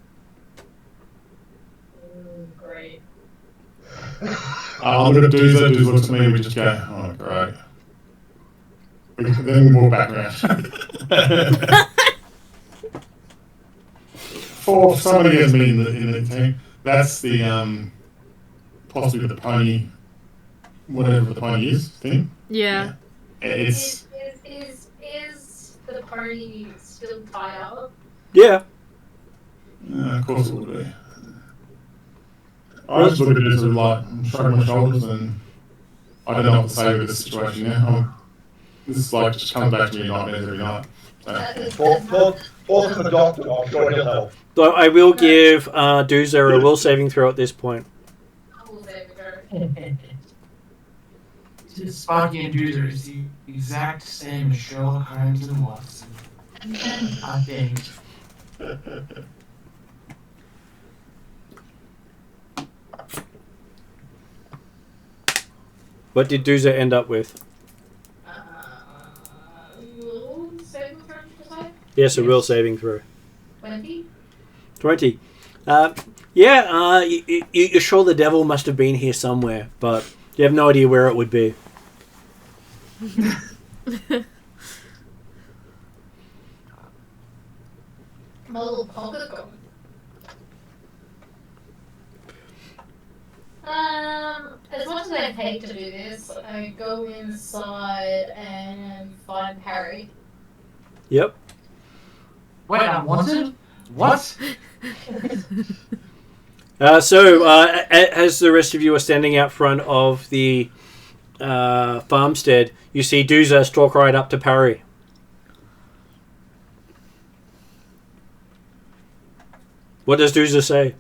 Great. I'm going to do that. Doomsday looks at me. We just go, oh, great. Then we walk back around. For somebody has me in the team, that's the possibly the pony, whatever the pony is thing. Yeah. It's Is the party still tied up? Yeah. of course it will be. I just look at it as like shrug my shoulders and I don't know what to say with this situation now. This is like just comes back to me in nightmares every night. Talk to the doctor, I'm sure he'll help. So I will give Doozer a will saving throw at this point. Sparky and Doozer is the exact same as Sherlock Holmes and Watson. I think. What did Doozer end up with? Yes, a will saving throw. 20? 20. You're sure the devil must have been here somewhere, but you have no idea where it would be. My little pocket gun. As much as I'd hate to do this, I go inside and find Harry. Yep. Wait, I'm wanted? What? As the rest of you are standing out front of the farmstead, you see Dooza stalk right up to Parry. What does Dooza say?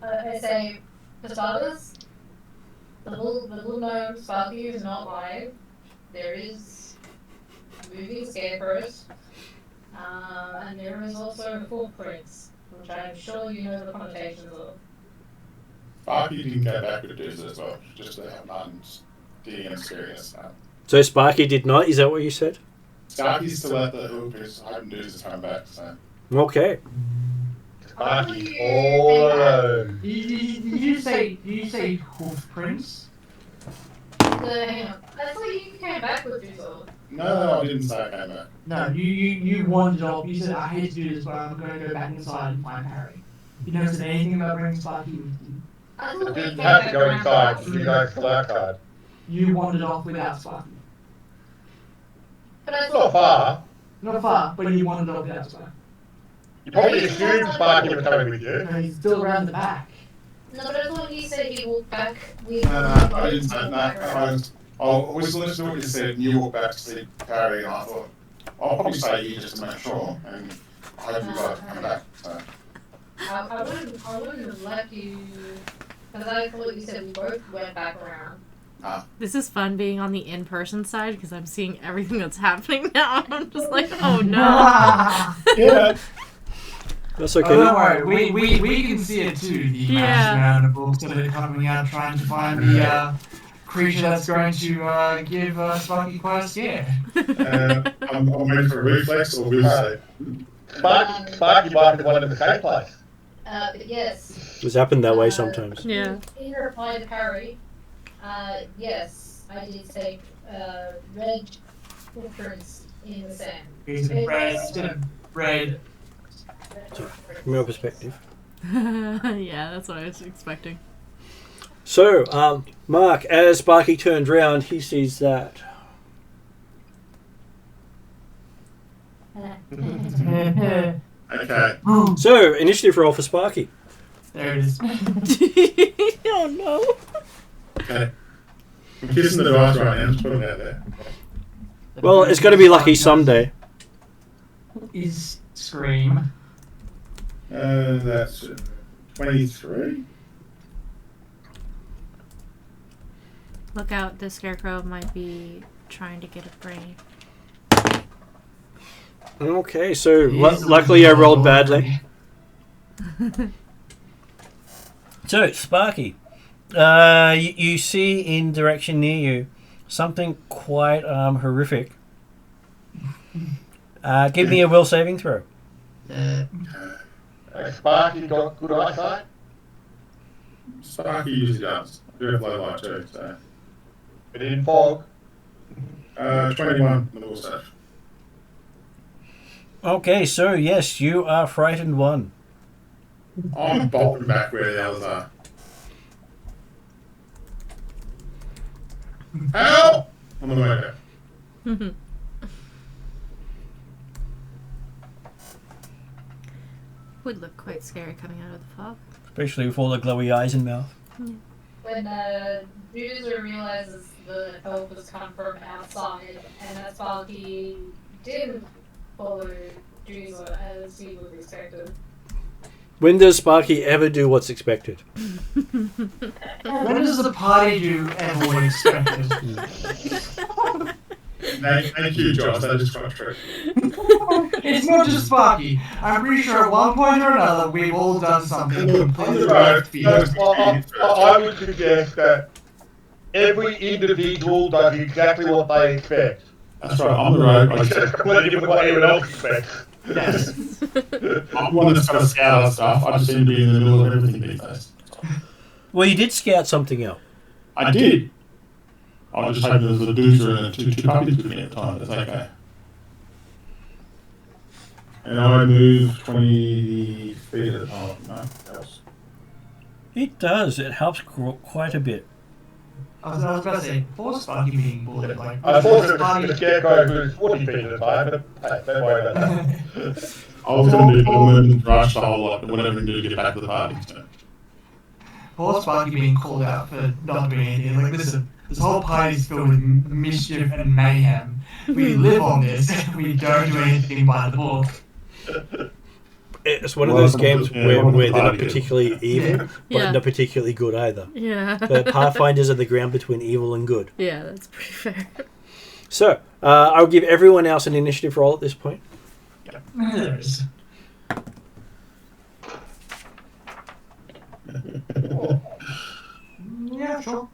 I say, for starters, the little gnome Sparky is not lying. There is moving scarecrows, and there is also footprints, which I'm sure you know the connotations of. Sparky didn't go back with Dooza as well, just to have Martin's digging and experience now. So Sparky did not? Is that what you said? Sparky's still at the hook, because hoping Dooza's come back, so. Okay. Sparky all alone. Did you say hoof prints? Hang on. I thought you came back with Doozle. No, I didn't say I came back. No, you wandered off. You said, I hate to do this, but I'm going to go back inside and find Harry. You never said anything about bringing Sparky with you. I I thought we didn't came have to back go around inside. Sparky. You guys still outside. You wandered off without Sparky. But I It's not thought far. Not far, but you wandered off without Sparky. You probably assumed Sparky was coming with you. No, he's still around the back. no, but I thought he said he walked back with. No, I didn't say that. I was listening to what you said, and you walked back to see Parry, and I thought, I'll probably say you just to make sure, and I hope you guys come back, so. I wouldn't have left you, because I thought you said we both went back around. This is fun being on the in-person side because I'm seeing everything that's happening now. I'm just like, oh no. Yeah. That's okay. Oh, don't worry, we can see it too. The Yeah. amount of books that are coming out trying to find the creature that's going to give Sparky quite a scare. I'm waiting for a reflex, or will say. Sparky might be one in the same place. But yes. It's happened that way sometimes. Yeah. In reply to Harry, yes, I did say red footprints in the sand. Is it red instead of red? From your perspective. Yeah, that's what I was expecting. So, Mark, as Sparky turns round, he sees that. Okay. So, initiative roll for Sparky. There it is. Oh no. Okay. I'm kissing the dice right now, just putting it out there. Well, it's going to be lucky someday. Is Scream. That's 23. Look out, the Scarecrow might be trying to get a brain. Okay, so luckily I rolled badly. So, Sparky, you see in direction near you something quite horrific. Give me a will saving throw. Sparky got good eyesight. Sparky usually does. I do have low light too, so. But in fog. 21 in the will save. Okay, so yes, you are frightened one. I'm bolting back where the others are. Help! I'm on the way back. Would look quite scary coming out of the fog. Especially with all the glowy eyes and mouth. When Doozle realizes the help has come from outside, and that Sparky didn't follow Doozle as he would have expected. When does Sparky ever do what's expected? When does the party do ever what expected? Thank you, Josh. That is quite true. It's not just Sparky. I'm pretty sure at one point or another we've all done something completely Right. left field. I would suggest that every individual does exactly what they expect. That's right. I'm the rogue. It's just completely different what anyone else expects. Yes. I'm the one that's got to scout out stuff. I just seem to be in the middle of everything these days. Well, you did scout something out. I did. I was just hoping there was a doozer and two puppies with me at the time. That's okay. And I moved 20 feet at a time. No, else. It does. It helps quite a bit. I was about to say, poor Sparky being bullied. Like, I thought it was the Scarecrow who's 40 feet at a time, but hey, don't worry about that. I was going to do Bowman, rush the whole lot, whatever we do to get back to the party. So. Poor Sparky being called out for not doing anything. Like, listen, this whole party's filled with mischief and mayhem. We live on this. We don't do anything by the book. It's one of those games where they're not party, particularly evil, but Yeah. not particularly good either. Yeah. The Pathfinders are the ground between evil and good. Yeah, that's pretty fair. So, I'll give everyone else an initiative roll at this point. There is. Yeah, sure.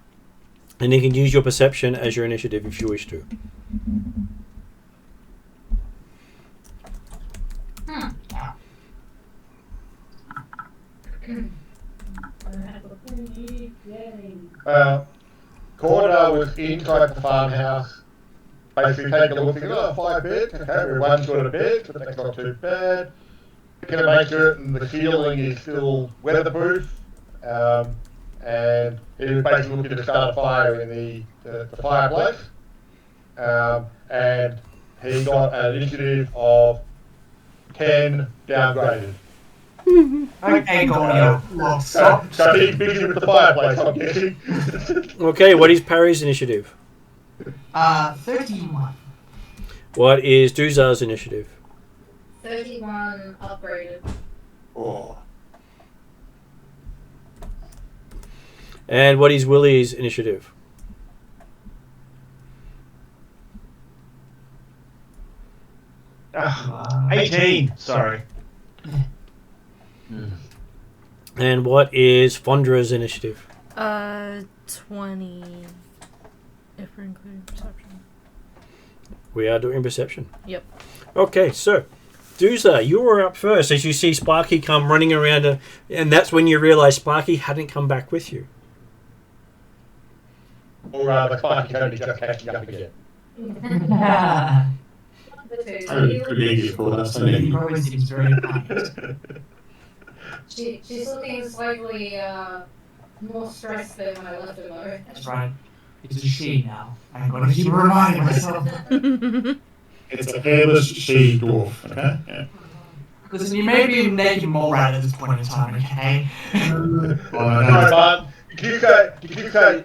And you can use your perception as your initiative if you wish to. Corda was inside the farmhouse, basically taking a look, thinking, oh, 5 beds, okay, we're one short of beds, but that's not too bad. Going to make certain the ceiling is still weatherproof, and he was basically looking to start a fire in the fireplace, and he got an initiative of 10 downgraded. Okay, Gordy, look, stop. So he's busy with the fireplace, I'm guessing. Okay, what is Parry's initiative? 31. What is Duzar's initiative? 31 upgraded. Oh. And what is Willie's initiative? Ah, 18. Sorry. And what is Fondra's initiative? 20. If we're including perception. We are doing perception. Yep. Okay, so Duzar, you were up first as you see Sparky come running around, and that's when you realise Sparky hadn't come back with you. Or the Sparky only just catching up again. Could be easier for us. He probably seems very kind. She's looking slightly more stressed than when I left her though. That's right. It's a she now. I'm going to keep reminding myself. It's a hairless she dwarf, okay? Yeah. Listen, you may be naked mole rat at this point in time, okay? Sorry, Martin. Did you say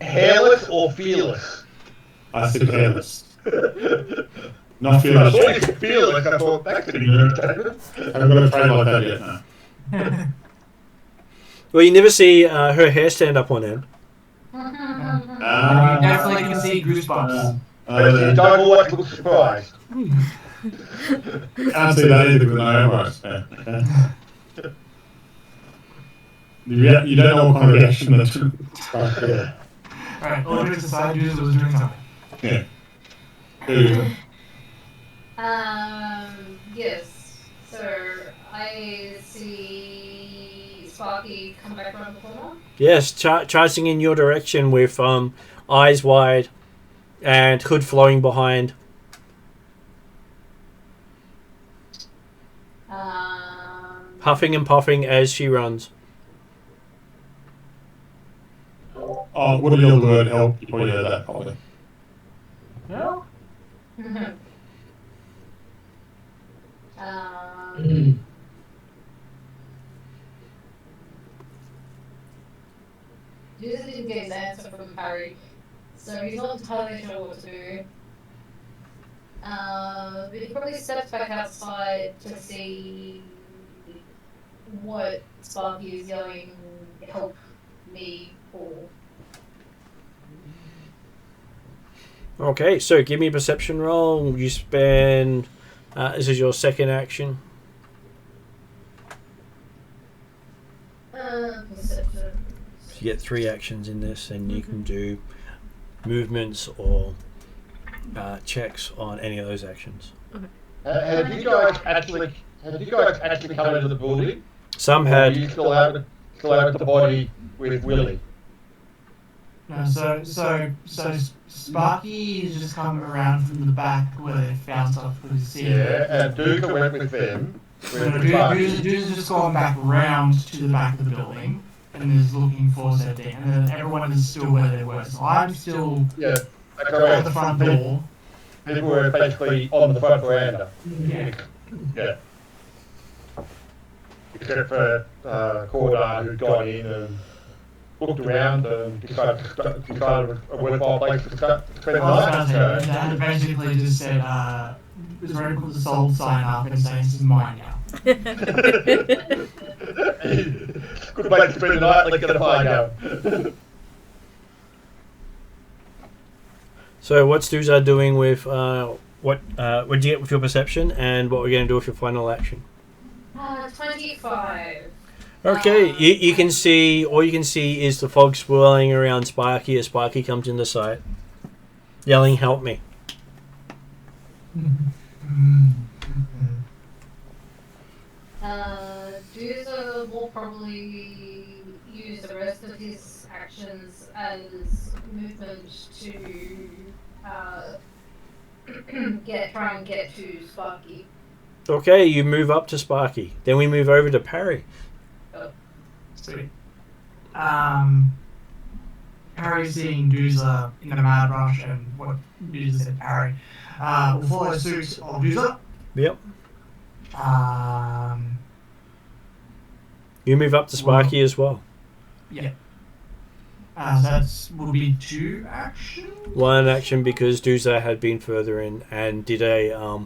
hairless or fearless? I said hairless. Not I fearless. thought you said fearless. I thought that could be irritating. I haven't got a trade like that yet, no. Well, you never see her hair stand up on end. You definitely can see goosebumps. You don't always look surprised. Can't see that either with no eyebrows. Yeah. You don't know what kind of reaction that's yeah. Alright, all jokes aside, Jesus was doing something. Yeah. Who? Yes. So I see Sparky come back around the corner. Yes, charging in your direction with eyes wide and hood flowing behind. Huffing and puffing as she runs. Oh, would have the word help? You probably heard that, probably. No? Jesus didn't get his answer from Harry, so he's not entirely sure what to do. But he probably steps back outside to see what Sparky is yelling, help me for. Okay, so give me a perception roll. You spend... this is your second action. Perception. You get 3 actions in this, and you can do movements or checks on any of those actions. Have you guys actually come into the building? Some Or had. are you still out at the body with Willie? No, so Sparky has just come around from the back where they found stuff with his seat. Yeah, and Duca went with them. Dude's just gone back round to the back of the building and is looking for said thing, and then everyone is still where they were. So I'm still at the front door. People were basically on the front veranda. Yeah. Except for Cordar, who'd gone in and looked around and decided a worthwhile place to spend the night. And basically just said, was ready to put the sold sign up and say, this is mine now. Good place to spend the night, let's get a fire going. So what's Duzar doing with what did you get with your perception, and what we're going to do with your final action? 25. Okay, you can see, all you can see is the fog swirling around Sparky as Sparky comes into sight, yelling, "Help me." Duza will probably use the rest of his actions as movement to try and get to Sparky. Okay, you move up to Sparky. Then we move over to Parry. Sweet. Parry seeing Duza in the mad rush and what Duza said Parry will follow suit of Duza. Yep. You move up to Sparky as well. Yeah. So that will be 2 actions. 1 action because Duzar had been further in and did a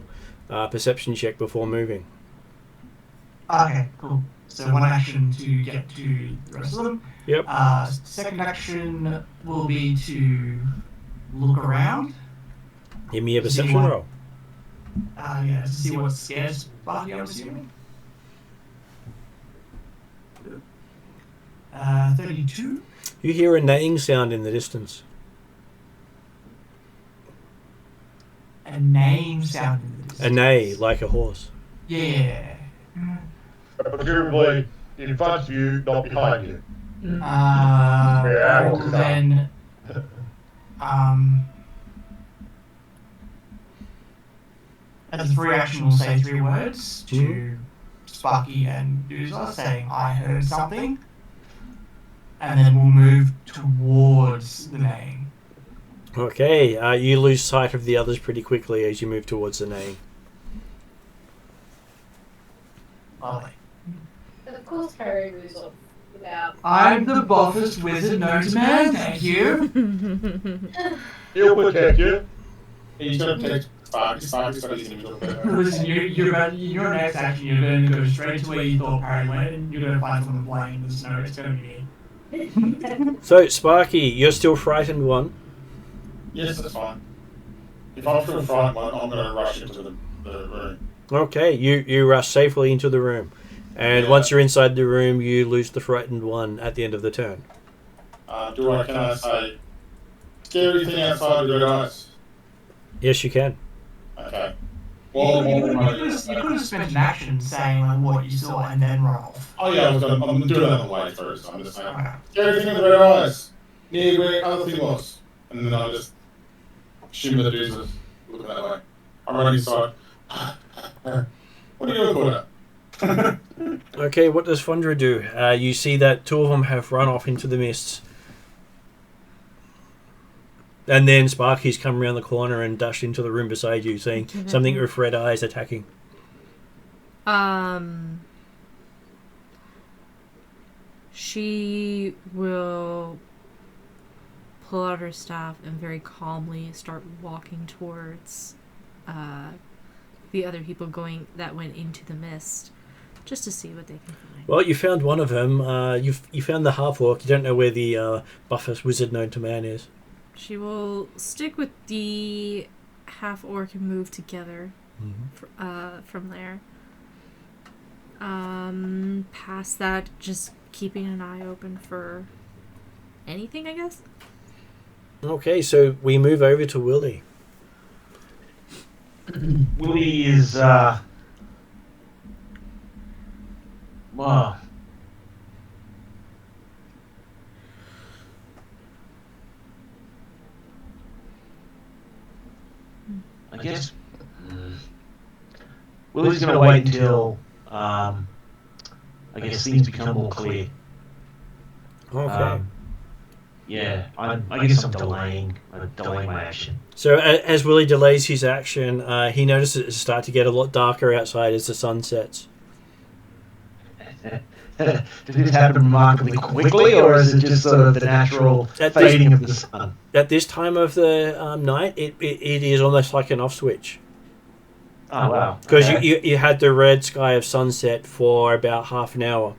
perception check before moving. Okay, cool. So 1 action to get to the rest of them. Yep. Second action will be to look around. Give me a To see perception what- roll. To see what scares Sparky, I'm assuming. 32. You hear a neighing sound in the distance. A name sound in the distance. A neigh, like a horse. Yeah. Presumably in front of you, not behind you. Then, as a free action, we'll say 3 words to Sparky and Duza, saying, "I heard something," and then we'll move towards the name. Okay, you lose sight of the others pretty quickly as you move towards the neighing. Lovely. Of course, Harry moves off without. I'm the buffest wizard known to man, thank you. He'll protect you. He's going to take Sparky's got his individual better. Listen, your next action, you're going to go straight to where you thought Parry went, and you're going to find someone playing in the snow. It's going to be me. So, Sparky, you're still frightened 1. Yes, that's fine. If I'm still frightened one, I'm going to rush into the room. Okay, you rush safely into the room. And once you're inside the room, you lose the frightened 1 at the end of the turn. Can I say, scary thing outside with your eyes? Yes, you can. Okay. You could have spent an action saying like, what you saw and then run off. Oh yeah, I'm doing that on the way first. I'm just saying, scary thing with red eyes, near where other thing was. And then I just shimmer the dudes looking that way. I'm running inside. What are you doing, Corda? Okay, what does Fundra do? You see that 2 of them have run off into the mists. And then Sparky's come around the corner and dashed into the room beside you, saying something with red eyes attacking. She will pull out her staff and very calmly start walking towards the other people that went into the mist, just to see what they can find. Well, you found one of them. You found the half-orc. You don't know where the buffest wizard known to man is. She will stick with the half-orc and move together from there. Past that, just keeping an eye open for anything, I guess. Okay, so we move over to Willie. Willie is, well, I guess Willie's going to wait until, I guess, things become more clear. Okay. Yeah, I guess I'm delaying my action. So as Willie delays his action, he notices it start to get a lot darker outside as the sun sets. Does this happen remarkably quickly, or is it just sort of the natural fading of the sun? At this time of the night, it is almost like an off switch. Oh, wow. Because you had the red sky of sunset for about half an hour.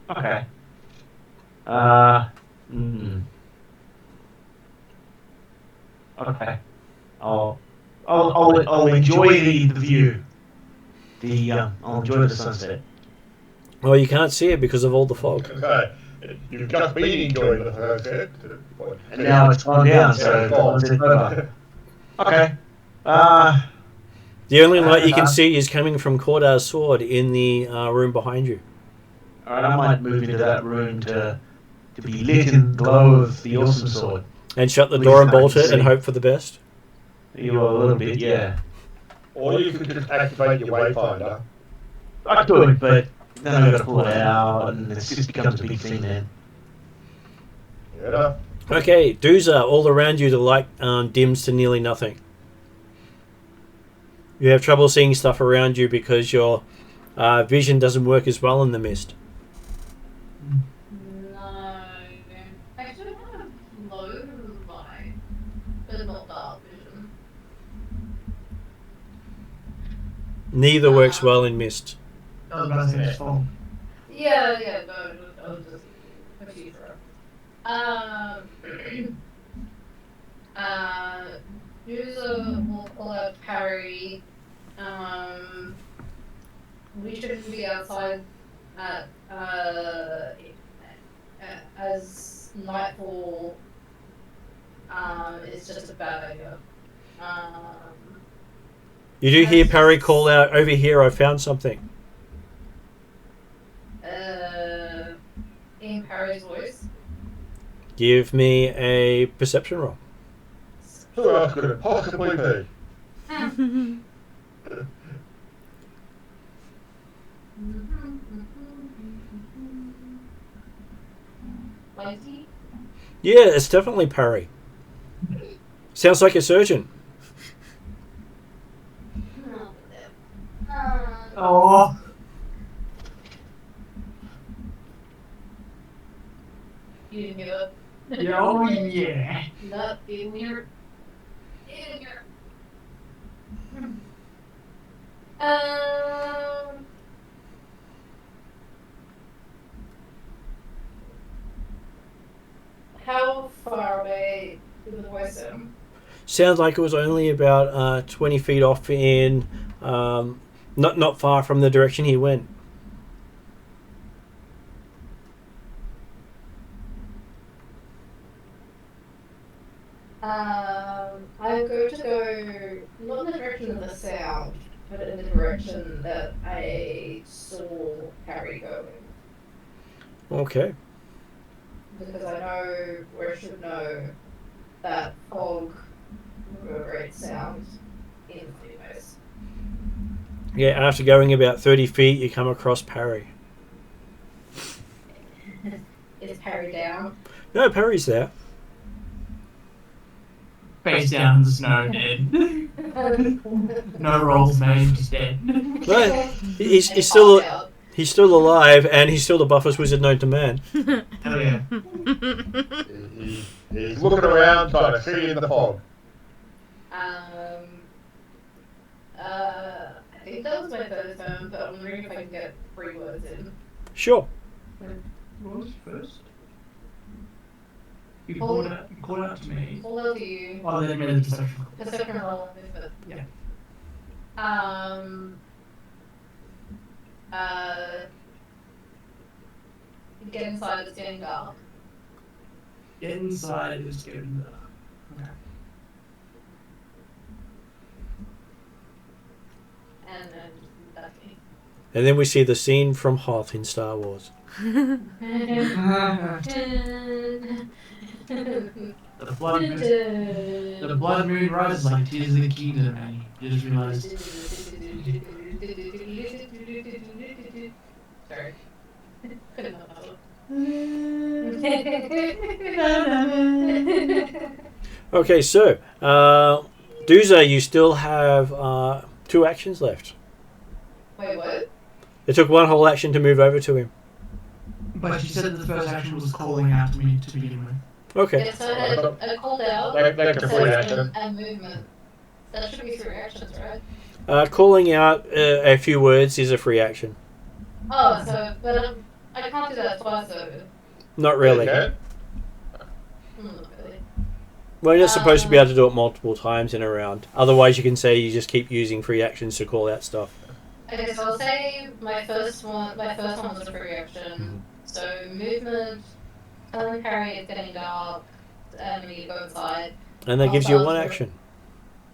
Okay. Okay. I'll enjoy the view. I'll enjoy the sunset. Well, you can't see it because of all the fog. You've just been enjoying the sunset. And now it's gone down, so it's over. Okay. The only light you can see is coming from Cordar's sword in the room behind you. Alright, I might move into that room to be lit in the glow of the awesome sword. And shut the door and bolt it and hope for the best? You are a little bit, yeah. Or you could just activate your wayfinder. I could, but then I've got to pull it out, and it just becomes a big thing then. Yeah. Okay, Dooza, all around you the light dims to nearly nothing. You have trouble seeing stuff around you because your vision doesn't work as well in the mist. No. Actually, I have low light, but not dark vision. Neither works well in mist. I was about to say it's fog. Yeah, no, I was just confused. User will pull out parry. We shouldn't be outside at as nightfall is just a bad idea. You do hear Parry call out, "Over here, I found something." In Parry's voice. Give me a perception roll. Who else could it possibly be? 20? Yeah, it's definitely Parry. Sounds like a surgeon. Oh. You didn't give up. Yeah, oh yeah. Not in your. How far away did the voice sound? Sounds like it was only about 20 feet off in, not far from the direction he went. I'm going to go not in the direction of the sound, but in the direction that I saw Harry going. Okay. Because I know, or I should know, that fog reverberates sound in the universe. Yeah, after going about 30 feet, you come across Parry. Is Harry down? No, Parry's there. Face down in the snow, dead. No rolls made, just dead. No, he's still alive, and he's still the buffest wizard known to man. Hell yeah. He's looking around trying to see in the fog. I think that was my first turn, but I'm wondering if I can get 3 words in. Sure. What was first? You called out to me. Hold out to you. Oh, then made the perception. Perception roll. Yeah. Get inside the standing guard. Get inside. Just get in there. Okay. And then Ducky. And then we see the scene from Hoth in Star Wars. The blood moon rises like tears of the kingdom, and you just realised. Sorry. Okay, so Doomsday, you still have 2 actions left. Wait, what? It took 1 whole action to move over to him. But you said that the first action was calling out to me to begin with. Okay. Yeah, so I had a called out, That's a free action. and movement. That should be 3 actions, right? Calling out a few words is a free action. Oh, so, but I can't do that twice though. Not really. Okay. Not really. Well, you're not supposed to be able to do it multiple times in a round. Otherwise, you can say you just keep using free actions to call out stuff. Okay, so I'll say my first one was a free action. So movement, telling Harry it's getting dark, and we need to go inside. And that gives you 1 action.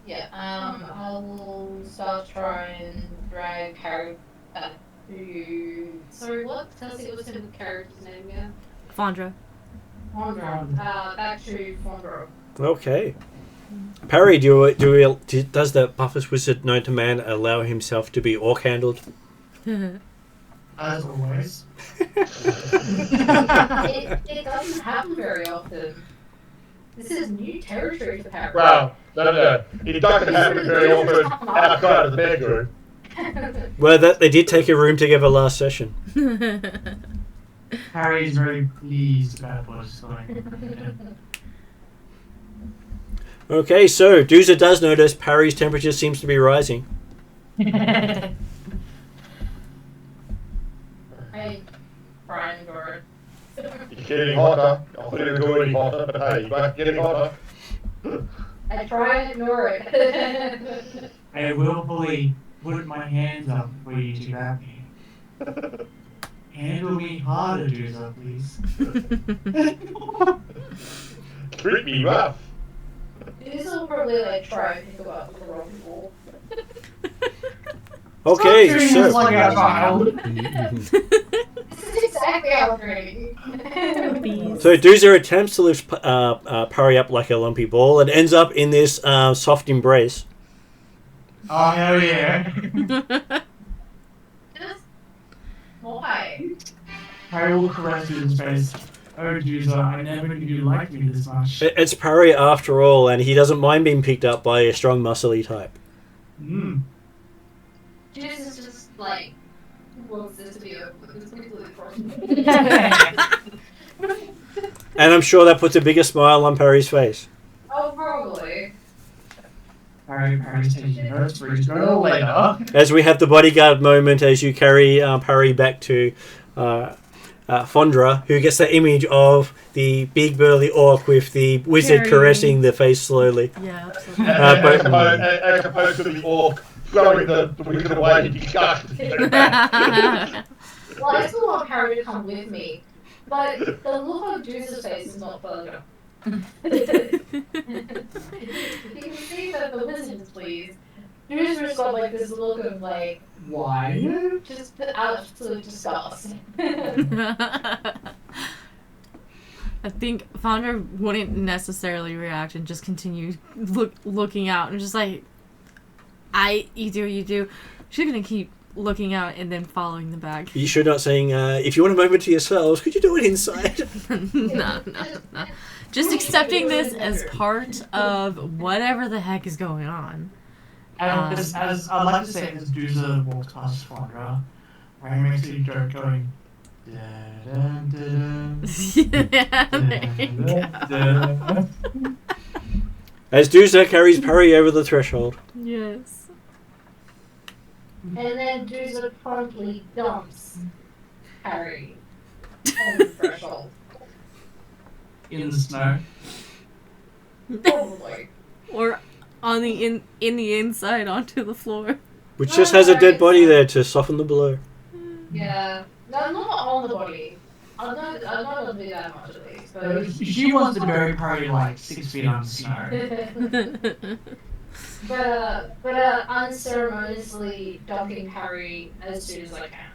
Yeah, I will start trying and drag Harry back to... Sorry, what? Tell us what's the character's name again? Fondra. Fondra. Back to Fondra. Okay. Parry, does the Buffest Wizard known to man allow himself to be orc handled? As always. It doesn't happen very often. This is new territory for Harry. Well, no. It doesn't happen very often outside of the bedroom. Well, they did take a room together last session. Harry is very pleased about what's going on. Okay, so Dooza does notice Parry's temperature seems to be rising. Hey, Brian Gord. It's getting hotter. I couldn't go any hotter, but hey, it's getting hotter. I try and ignore it. I willfully put my hands up for you to grab me. Handle me harder, Doomsday, please. Treat me rough. This will probably like try and think about the wrong people. Okay, so like a child. This is exactly how I'm training. so Dooza attempts to lift Parry up like a lumpy ball and ends up in this soft embrace. Oh, hell yeah. Just why? Harry will caress you in his face. Oh, Doomsday, I never knew you liked me this much. It's Parry after all, and he doesn't mind being picked up by a strong, muscly type. Juice is just like wants this to be over. It's completely crossing. And I'm sure that puts a bigger smile on Parry's face. Oh, probably. Harry's taking notes for his girl later. As we have the bodyguard moment as you carry Parry back to Fondra, who gets that image of the big burly orc with the wizard caressing the face slowly. Yeah, absolutely. As opposed to the orc throwing the wizard away in disgust. Well, I still want Harry to come with me, but the look on Juice's face is not fun. You can see that the wizard is pleased. Juice just got like this look of like, Why? just absolute disgust. I think Fondra wouldn't necessarily react and just continue looking out and just like, you do. She's gonna keep looking out and then following the bag. You should not saying, if you want a moment to yourselves, could you do it inside? No. Just accepting this as part of whatever the heck is going on. And as I'd like to say, as Doomsday walks past Fondra, Harry makes a joke going, Yeah, there you go. As Dooza carries Parry over the threshold. Yes. And then Doomsday promptly dumps Harry on the threshold. in the snow. Probably. Or on the in the inside onto the floor. Which just has a dead body there to soften the blow. Yeah. No, not on the body. I'm not gonna do that much at least, but She wants to bury Perry like 6 feet under snow. but unceremoniously dumping Harry as soon as I can.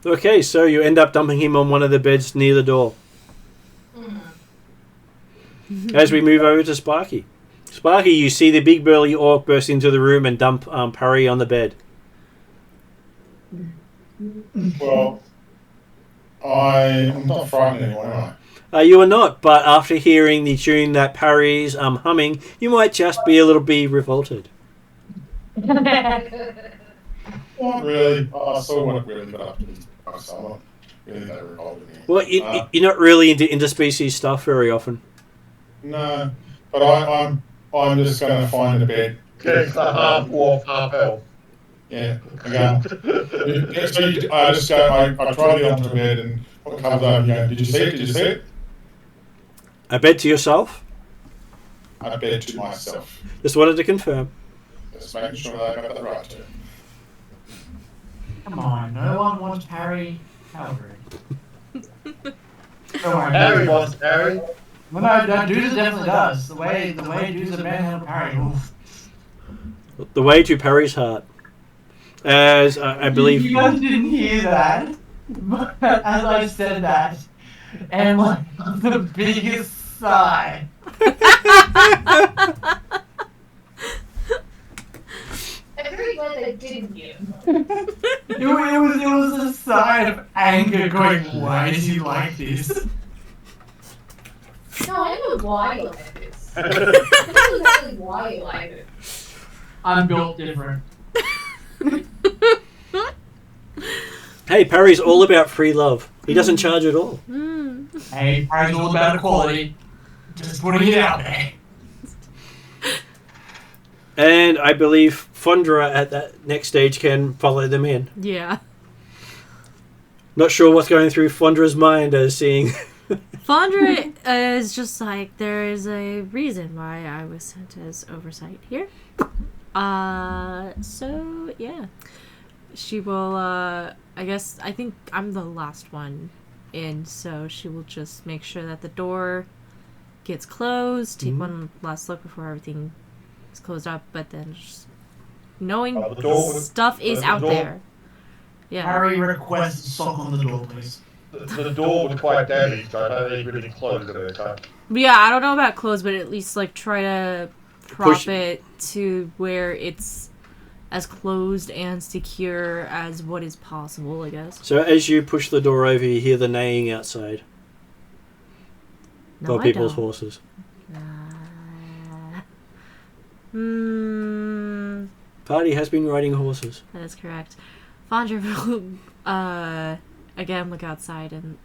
Okay, so you end up dumping him on one of the beds near the door. As we move over to Sparky. Sparky, you see the big burly orc burst into the room and dump Parry on the bed. Well, I'm not frightened anymore, am I? You are not, but after hearing the tune that Parry's humming, you might just be a little bit revolted. Not really. I saw what it really got up to. I'm not really that revolted me. Well, you're not really into interspecies stuff very often. No, but I'm just going to find a bed. It's the half wolf, half elf. Yeah, again. So I just go. I try to get onto the bed, and what comes over, you go, did you see it? Did you see it? A bed to yourself? I bed to myself. Just wanted to confirm. Just making sure that I got that right too. Come on, no one wants Harry Calvary. Harry wants Harry. Well, no, Dooza definitely does. The way Dooza manhandled Harry. Oof. The way to Parry's heart. As I believe... You guys didn't hear that, but as I said that, and like the biggest sigh. I'm very glad I didn't hear. It was a sigh of anger going, why is he like this? No, I know why you like this. I know exactly why you like it. I'm built different. Hey, Parry's all about free love. He doesn't charge at all. Hey, Harry's all about equality. Just putting it out there. And I believe Fondra at that next stage can follow them in. Yeah. Not sure what's going through Fondra's mind as seeing... Fondra is just like, there is a reason why I was sent as oversight here. So, yeah. She will, I think I'm the last one in, so she will just make sure that the door gets closed, take one last look before everything is closed up, but then just knowing stuff is out there. Yeah. Harry requests a sock on the door, please. The door was quite damaged, so I don't think really close it. So. But yeah, I don't know about close, but at least like try to Push it to where it's as closed and secure as what is possible, I guess. So as you push the door over, you hear the neighing outside. No, By people's horses. Party has been riding horses. That is correct. Fondra will again look outside and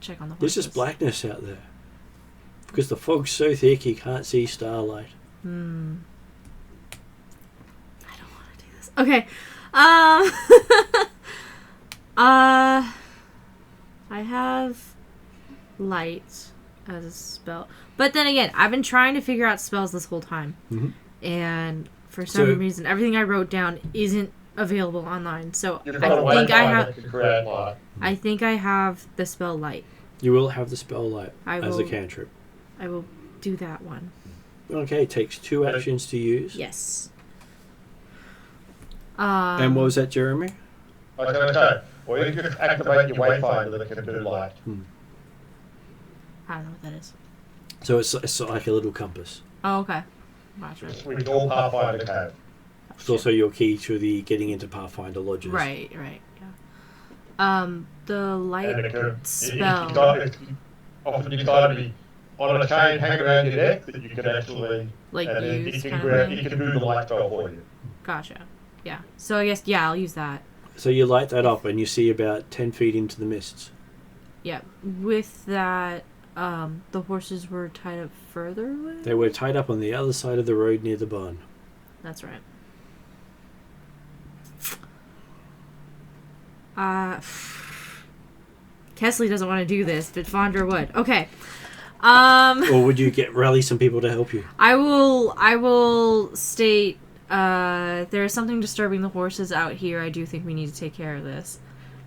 check on the horses. There's just blackness out there. Because the fog's so thick you can't see starlight. I don't want to do this. Okay. I have light as a spell. But then again, I've been trying to figure out spells this whole time. And for some reason, everything I wrote down isn't available online. So I think I have the spell light. You will have the spell light as a cantrip. I will do that one. Okay, it takes 2 actions to use. Yes. And what was that, Jeremy? I was going to say, well, you just activate your wayfinder that can do light. I don't know what that is. So it's like a little compass. Oh, okay. Gotcha. Which all Pathfinders have. It's also your key to the getting into Pathfinder lodges. Right, yeah. The light spell. Often you got to be on a chain hanging around your neck that you can actually use. It can do the light spell for you. Gotcha. Yeah. So I guess I'll use that. So you light that up and you see about 10 feet into the mists. Yeah. With that, the horses were tied up further away? They were tied up on the other side of the road near the barn. That's right. Kesley doesn't want to do this, but Fondra would. Okay. Or would you rally some people to help you? I will state there is something disturbing the horses out here. I do think we need to take care of this.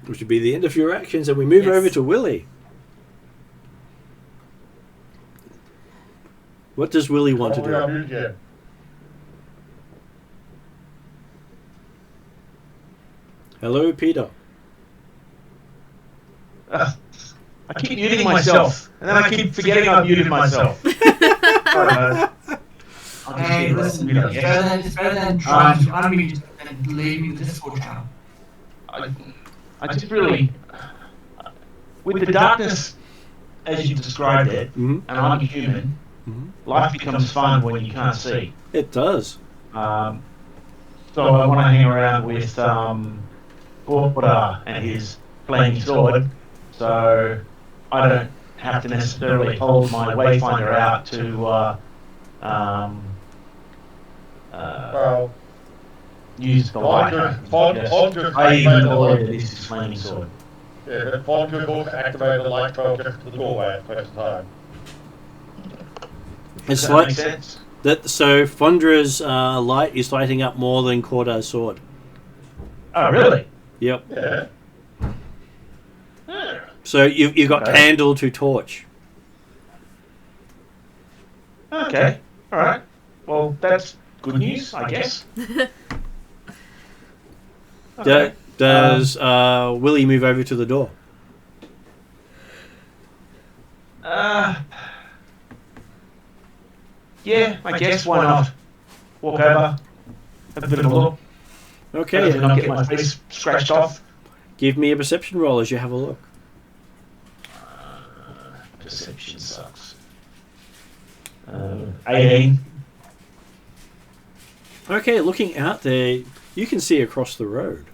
Which would be the end of your actions, and we move over to Willie. What does Willie want to do? Hello, Peter. I keep muting myself, and then I keep forgetting I've muted myself. Hey, listen, it's better than trying to unmute and leaving the Discord channel. I just really, with the darkness as you described it, and I'm human, life becomes fun when you can't see. It does. So I want to hang around with Otehr and his flaming sword, so I don't have to necessarily hold my wayfinder out to use the light. I even avoid that this is flaming sword. Yeah, but Fondra will activate the light bulb just to the doorway at first time. It's That makes sense. so Fondra's light is lighting up more than Cordar's sword. Oh, really? Yep. Yeah. So you've got candle to torch. Okay. All right. Well, that's good news, I guess. Okay. Does Willie move over to the door? Yeah, I guess. Why not? Walk over, have a bit of a look. Okay. Hopefully not get my face scratched off. Give me a perception roll as you have a look. Perception sucks. 18. Okay, looking out there, you can see across the road.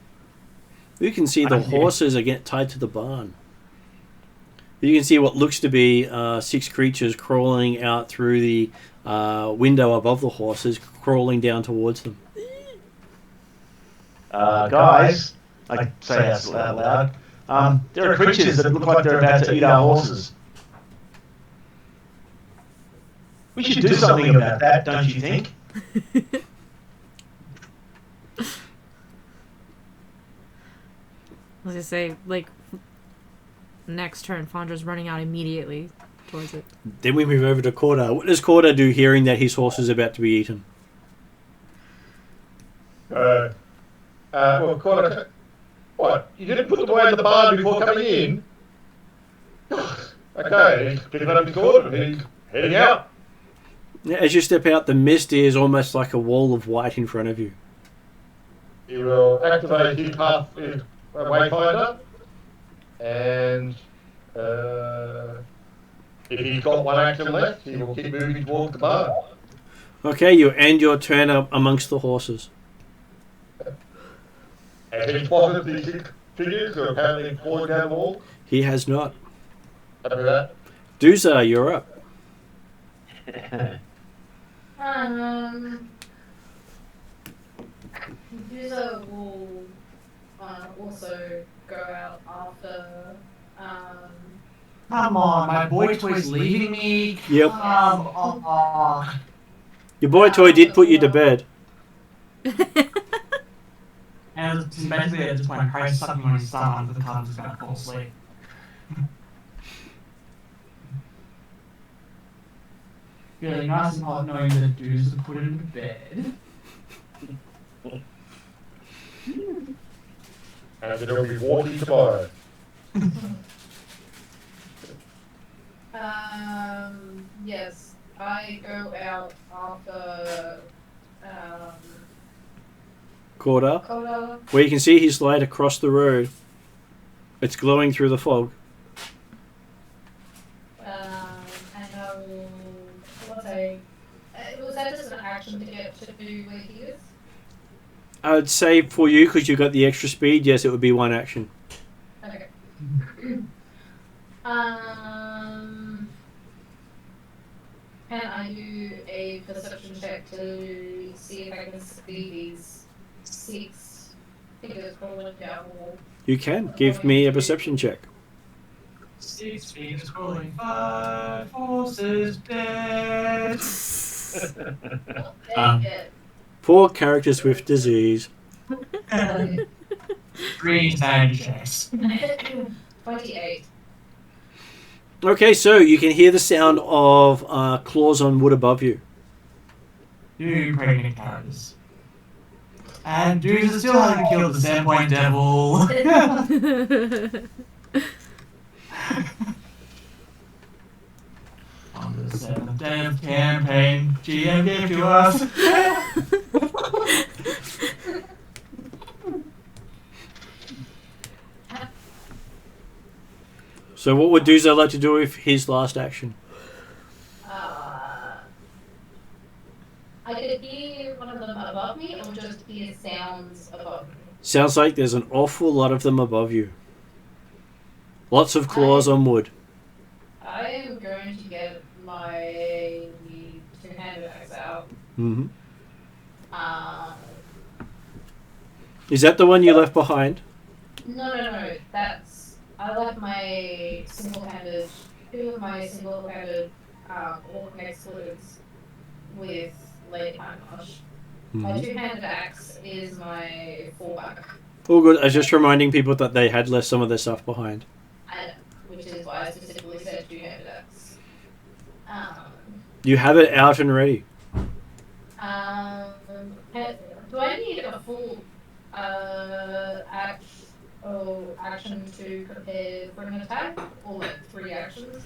You can see the horses are tied to the barn. You can see what looks to be 6 creatures crawling out through the window above the horses, crawling down towards them. Guys, I say that out loud. There are creatures that look like they're about to eat our horses. We should do something about that, don't you think? I was gonna say, like, next turn, Fondra's running out immediately towards it. Then we move over to Corda. What does Corda do hearing that his horse is about to be eaten? Well, Corda, what? You didn't put them away in the barn before coming in? Okay, he's picking up his sword and he's heading out. As you step out, the mist is almost like a wall of white in front of you. He will activate his wayfinder, and if he's got one action left, he will keep moving towards the barn. Okay, you end your turn up amongst the horses. Has he spotted these 6 figures who are apparently falling down the wall? He has not. After that, Duza, you're up. User will also go out after. Come on, my boy toy's leaving me. Yep. Come on. Your boy toy did put you to bed. And basically at this point, Price sucking on his thumb under the covers is going to fall asleep. Feeling nice and hot knowing that dudes have put him to bed. and it'll be walking tomorrow. Yes, I go out after Corda, Coda. where you can see his light across the road. It's glowing through the fog. And I will, let's say, was that just an action to get to where he is? I would say for you, because you got the extra speed, yes, it would be one action. Okay. Can I do a perception check to see if I can see these 6 figures crawling down the wall? You can. Give me a perception check. 6 feet scrolling, 5 horses dead. Poor characters with disease. 3 sanity checks. 28. Okay, so you can hear the sound of claws on wood above you. 2 pregnant carriers. And Doomsday still hasn't killed the Sandpoint devil. On the 7th day of campaign, GM gave to us. So what would Duzo like to do with his last action? I could hear one of them above me or just hear sounds above me. Sounds like there's an awful lot of them above you. Lots of claws on wood. I am going to get my two-handed axe out. Mm-hmm. Is that the one you left behind? No. I left my single-handed, 2 of my single-handed orc explosives with Lady Panache. My two-handed axe is my fallback. All good. I was just reminding people that they had left some of their stuff behind. Which is why I specifically said two-handed axe. You have it out and ready. Do I need a full action to prepare for an attack, or like 3 actions?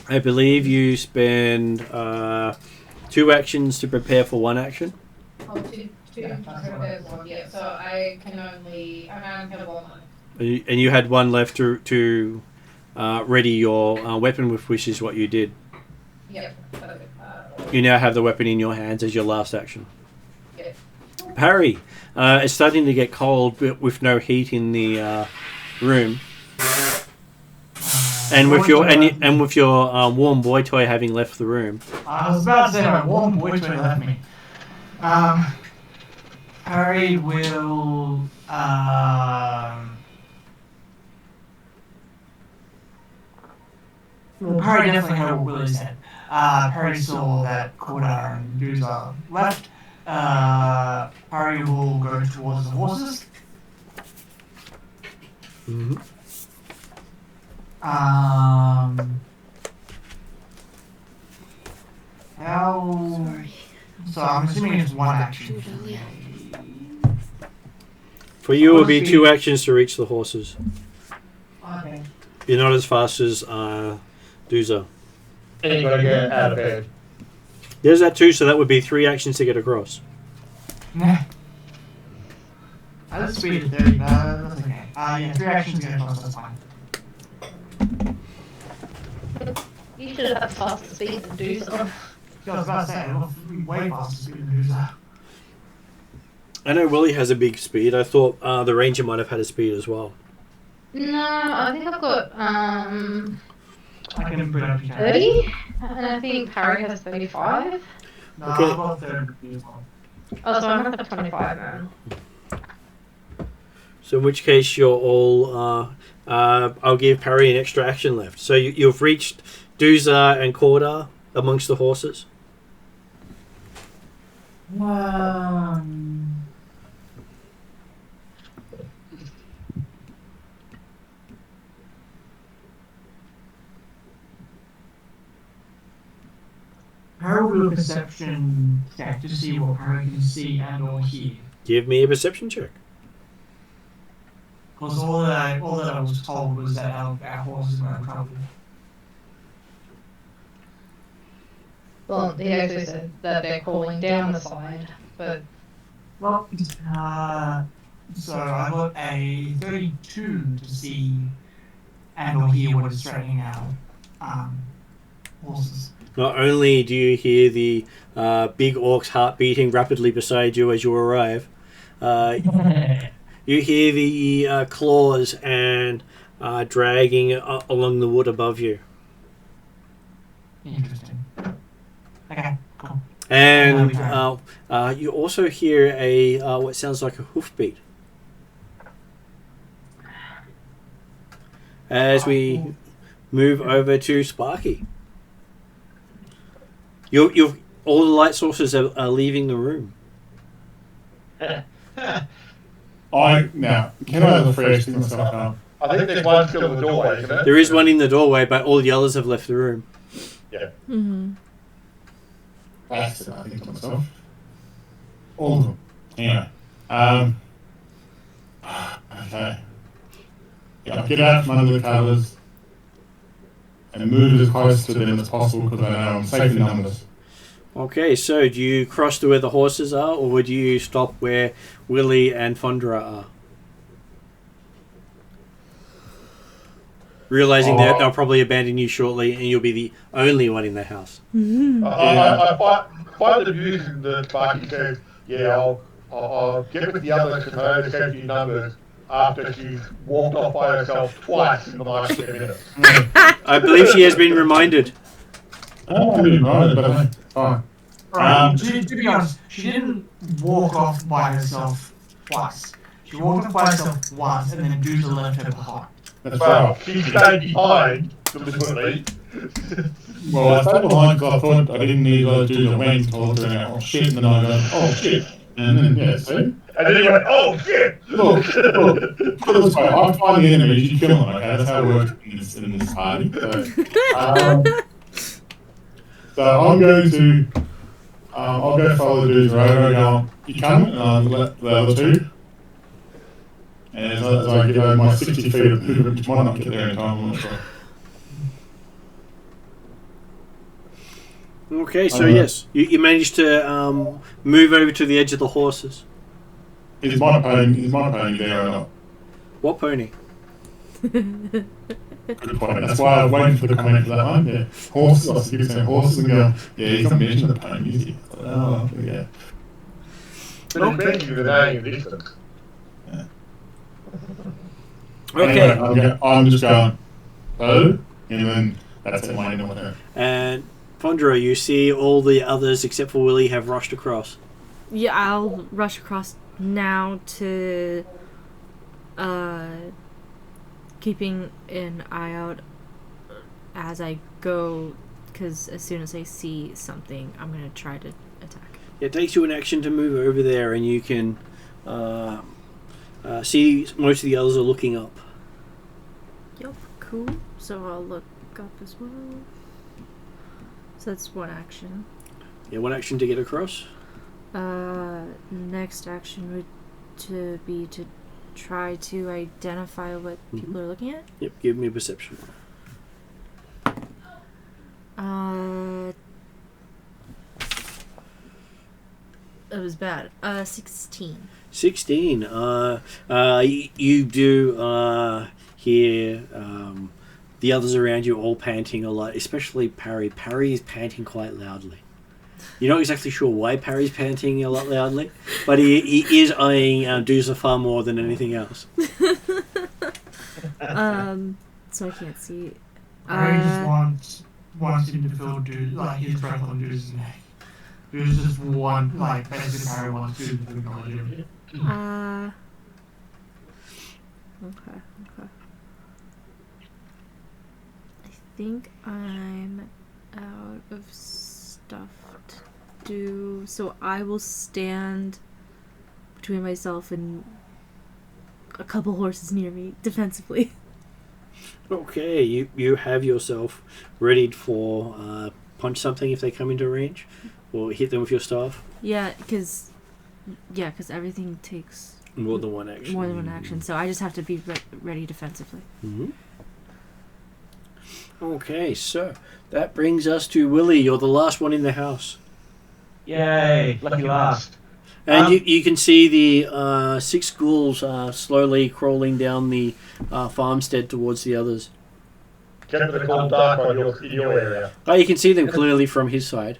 I believe you spend 2 actions to prepare for 1 action. Oh, two to prepare 1. Yeah. So I only have 1 left. And you had 1 left to ready your weapon with, which is what you did. Yep. You now have the weapon in your hands as your last action. Yep. Parry, it's starting to get cold but with no heat in the room. And with your warm boy toy having left the room. I was about to say my warm boy toy left me. Harry will Perry definitely heard what Willie said. Perry saw that Cordar and Duza left. Perry will go towards the horses. Mm-hmm. So I'm assuming it's 1 action. For you, it will be 2 actions to reach the horses. Okay. You're not as fast as Duza. And you gotta get out of bed. There's that too, so that would be 3 actions to get across. Nah. I just speed at 30, but that's okay. Yeah, 3 actions to get across, that's fine. You should have faster speed than do so. I was about to say, it'll be way faster speed than Duza. I know Willie has a big speed. I thought the Ranger might have had a speed as well. No, I think I've got I can put up your 30, and I think Harry has 35. No, Okay. I've got 30 as well. Oh, so I'm gonna have 25 now. So in which case you're all... I'll give Parry an extra action left. So you've reached Duza and Cordar amongst the horses. Harry will do a perception check to see what Harry can see and or hear. Give me a perception check. Because all that I was told was that our horses were in trouble. Well, he actually said that they're crawling down the side, but... Well, so I got a 32 to see and or hear what is threatening our horses. Not only do you hear the big orc's heart beating rapidly beside you as you arrive, you hear the claws and dragging along the wood above you. Interesting. Okay, cool. And you also hear a what sounds like a hoofbeat. As we move over to Sparky. You've all the light sources are leaving the room. Now, can I have a free exit myself out? I think there's one still in the doorway, isn't it? There is one in the doorway, but all the others have left the room. Yeah. Mm-hmm. That's it, I think, to myself. All of them. Anyway. Okay. Yeah, get out from under the covers and move as close to them as possible because I know I'm safe in numbers. Okay, so do you cross to where the horses are, or would you stop where Willie and Fondra are? Realizing that they'll probably abandon you shortly and you'll be the only one in the house. I find the views in the Sparky says, yeah, I'll get with the others because I know there's a few numbers after she's walked off by herself twice in the last 10 minutes. I believe she has been reminded. I'm reminded, but hey, fine. Right, to be honest, she didn't walk off by herself twice. She walked off by herself once, and then Dooza left her behind. That's Well, right. she stayed behind deliberately. Well, I stayed behind because I thought I didn't need to do the wing told her, oh shit, and then I go, oh shit. And then, yeah, see? And then you went, oh shit! Look, put it this way, I find the enemy, you kill them, okay? That's how it works in this party. So I'm going to, I'll go follow the dudes right over, go, you come, and I'll let the other two. And as I get over my 60 feet of movement, which might not get there in time, I'm not sure. Okay, so yes, you managed to move over to the edge of the horses. Is my pony there or not? What pony? Good point. That's why I was waiting for the comment for that one. Yeah. Horses, I was saying horses and going, yeah, he's not mentioning the pony, is he? Oh, yeah. Not mentioning the name of distance. Yeah. Okay. Anyway, I'm just going, oh, and then that's it, my end of it. And Fondra, you see all the others except for Willie have rushed across. Yeah, I'll rush across now to keeping an eye out as I go, because as soon as I see something, I'm going to try to attack. It takes you an action to move over there, and you can see most of the others are looking up. Yep, cool. So I'll look up as well. So that's one action. Yeah, one action to get across. Next action would be to try to identify what people are looking at. Yep, give me a perception. It was bad. 16. 16. You do hear the others around you all panting a lot, especially Parry. Parry is panting quite loudly. You're not exactly sure why Parry's panting a lot loudly, but he is eyeing Dooza far more than anything else. So I can't see. Harry just wants him to feel his breath on Dooza's neck. There's just one, basically Harry wants Dooza to acknowledge him. Okay. I think I'm out of stuff to do, so I will stand between myself and a couple horses near me defensively. Okay, you have yourself readied for punch something if they come into range, or hit them with your staff. Yeah, because everything takes More than one action. So I just have to be ready defensively. Mm-hmm. Okay, so that brings us to Willie. You're the last one in the house. Yay, lucky last. And you can see the 6 ghouls slowly crawling down the farmstead towards the others. Kept the cold dark on your area. Oh, you can see them clearly from his side.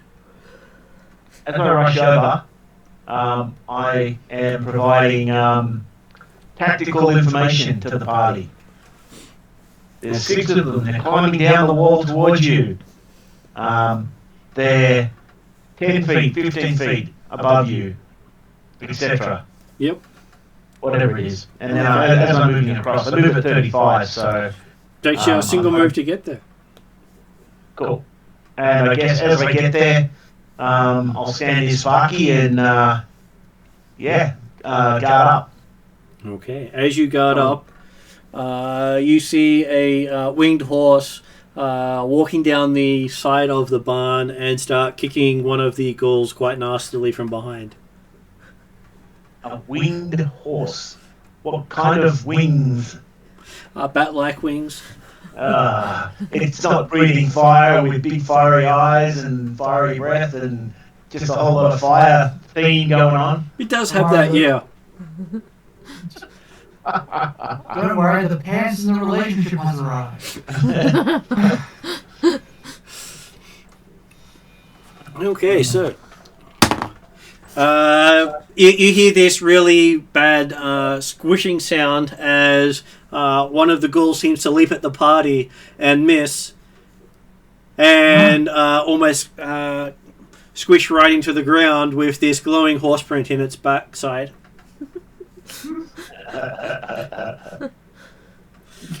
As I rush over, I am providing tactical information to the party. There's 6 of them. They're climbing down the wall towards you. They're 10 feet, 15 feet above you, etc. Yep. Whatever it is. And then as I'm moving across, I move at 35, so... Takes you a single move to get there. Cool. And I guess as I get there, I'll stand near Sparky and, guard up. Okay. As you guard up, you see a winged horse walking down the side of the barn and start kicking one of the ghouls quite nastily from behind. A winged horse. What kind of wings? Bat-like wings. It's not breathing fire with big fiery eyes and fiery breath and just a whole lot of fire theme going on. It does have that, yeah. Don't worry, the pants in the relationship has arrived. Okay, so you hear this really bad squishing sound as one of the ghouls seems to leap at the party and miss, and almost squish right into the ground with this glowing horse print in its backside. Can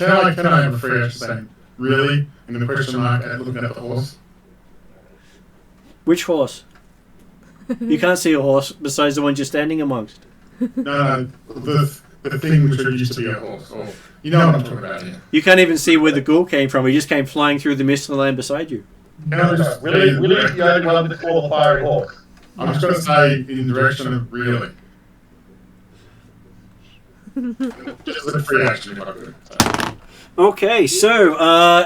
I have a free action saying, really? And the question mark at looking at the horse? Which horse? You can't see a horse besides the one you're standing amongst. No, the thing which used to be a horse. Or, you know what I'm talking about here. You can't even see where the ghoul came from. He just came flying through the mist and land beside you. Willie is the only one that call a fiery horse. I'm just going to say in the direction of really. Just a free action if I could. So. Okay, so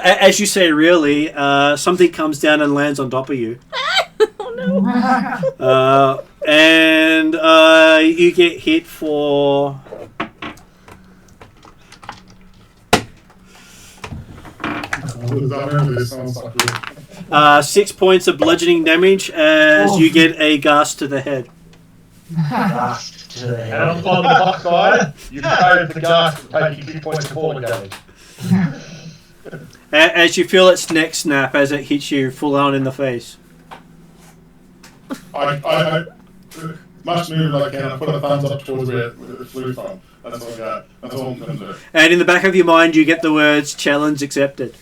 as you say, really, something comes down and lands on top of you. Oh no! And you get hit for... I remember this sounds like good. 6 points of bludgeoning damage as you get a ghast to the head. Ghast to the And head. on the top side, you save the gas and taking 2 points of falling damage. As you feel its neck snap as it hits you full on in the face. I much move like I can. I put a thumbs up towards where it flew from. That's all I got. That's all I'm going to do. And in the back of your mind, you get the words, challenge accepted.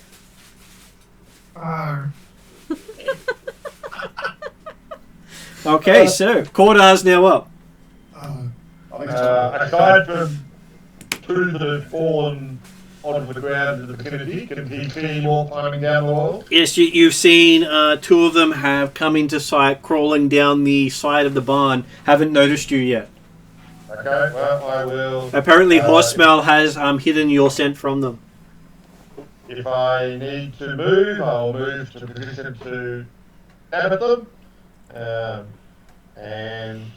Okay, so Cordar's now up. I think Aside from 2 that have fallen onto the ground in the vicinity, can he see any more climbing down the wall? Yes, you've seen 2 of them have come into sight, crawling down the side of the barn. Haven't noticed you yet. Okay, well, I will... Apparently, horse smell has hidden your scent from them. If I need to move, I'll move to the position to stab at them. And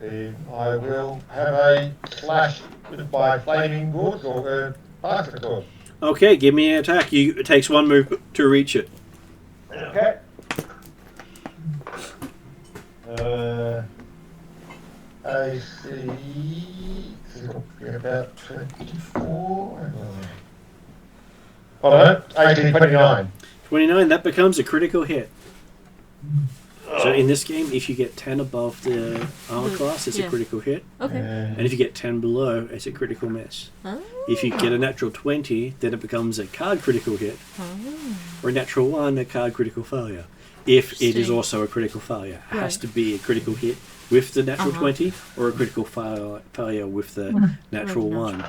then I will have a slash with my flaming goods or Pathfinder Core. Okay, give me an attack. It takes 1 move to reach it. Okay. I see. It'll be about 24. Hold on, 18, 29. 29, that becomes a critical hit. So in this game, if you get 10 above the armor class, it's a critical hit. Okay. And if you get 10 below, it's a critical miss. Oh. If you get a natural 20, then it becomes a card critical hit. Oh. Or a natural 1, a card critical failure. If it is Interesting. also a critical failure. It has Right. to be a critical hit with the natural 20 or a critical failure with the natural 1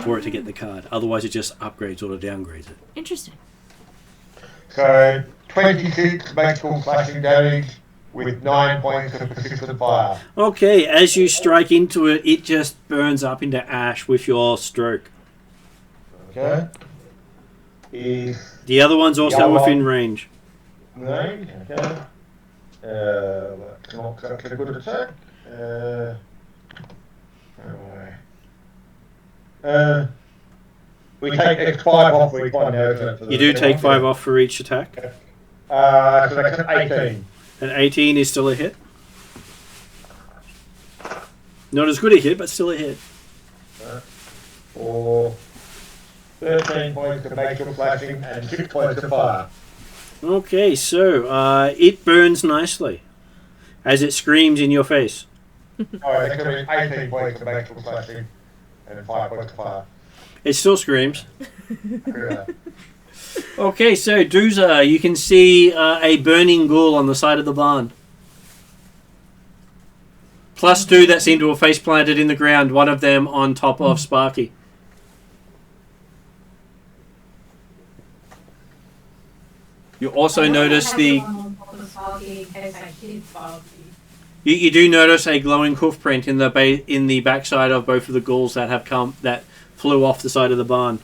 for it to get the card. Otherwise, it just upgrades or downgrades it. Interesting. So 26 magical slashing damage with 9 points of persistent fire. Okay, as you strike into it, it just burns up into ash with your stroke. Okay. Is The other one's also Yeah, well- within range. range. Okay. That's not exactly a good attack. We take X5 off for each one now, isn't it? for the You do second take one? 5 off for each attack. So that's an 18. And 18 is still a hit. Not as good a hit, but still a hit. Or 13 points of magical slashing and 6 points of fire. Okay, so it burns nicely as it screams in your face. Alright, that's going to be 18 points of magical slashing and 5 points of fire. It still screams. Yeah. Okay, so Dooza, you can see a burning ghoul on the side of the barn. Plus 2 that seem to have face planted in the ground. One of them on top of Sparky. You also notice you do notice a glowing hoof print in the backside of both of the ghouls that flew off the side of the barn.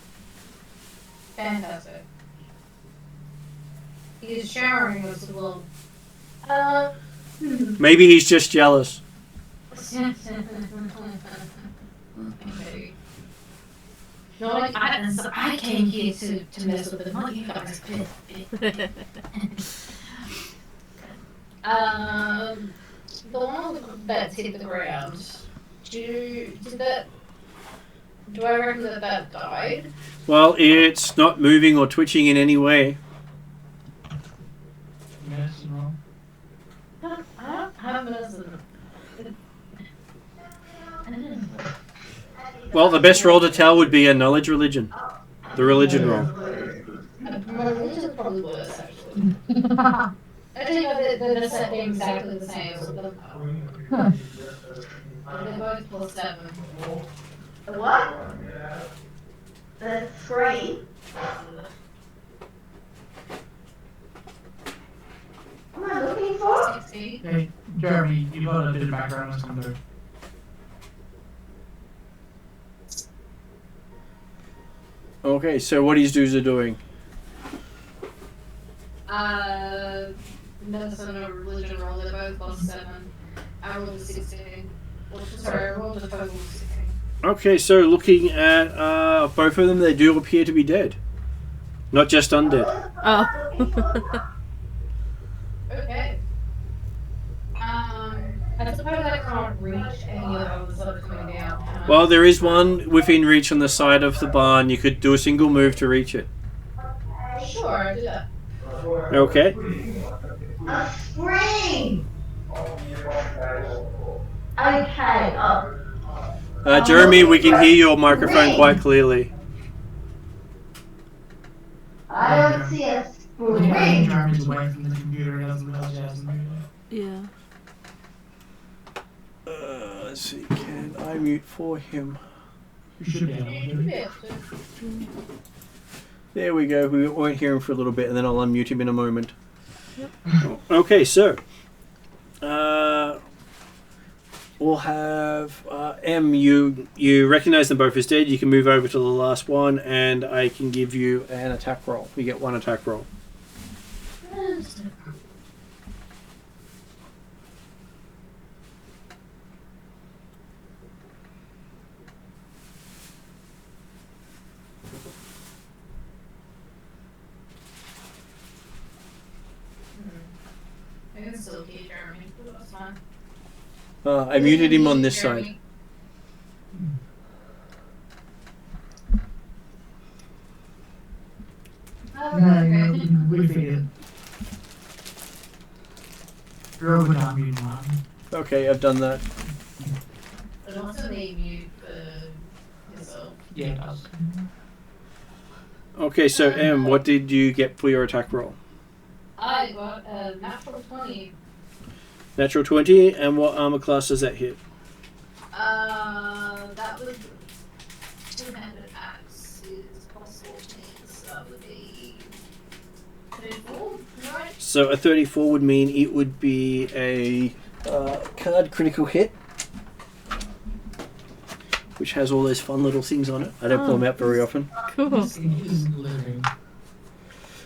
Fantastic. He's showering us a little. Maybe he's just jealous. Maybe. No, I came here to mess with it, not you guys. The one that's hit the ground. Do I reckon that died? Well, it's not moving or twitching in any way. Yes, wrong. I don't have medicine. Well, the best roll to tell would be a knowledge religion. The religion roll. My religion's probably worse, actually. Actually, no, they're set being exactly the same. So they're both +7. What? The 3? What am I looking for? 60. Hey, Jeremy, you've got a bit of background on something. Okay, so what these dudes are doing? Medicine or religion roll, they're both +7. I rolled a 16. Sorry, I rolled a total of 16. Okay, so looking at both of them, they do appear to be dead. Not just undead. Oh. Okay. I suppose I can't reach any of those that are coming down. can I? Well, there is one within reach on the side of the barn. You could do a single move to reach it. Sure, I'll do that. Okay. A spring! Okay, Jeremy, we can hear your microphone quite clearly. I don't see a spring. Jeremy's away from the computer and doesn't realize he hasn't moved. Yeah. Let's see, can I mute for him? You should be able to. Yeah, There we go. We won't hear him for a little bit, and then I'll unmute him in a moment. Okay, so we'll have M. You recognize them both as dead. You can move over to the last one, and I can give you an attack roll. You get one attack roll. I can still hear Jeremy, but that's fine. I muted him on this side. Jeremy. No, we figured. You're over time, you know. Okay, I've done that. But also they mute for yourself. Yeah, it does. Okay, so M, what did you get for your attack roll? I got a natural 20. Natural 20, and what armor class does that hit? That was 200 axe is plus 14, so that would be 34, right? So a 34 would mean it would be a card critical hit, which has all those fun little things on it. I don't pull them out very often. Cool.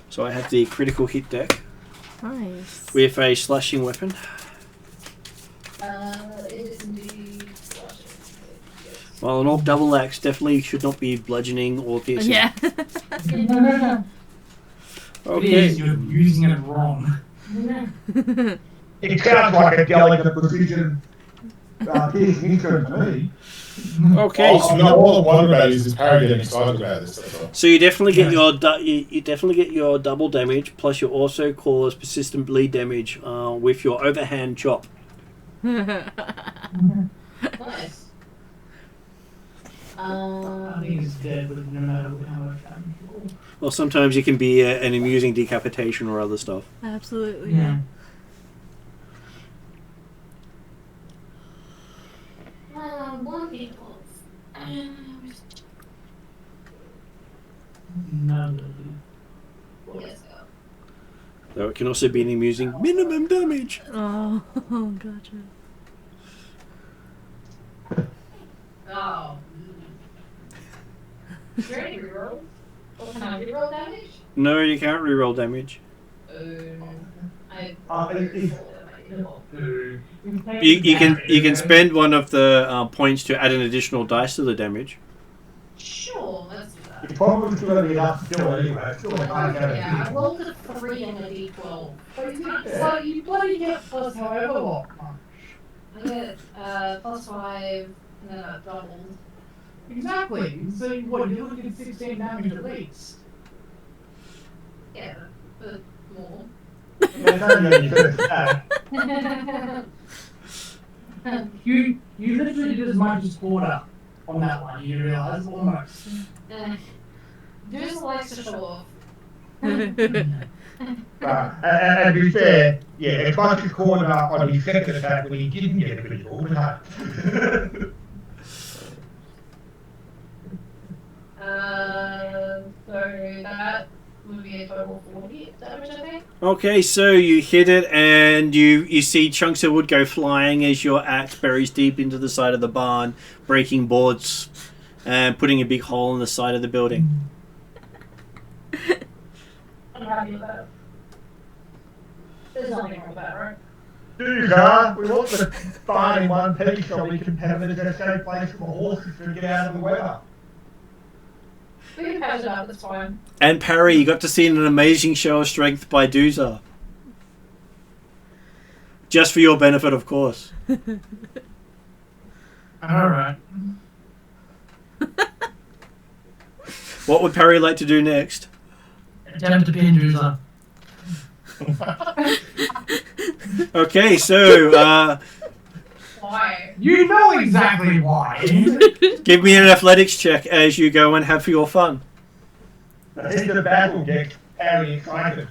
So I have the critical hit deck Nice. with a slashing weapon. It is indeed slashing. Yes. Well, an orc double axe definitely should not be bludgeoning or piercing. Yeah. Okay. You're using it wrong. It sounds like a delicate precision piercing instrument to me. Okay. All I wonder about is Harry getting excited about this. That's all. So you definitely get you definitely get your double damage, plus you also cause persistent bleed damage with your overhand chop. Nice. I think it's dead with no matter how much damage. Well, sometimes it can be an amusing decapitation or other stuff. Absolutely. Yeah. No. Though it can also be amusing minimum damage. Oh, gotcha. Oh. Is there any reroll? Can I reroll damage? No, you can't reroll damage. You can spend one of the points to add an additional dice to the damage. Sure, let's do that. You're probably still going to be enough to kill anyway. Still like Yeah, I rolled a 3 and a d12. So you bloody get plus however much. I get +5 and then I doubled. Exactly. So what, you're looking at 16 damage at least. Yeah, but more. You literally did as much as quarter on that one, you realise, almost. Deuce likes to show off. and to be fair, yeah, it got his corner on his second attack when he didn't get a good roll. So that would be a total of 40 damage, I think. Okay, so you hit it and you see chunks of wood go flying as your axe buries deep into the side of the barn, breaking boards and putting a big hole in the side of the building. I'm happy with that. There's nothing wrong with that, right? Duga, we want the barn in one piece so we can have it as a safe place for the horses to get out of the weather. We can patch it up, it's fine. And Parry, you got to see an amazing show of strength by Doomsday. Just for your benefit, of course. Alright. What would Parry like to do next? Attempt to pin Drooza. Okay, so Why? You know exactly why. give me an athletics check as you go and have your fun. Into the battle gets very excited.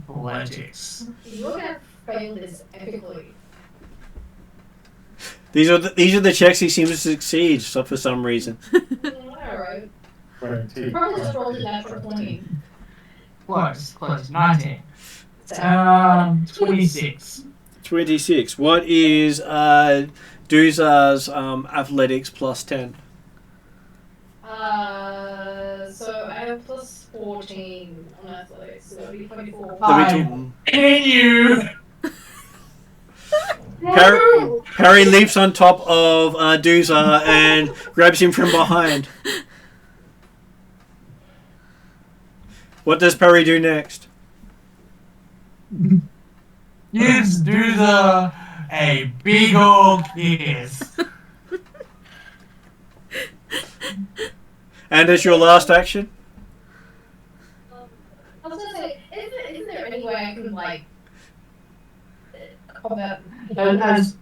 Athletics. You're gonna fail this epically. These are the checks he seems to succeed for some reason. Alright. Probably just rolled a natural 20. Close. 19. 26. 26. What is Doozar's athletics plus 10? So I have plus 14 on athletics, so it'll be 24. In you! Parry leaps on top of Doozar and grabs him from behind. What does Parry do next? Gives Doomsday a big ol' kiss. And as your last action? I was gonna say, isn't there any way I can, like, combat? As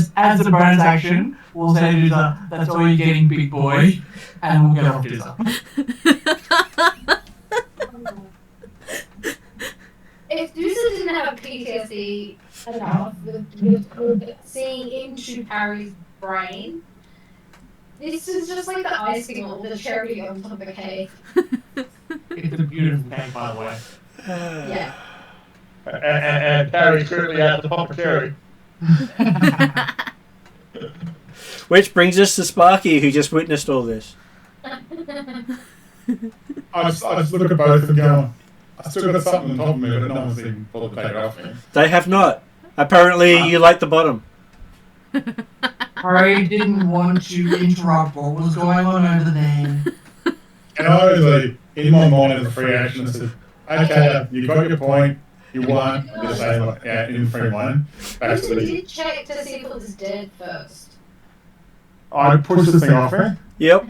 the bonus action, we'll say to Doomsday, that's all you're getting, big boy, and we'll get off Doomsday. If Doomsday didn't have PTSD enough with seeing into Parry's brain, this is just like the icing on the cherry on top of the cake. It's a beautiful cake, by the way. Yeah. And Parry's currently out the top of cherry. Which brings us to Sparky, who just witnessed all this. I just look at both of them going, I still got something on top of me, but no one's even bothered to take it off me. They have not. Apparently, you like the bottom. Parry didn't want to interrupt what was going on over there. And I was like, in my mind as a free action, I said, okay, you got your point, you won, I'm going to say like, yeah, in free one. You did check to see if it was dead first. I pushed the thing off her. Yep.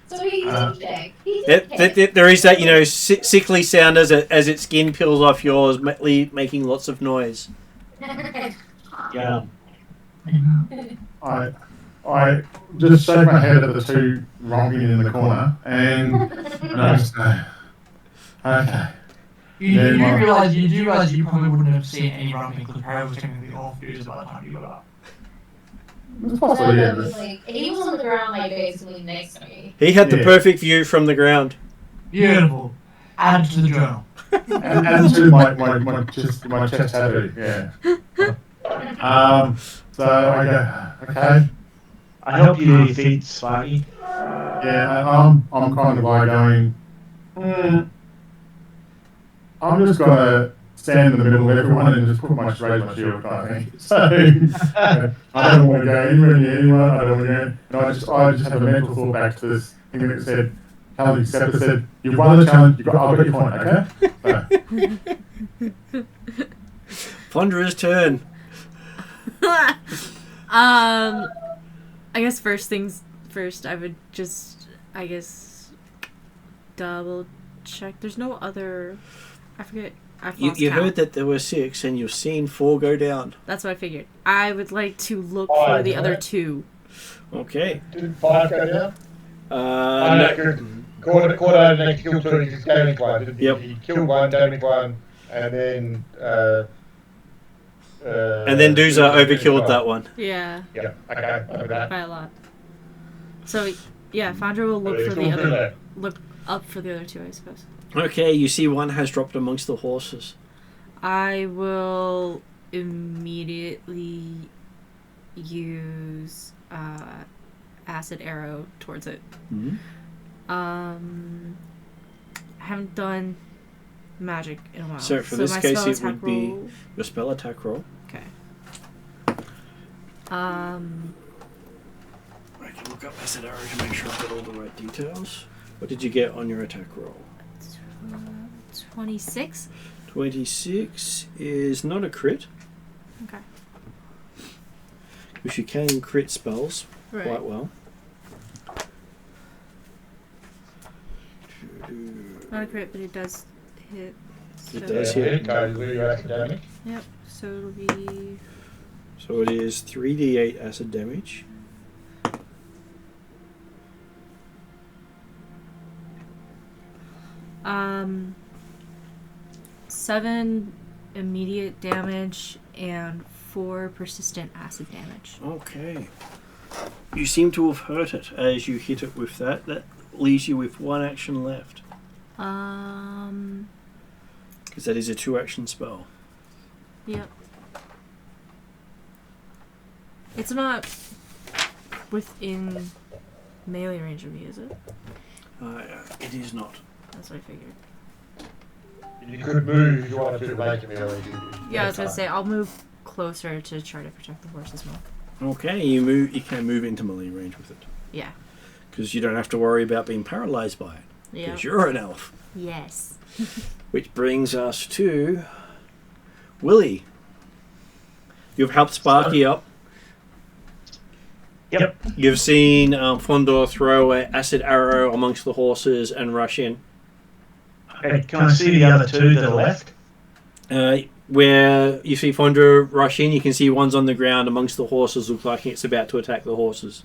So he did check. He did check. There is that, sickly sound as its skin peels off yours, making lots of noise. Yeah. I just shake my head at the two rocking in the corner, and I just go, okay, You Yeah, do well- realise you probably wouldn't have seen any running because Harry was technically off Doozer by the time you got up. It's possible, yeah. was But, like, he was on the ground, like, basically next to me. He had the Yeah. perfect view from the ground. Beautiful. Add to the journal. and to my chest tattoo, yeah. So I go, okay. I help you to your feet, Sparky. Yeah, I'm kind of like going, I'm just gonna stand in the middle of everyone and just raise my shield kind of thing. So I don't want to go anywhere near anyone. I don't want to go. And I just have a mental thought back to this thing that said, challenge accepted. Said, you've won the challenge. I've got your point. Okay. So, Ponderer's turn. I guess first things first, I would just, double check. There's no other. I forget. You heard that there were 6, and you've seen 4 go down. That's what I figured. I would like to look Oh, for the yeah. other 2. Okay. Did 5 go down? No. Caught out and killed 2, he just damaged 1, didn't he? Yep. He killed 1, damaged 1, and then... And then Doozer overkilled that one. Yeah, Yeah, okay, over that. by a lot. So yeah, Fandra will look for the other. Look up for the other 2, I suppose. Okay, you see one has dropped amongst the horses. I will immediately use acid arrow towards it. Mm-hmm. I haven't done magic in a while. So for this my case, spell it attack would be roll- your spell attack roll. Okay. I can look up acid arrow to make sure I've got all the right details. What did you get on your attack roll? 26. 26 is not a crit, Okay. which you can crit spells Right. quite well. Not a crit, but it does hit. It so- does Yeah, hit. okay, do your academic. Yep. So it'll be. So it is 3d8 acid damage. Um, 7 immediate damage and 4 persistent acid damage. Okay. You seem to have hurt it as you hit it with that. That leaves you with 1 action left. Because that is a 2-action spell. Yep. It's not within melee range of me, is it? It is not. That's what I figured. You could move if you wanted to make it melee. Yeah, I was gonna say I'll move closer to try to protect the horse as well. Okay, you move. You can move into melee range with it. Yeah. Because you don't have to worry about being paralyzed by it. Yeah. Because you're an elf. Yes. Which brings us to Willie. You've helped Sparky up. Yep. You've seen Fondor throw an acid arrow amongst the horses and rush in. Okay, can I see the other 2 that are left? Where you see Fondor rush in, you can see one's on the ground amongst the horses, looks like it's about to attack the horses.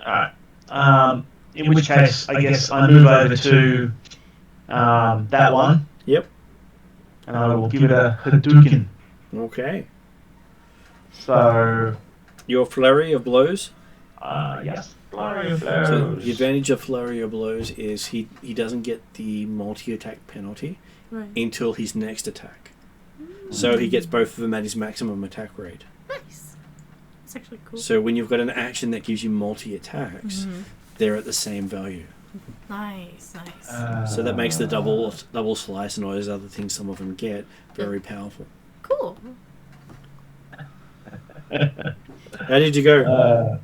Alright. In which case, I guess I move over to that one. Yep. And I will give it a Hadouken. Okay. So, Your flurry of blows. yes. Flurry of blows. So the advantage of flurry of blows is he doesn't get the multi-attack penalty Right. until his next attack. So he gets both of them at his maximum attack rate. Nice. That's actually cool. So when you've got an action that gives you multi-attacks, Mhm. they're at the same value. Nice. Nice. So that makes the double slice and all those other things some of them get very powerful. Cool. How did you go?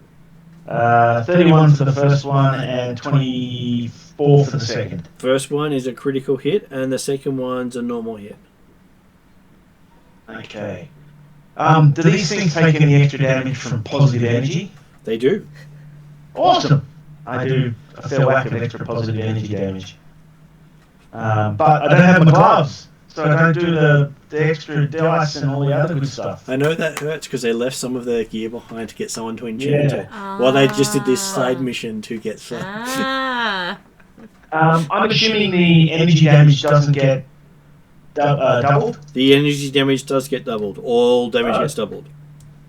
31 for the first one and 24 for the second. First one is a critical hit, and the second one's a normal hit. Okay. Do these things take any extra damage from positive energy? They do. Awesome! I do a fair whack of extra positive energy damage. But I don't have my gloves, so I don't do the extra dice and all the other good stuff. I know that hurts because they left some of their gear behind to get someone to enchant Yeah. it. While they just did this side mission to get some. Ah. I'm assuming the energy damage doesn't get doubled. The energy damage does get doubled. All damage gets doubled.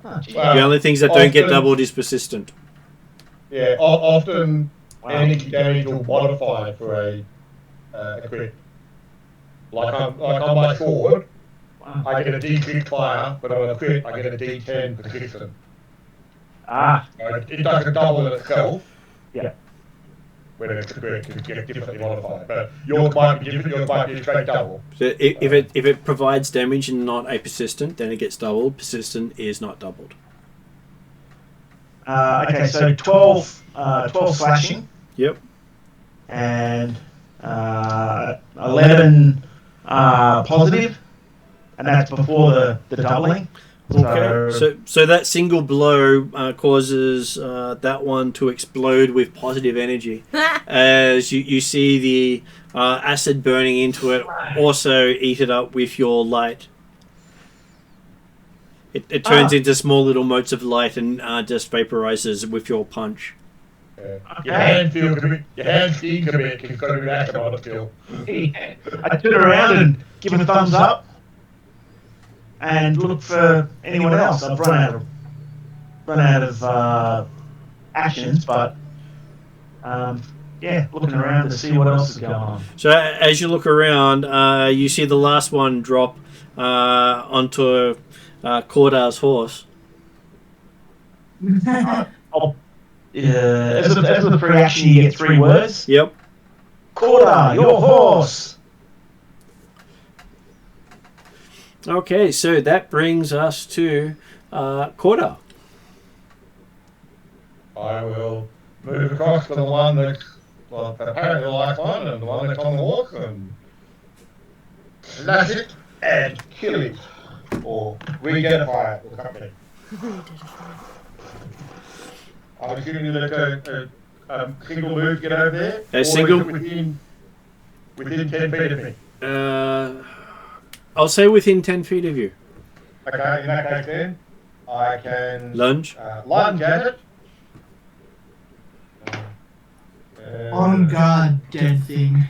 Oh, geez. Well, The only things that don't get often- doubled is persistent. Yeah, often Wow. energy damage will modify for a crit. Like on my sword, Wow. I get a D6 fire, but on a crit, I get a D10 persistent. Ah, So it doesn't double it itself. Yeah. When it's a crit, it gets differently modified. But yours might be different. Yours might be a straight double. So if it provides damage and not a persistent, then it gets doubled. Persistent is not doubled. okay, so 12 slashing Yep. and 11 positive, and that's before the doubling. Okay. So that single blow causes that one to explode with positive energy, as you see the acid burning into it. Also eat it up with your light. It turns into small little motes of light and just vaporizes with your punch. Your hand feels a bit. Your hand stings a bit. It's got a bit of acid on it still. I turn around and give a thumbs up and look for anyone else. I've run out of actions, but yeah, looking around to see what else is going on. So as you look around, you see the last one drop onto Cordar's horse. As a free action, you get 3 words. Yep. Cordar, your horse. Okay, so that brings us to Cordar. I will move across to the one that's apparently the last one, and the one that's on the horse, and slash it and kill it, or re-identify it, or something. I'm assuming that a single move to get over there, A or single- is it within 10 feet of me. I'll say within 10 feet of you. Okay, in that case then, I can Lunge. lunge at it. On guard, dead thing.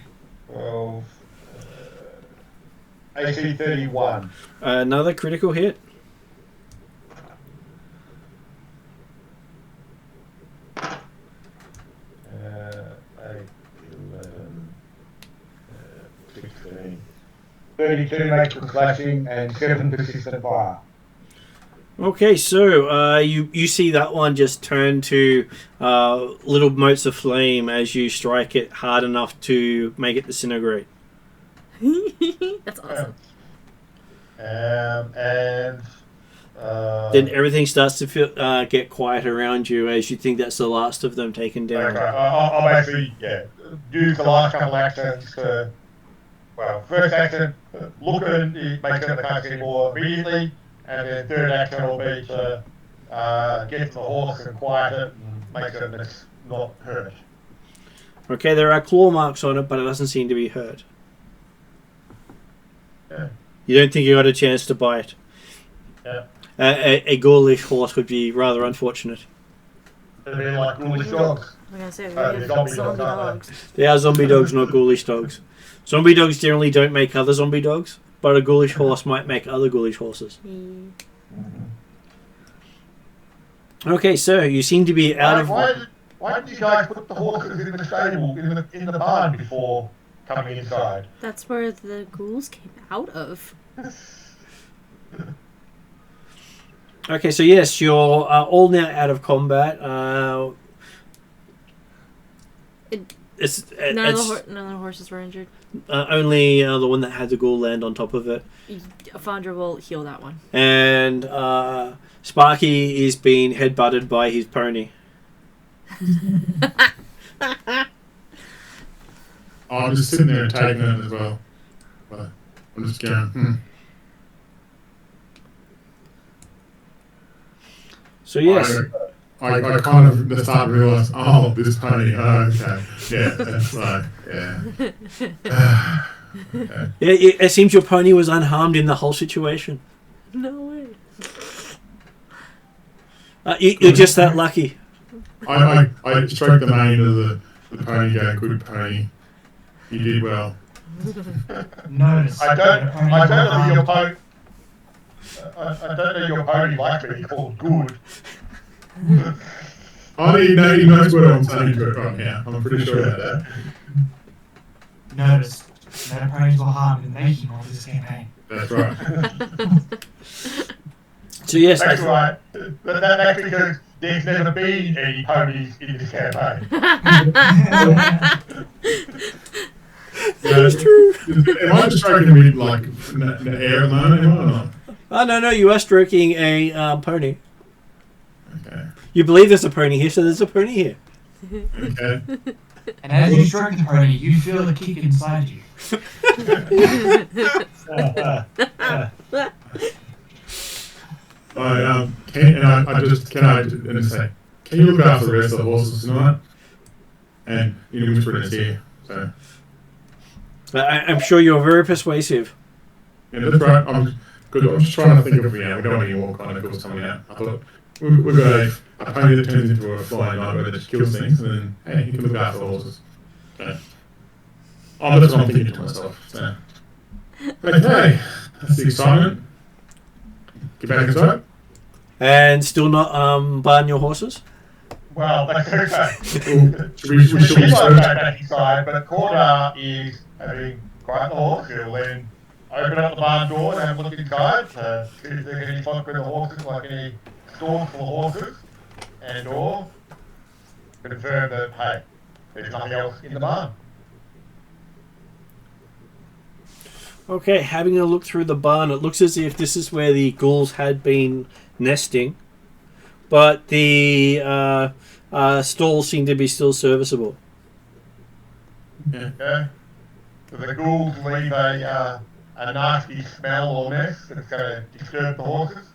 12, AC 31. Another critical hit. Eight, 11, 16. 32 makes the slashing and 7 persistent fire. Okay, so you see that one just turn to little motes of flame as you strike it hard enough to make it disintegrate. That's awesome. And Then everything starts to get quiet around you as you think that's the last of them taken down. okay, I'll basically use the last couple actions to, well, first action, look at it, make sure they can't see anymore immediately, and then third action will be to get to the horse and quiet it and make sure that it's not hurt. Okay, there are claw marks on it, but it doesn't seem to be hurt. Yeah. You don't think you got a chance to bite? Yeah. A ghoulish horse would be rather unfortunate. It'd be like ghoulish dogs. I'm gonna say we Oh, have the zombie zombie dogs, dogs. They are zombie dogs, not ghoulish dogs. Zombie dogs generally don't make other zombie dogs, but a ghoulish horse might make other ghoulish horses. Okay, so you seem to be out of... Why did you guys put the horses in the stable, in the barn before coming inside? That's where the ghouls came out of. Okay, so yes, you're all now out of combat. None of the horses were injured. Only the one that had the ghoul land on top of it. Fandra will heal that one. And Sparky is being headbutted by his pony. I'm just sitting there and taking it as well. But I'm just going, So yes. I kind of at the start realised, this pony, okay. Yeah, that's right, yeah. It seems your pony was unharmed in the whole situation. No way. You're just that lucky. I stroked the mane of the pony going, good pony. You did well. Notice. I don't that pony know will if your harm- pony. I don't know your pony likes being called good. He knows what I'm saying to it right now. I'm pretty sure about that. Notice that ponies will harm in the making of this campaign. That's right. So yes, That's right. But that's because there's never been any ponies in this campaign. That's true. Am I just stroking with like the air at the moment, am I, or not? Oh no, you are stroking a pony. Okay. You believe there's a pony here, so there's a pony here. Okay. And as you stroke the pony, you feel a kick inside you. Can you look after the rest of the horses tonight? And you can whisper in his ear. So I'm sure you're very persuasive. yeah, that's right. I'm just trying to think of we don't want any more kind of cool coming out. I thought we've got a pony that turns into a flying nightmare that just kills things, and then hey, you can look after the horses. So, that's what I'm thinking to myself. So. Okay, that's the excitement. Get back inside. And still not barn your horses? Well, that's okay. We She should won't go back inside, but Corda is having quite the horse. He'll then open up the barn door and have a look inside to see if there's any fuck with the horses, like any stores full of horses, and or confirm that, hey, there's nothing else in the barn. Okay, having a look through the barn, it looks as if this is where the ghouls had been nesting, but the stalls seem to be still serviceable. Okay? So the ghouls leave a nasty smell or mess that's going to disturb the horses.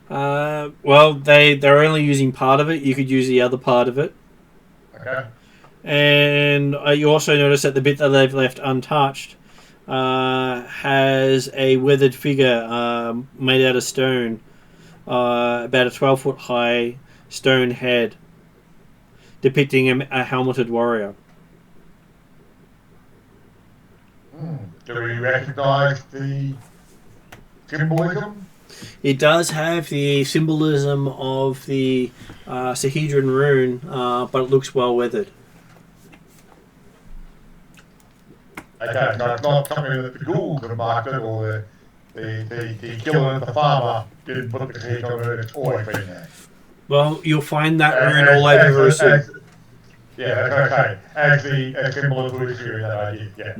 Well, they're only using part of it. You could use the other part of it. Okay? And you also notice that the bit that they've left untouched has a weathered figure made out of stone, about a 12-foot high stone head, depicting a helmeted warrior. Do we recognise the symbolism? It does have the symbolism of the Sahedron rune, but it looks well weathered. Okay, so it's not something that the ghouls have marked it, or the killer of the farmer didn't put the heat on it, it's always been there. Well, you'll find that rune all over very soon. Yeah, that's okay. As the symbol of Vudu, that idea, yeah.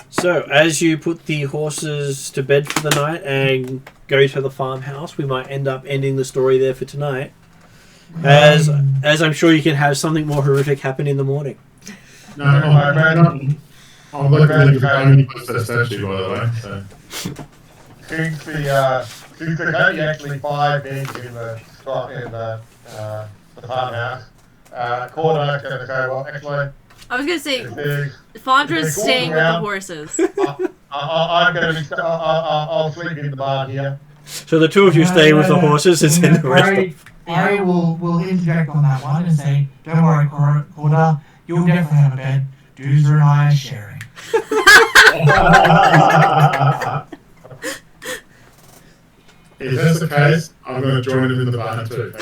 So, as you put the horses to bed for the night and go to the farmhouse, we might end up ending the story there for tonight. As I'm sure you can have something more horrific happen in the morning. No, I'm looking at the pony plus that statue, by the way. So. Since there's only actually 5 beds in the farmhouse, Corda's going to say, well, actually, I was gonna say, if Fondra's there's staying with the around, horses. I'm going to be, I'll sleep in the barn here. So the two of you stay with the horses and send the rest of... I will interject on that one and say, don't worry, Corda, you'll definitely have a bed. Doozer and I are sharing. If that's the case, I'm going to join him in the barn too.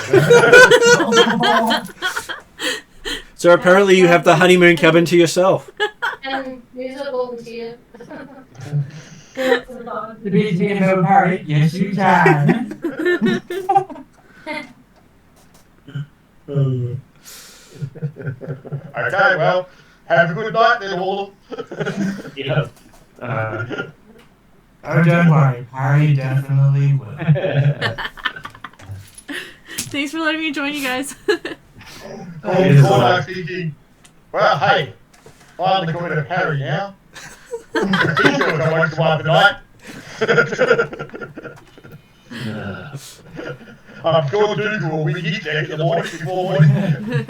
So apparently you have the honeymoon cabin to yourself. And music volunteer. The BT and Parry, yes you can. Okay, well, have a good night then, all. Yeah. Oh, don't worry, Parry definitely will. Thanks for letting me join you guys. Corda's thinking, well, hey, finally got rid of Harry now. He's going to won't survive the night. I'm sure Duke will be his deck in the morning before morning.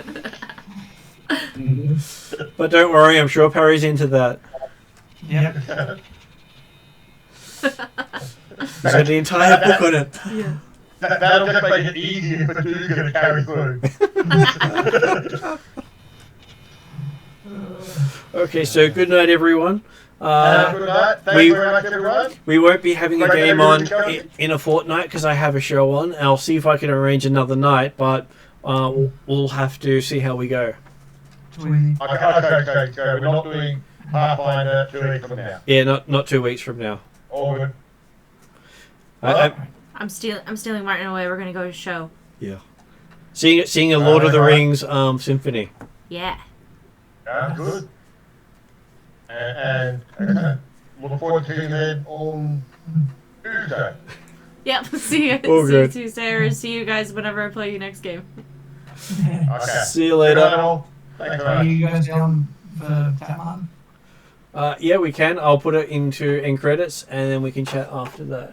But don't worry, I'm sure Parry's into that. Yep. He's got the entire book on it. Yeah. That'll just make it easier for Duke to carry through. Okay, so good night, everyone. Good night. Thank you very much, everyone. We won't be having a Great game to on meet you. in a fortnight because I have a show on. I'll see if I can arrange another night, but we'll have to see how we go. Tweety. Okay, so we're not doing Pathfinder 2 weeks from now. Yeah, not 2 weeks from now. All good. I'm stealing Martin away. We're gonna go to a show. Seeing a Lord of the Rings symphony. Yeah. Good. And look forward to seeing you then on Tuesday. Yep. See you good. Tuesday, or see you guys whenever I play you next game. Okay. See you Good night, later. all. Thanks very Are much. you guys down for that one? Yeah, we can. I'll put it into end credits, and then we can chat after that.